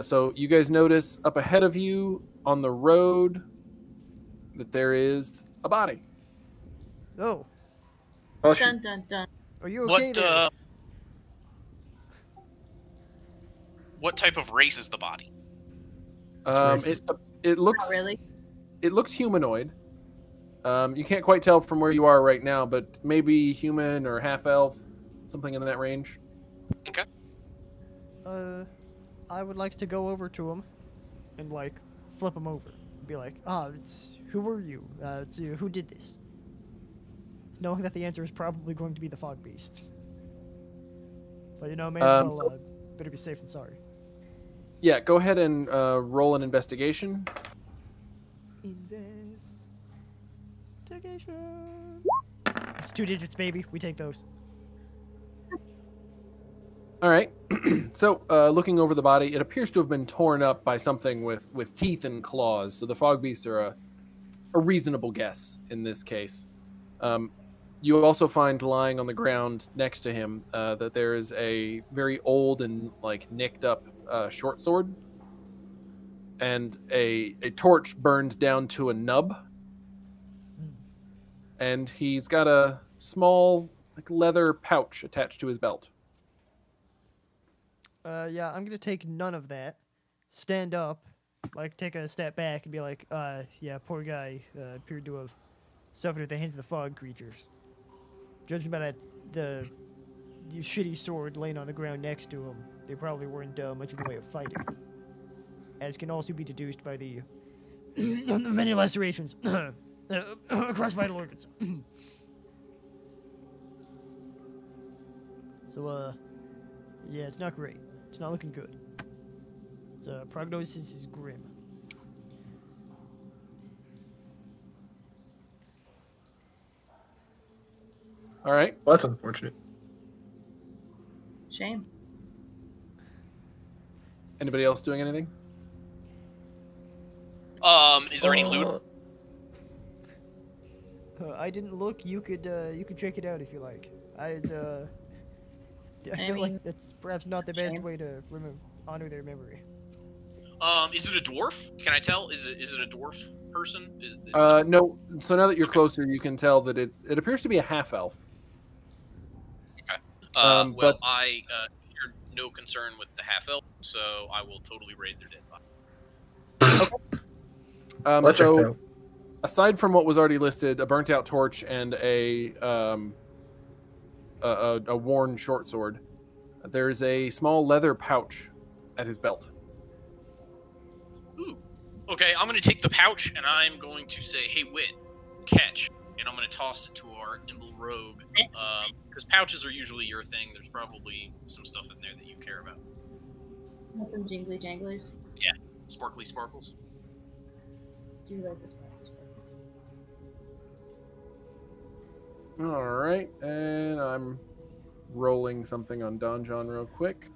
So you guys notice up ahead of you on the road that there is a body. Oh, Oh, shoot. Dun dun dun. are you okay there? What type of race is the body? It looks Not really. it looks humanoid. You can't quite tell from where you are right now, but maybe human or half elf, something in that range. Okay. I would like to go over to him and like flip him over. Be like, it's who were you? It's you. Who did this? Knowing that the answer is probably going to be the fog beasts. But may as well better be safe than sorry. Yeah, go ahead and roll an investigation. Investigation. It's 2 digits, baby. We take those. All right. So, looking over the body, it appears to have been torn up by something with teeth and claws. So the fog beasts are a reasonable guess in this case. You also find lying on the ground next to him that there is a very old and nicked up short sword, and a torch burned down to a nub. And he's got a small leather pouch attached to his belt. Yeah, I'm gonna take none of that. Stand up, take a step back and be like, yeah, poor guy appeared to have suffered at the hands of the fog creatures. Judging by the shitty sword laying on the ground next to him, they probably weren't much in the way of fighting. As can also be deduced by the many lacerations across vital organs. So, yeah, it's not great. It's not looking good. Its prognosis is grim. All right. Well, that's unfortunate. Shame. Anybody else doing anything? Is there any loot? I didn't look. You could check it out if you like. I feel like that's perhaps not the best way to honor their memory. Is it a dwarf? Can I tell? Is it a dwarf person? No. So now that you're closer, you can tell that it appears to be a half elf. Okay. But well, I share no concern with the half elf, so I will totally raid their dead body. That checks so out. aside from what was already listed, a burnt out torch and a worn short sword, there's a small leather pouch at his belt. Ooh. Okay, I'm going to take the pouch and I'm going to say, hey, Wit, catch. And I'm going to toss it to our nimble rogue. Because pouches are usually your thing. There's probably some stuff in there that you care about. Some jingly janglies. Yeah, sparkly sparkles. Do like the sparkly sparkles. All right, and I'm rolling something on Donjon real quick.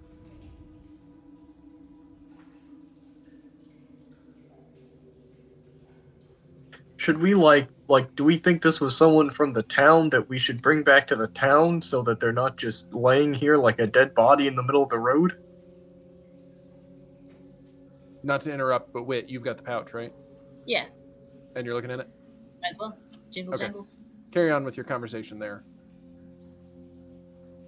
Should we like like, do we think this was someone from the town that we should bring back to the town so that they're not just laying here like a dead body in the middle of the road? Not to interrupt, but Wit, you've got the pouch, right? Yeah, And you're looking at it? might as well. Jingle Okay. jangles. Carry on with your conversation there.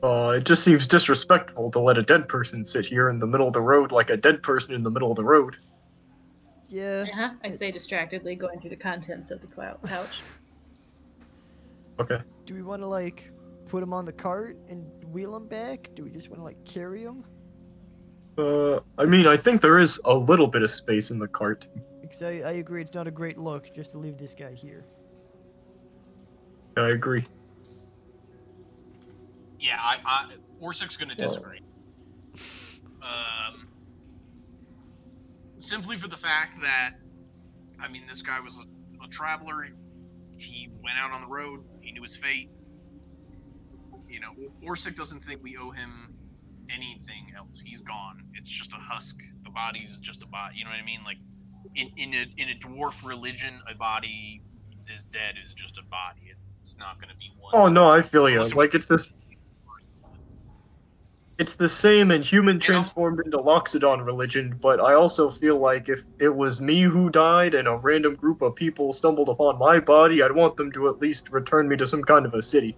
It just seems disrespectful to let a dead person sit here in the middle of the road like a dead person in the middle of the road. Yeah. Uh-huh. I say distractedly, going through the contents of the pouch. Okay. Do we want to like put him on the cart and wheel him back? Do we just want to like carry him? I mean, I think there is a little bit of space in the cart. Because I agree, it's not a great look just to leave this guy here. I agree. Yeah, Orsik's gonna disagree. Simply for the fact that, I mean, this guy was a traveler. He went out on the road. He knew his fate. You know, Orsik doesn't think we owe him anything else. He's gone. It's just a husk. The body's just a body. You know what I mean? Like, in a dwarf religion, a body is dead is just a body. It's not going to be one. Oh no, I feel you. Unless it Like was- it's this. It's the same in human transformed into Loxodon religion, but I also feel like if it was me who died and a random group of people stumbled upon my body, I'd want them to at least return me to some kind of a city.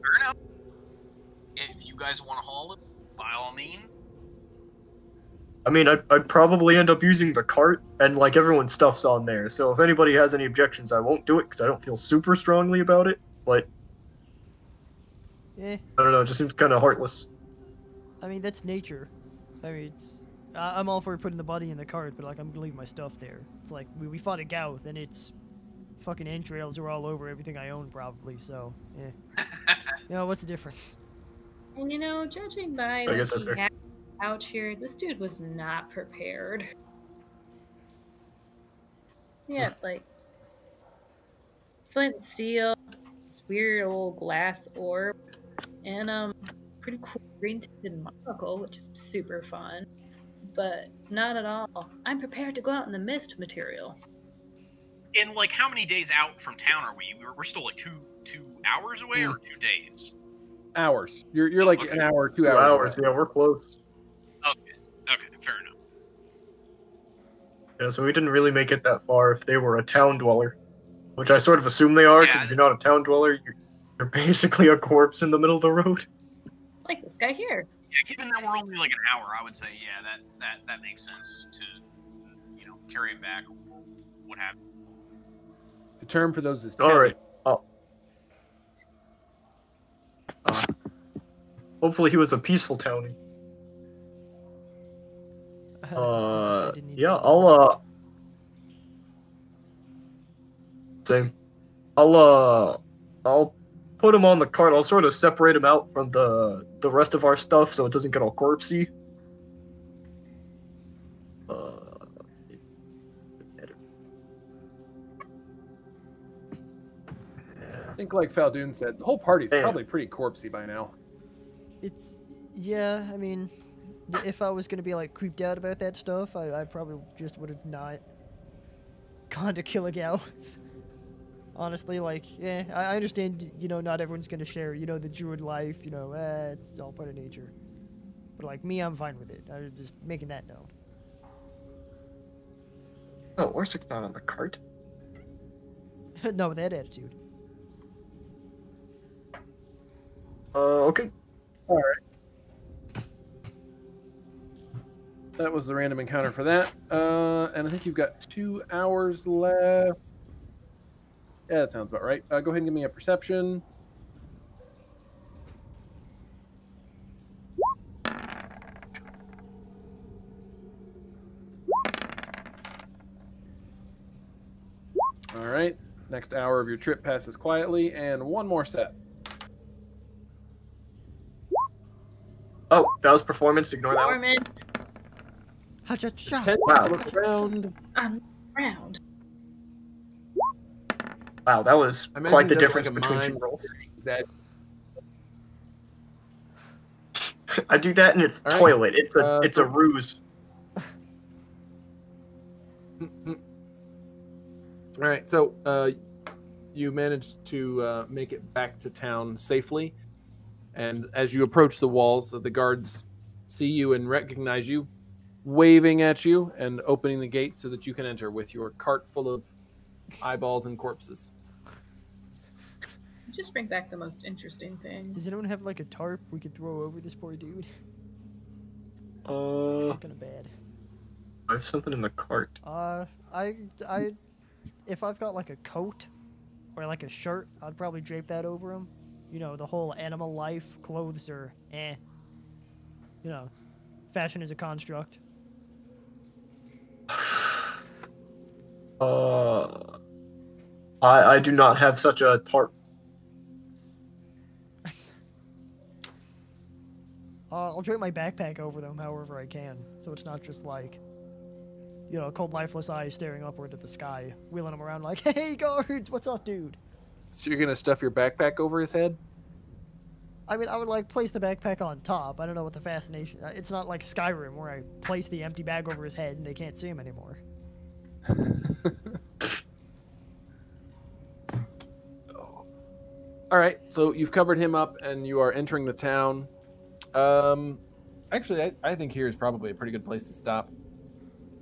Fair enough. If you guys want to haul it, by all means. I mean, I'd probably end up using the cart, and like everyone's stuff's on there, so if anybody has any objections, I won't do it because I don't feel super strongly about it, but Eh, I don't know, it just seems kind of heartless. I mean, that's nature. I mean, it's... I'm all for putting the body in the cart, but like, I'm gonna leave my stuff there. It's like, we fought a Gauth, and it's... fucking entrails are all over everything I own, probably, so, eh. You know, what's the difference? And you know, judging by I what guess that's he fair. had out here, this dude was not prepared. Yeah, like flint and steel, this weird old glass orb, and pretty cool green tinted monocle, which is super fun. But not at all. I'm prepared to go out in the mist material. And like, how many days out from town are we? We're still like two hours away, or 2 days? Hours. You're like Okay. an hour, 2 2 hours. hours, away. yeah, we're close. Okay, fair enough. Yeah, so we didn't really make it that far if they were a town dweller. Which I sort of assume they are, because Yeah, if you're not a town dweller, you're basically a corpse in the middle of the road. Like this guy here. Yeah, given that we're only like an hour, I would say, yeah, that makes sense to, you know, carry it back. What happened? The term for those is Alright. Hopefully he was a peaceful townie. This guy didn't need Yeah, to- Same. I'll put him on the cart. I'll sort of separate him out from the rest of our stuff so it doesn't get all corpsey. I think, like Fal Dune said, the whole party's Damn. probably pretty corpsey by now. It's... yeah, I mean... if I was gonna be like creeped out about that stuff, I probably just would have not gone to kill a Gauth. Honestly, like, yeah, I understand, you know, not everyone's gonna share, you know, the druid life, you know, it's all part of nature. But like me, I'm fine with it. I was just making that known. Oh, Orsik's not on the cart. No, with that attitude. Okay. That was the random encounter for that. And I think you've got 2 hours left. Yeah, that sounds about right. Go ahead and give me a perception. All right. Next hour of your trip passes quietly, and one more set. Oh, that was performance. Ignore that one. Performance Ha-cha-cha! 10 Wow. look around. on the ground. Wow, that was I imagine quite the he does difference like a between mime. two rolls. That I do that and it's All right. toilet. It's a so- ruse. All right, so you managed to make it back to town safely, and as you approach the walls, the guards see you and recognize you, waving at you and opening the gate so that you can enter with your cart full of eyeballs and corpses. Just bring back the most interesting things. Does anyone have like a tarp we could throw over this poor dude? Fucking bad. I have something in the cart. If I've got like a coat or like a shirt, I'd probably drape that over him. You know, the whole animal life, clothes are eh. You know, fashion is a construct. I do not have such a tarp. I'll drape my backpack over them however I can, so it's not just like, you know, cold, lifeless eyes staring upward at the sky, wheeling them around like, hey, guards, what's up, dude? So you're gonna stuff your backpack over his head? I mean, I would like place the backpack on top. I don't know what the fascination. It's not like Skyrim where I place the empty bag over his head and they can't see him anymore. All right, so you've covered him up and you are entering the town. Actually, I think here is probably a pretty good place to stop.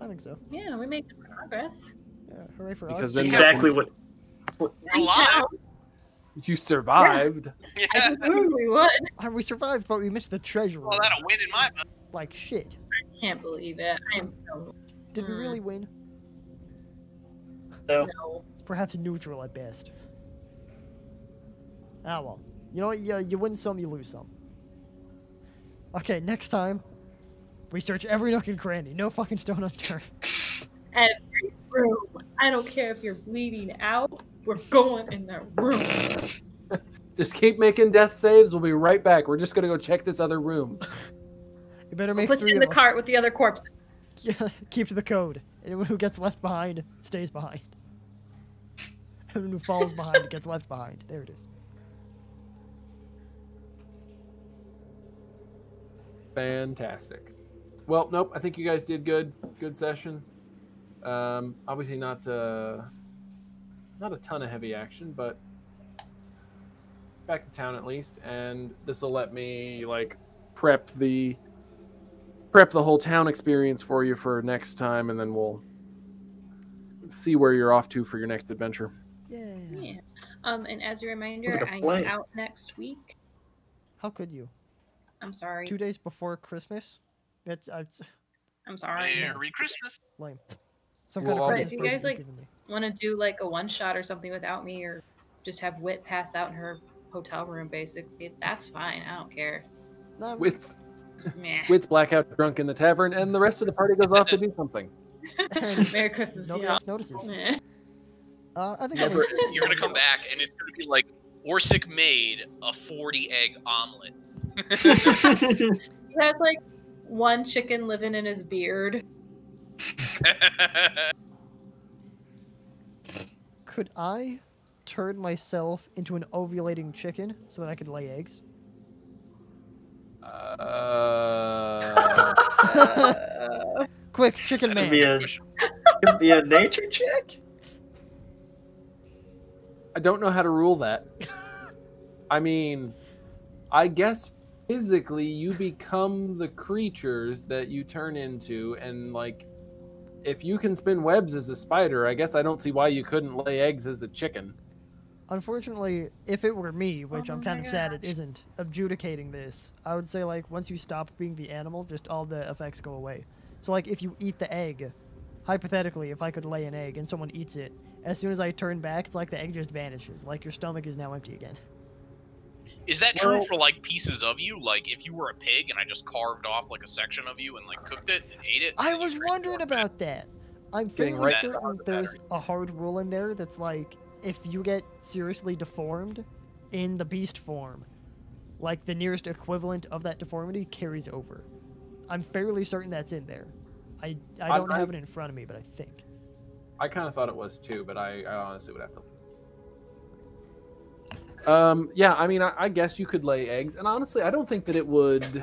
I think so. Yeah, we made good progress. Yeah, hooray for Because us. then Exactly what. We're alive. you survived. Yeah. I knew we would. We survived, but we missed the treasure. Well, that'll win in my book. Like shit. I can't believe it. I am so. Did we really win? No. No. It's perhaps neutral at best. Ah well. You know what? You win some, you lose some. Okay, next time, we search every nook and cranny. No fucking stone unturned. Every room. I don't care if you're bleeding out. We're going in that room. Just keep making death saves. We'll be right back. We're just gonna go check this other room. You better We'll make put 3 you in of the them. cart with the other corpses. Yeah, keep to the code. Anyone who gets left behind stays behind. Anyone who falls behind gets left behind. There it is. Fantastic. Well, nope. I think you guys did good. Good session. Obviously not a ton of heavy action, but back to town at least. And this will let me like prep the whole town experience for you for next time, and then we'll see where you're off to for your next adventure. Yeah. Yeah. And as a reminder, Sounds like a I'm plan. out next week. How could you? I'm sorry. 2 days before Christmas? That's I'm sorry. Merry Christmas. lame. Some Well, kind of But Christmas if you guys, present you're like, giving me. Want to do like a one shot or something without me, or just have Wit pass out in her hotel room, basically, that's fine. I don't care. No, Wit's Meh. blackout drunk in the tavern, and the rest of the party goes off to do something. Merry Christmas. nobody yeah. else notices. Meh. I think You're gonna come back and it's gonna be like Orsik made a 40-egg omelet. He has like one chicken living in his beard. Could I turn myself into an ovulating chicken so that I could lay eggs? Quick, chicken man. Could be a nature check. I don't know how to rule that. I mean, I guess physically you become the creatures that you turn into, and like, if you can spin webs as a spider, I guess I don't see why you couldn't lay eggs as a chicken. Unfortunately, if it were me, which Oh I'm kind my of sad it gosh. isn't, adjudicating this, I would say like once you stop being the animal, just all the effects go away. So like if you eat the egg, hypothetically, if I could lay an egg and someone eats it, as soon as I turn back, it's like the egg just vanishes, like your stomach is now empty again. Is that true Well- for like pieces of you? Like if you were a pig and I just carved off like a section of you and like cooked it and ate it? I and you was wondering transformed it? about that. I'm Getting fairly right certain on the there's a hard rule in there that's like, if you get seriously deformed in the beast form, like the nearest equivalent of that deformity carries over. I'm fairly certain that's in there. I don't have it in front of me, but I think. I kind of thought it was too, but I honestly would have to. Yeah, I mean, I guess you could lay eggs, and honestly, I don't think that it would.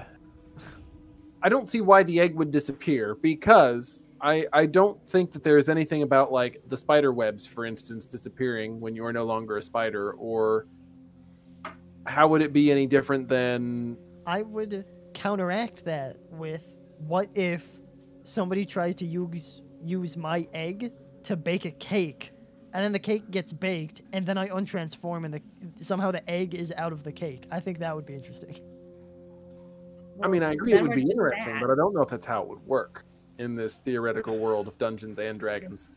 I don't see why the egg would disappear, because I don't think that there's anything about like the spider webs, for instance, disappearing when you are no longer a spider, or how would it be any different than? I would counteract that with, what if somebody tries to use my egg to bake a cake, and then the cake gets baked, and then I untransform, and somehow the egg is out of the cake. I think that would be interesting. I mean, I agree it would be interesting, but I don't know if that's how it would work in this theoretical world of Dungeons and Dragons.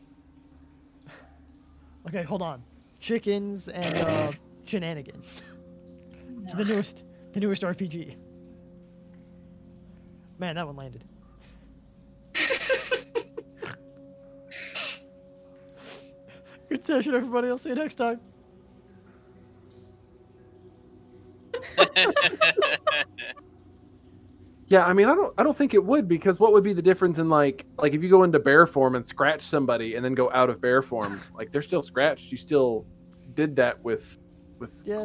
Okay, hold on. Chickens and shenanigans. To the newest RPG. Man, that one landed. Good session, everybody. I'll see you next time. Yeah, I mean, I don't think it would, because what would be the difference in like if you go into bear form and scratch somebody and then go out of bear form, like they're still scratched. You still did that with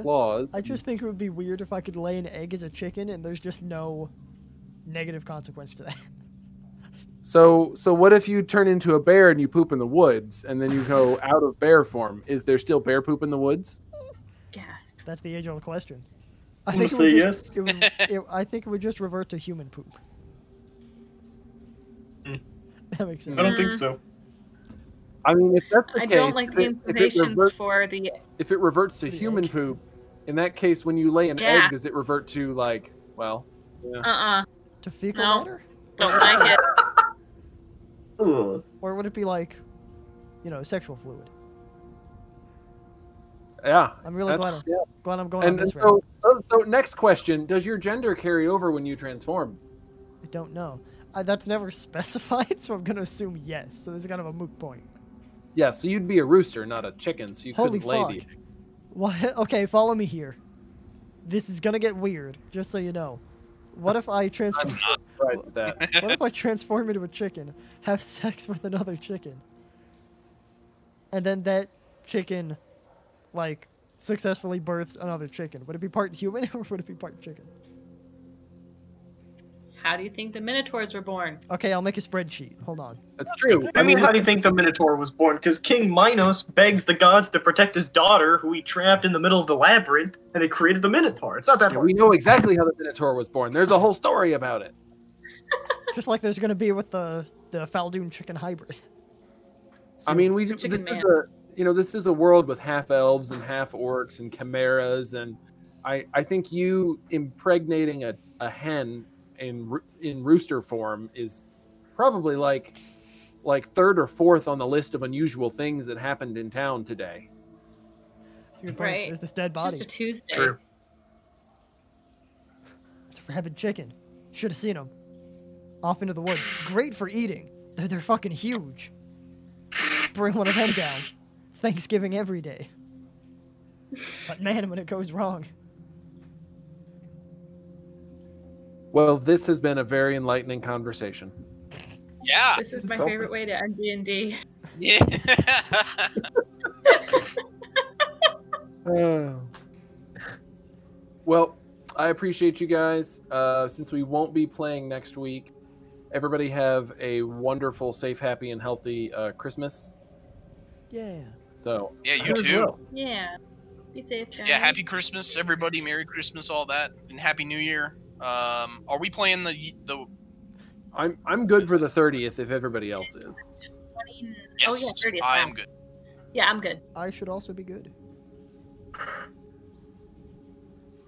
claws. I just think it would be weird if I could lay an egg as a chicken and there's just no negative consequence to that. So what if you turn into a bear and you poop in the woods and then you go out of bear form? Is there still bear poop in the woods? Gasp. That's the age-old question. I think yes. I think it would just revert to human poop. That makes sense. I don't think so. I mean, if that's the I case, don't like the implications for the. If it reverts to human poop, in that case, when you lay an egg, does it revert to like, well? Yeah. To fecal matter? Don't like it. Ugh. Or would it be like, sexual fluid? Yeah. I'm really glad I'm going on this route. So next question, does your gender carry over when you transform? I don't know. That's never specified, so I'm going to assume yes. So this is kind of a moot point. Yeah, so you'd be a rooster, not a chicken, so you couldn't lay the egg. What? Okay, follow me here. This is going to get weird, just so you know. What if I transform? That's not right with that. What if I transform into a chicken, have sex with another chicken, and then that chicken, like, successfully births another chicken? Would it be part human or would it be part chicken? How do you think the Minotaurs were born? Okay, I'll make a spreadsheet. Hold on. That's true. I mean, how do you think the Minotaur was born? Because King Minos begged the gods to protect his daughter, who he trapped in the middle of the labyrinth, and they created the Minotaur. It's not that hard. We know exactly how the Minotaur was born. There's a whole story about it. Just like there's going to be with the Fal Dune chicken hybrid. So, I mean, this is a world with half elves and half orcs and chimeras, and I think you impregnating a hen in rooster form is probably like third or fourth on the list of unusual things that happened in town today. That's a good point. There's this dead body. It's just a Tuesday. True. It's a rabid chicken. Should have seen them. Off into the woods. Great for eating. They're fucking huge. Bring one of them down. It's Thanksgiving every day. But man, when it goes wrong. Well, this has been a very enlightening conversation. Yeah. This is my favorite way to end D&D. Yeah. Well, I appreciate you guys. Since we won't be playing next week, everybody have a wonderful, safe, happy, and healthy Christmas. Yeah. So. Yeah, you too. Well. Yeah. Be safe, guys. Yeah, happy Christmas, everybody. Merry Christmas, all that, and Happy New Year. Are we playing the? I'm good for the 30th if everybody else is. 20... Yes, 30th. I am good. Yeah, I'm good. I should also be good.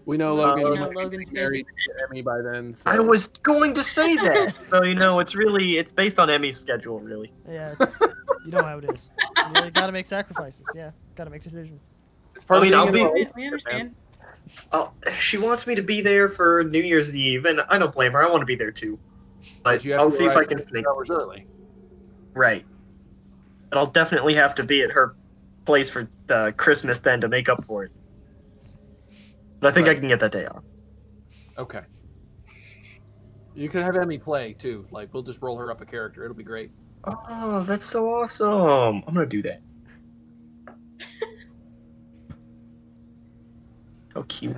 We know Logan's married to Emmy by then. So. I was going to say that. So it's based on Emmy's schedule, really. Yeah, you know how it is. You gotta make sacrifices. Yeah, gotta make decisions. It's part of We understand. Oh, she wants me to be there for New Year's Eve, and I don't blame her. I want to be there too. But I'll see if I can make hours early. Right. And I'll definitely have to be at her place for Christmas then to make up for it. But I think I can get that day off. Okay. You could have Emmy play too. Like we'll just roll her up a character. It'll be great. Oh, that's so awesome! I'm gonna do that. How cute.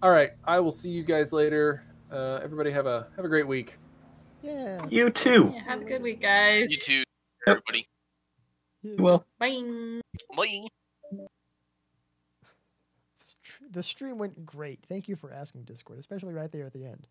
All right, I will see you guys later. Everybody have a great week. Yeah. You too. Yeah, have a good week, guys. You too, everybody. Well. Bye. Bye. The stream went great. Thank you for asking, Discord, especially right there at the end.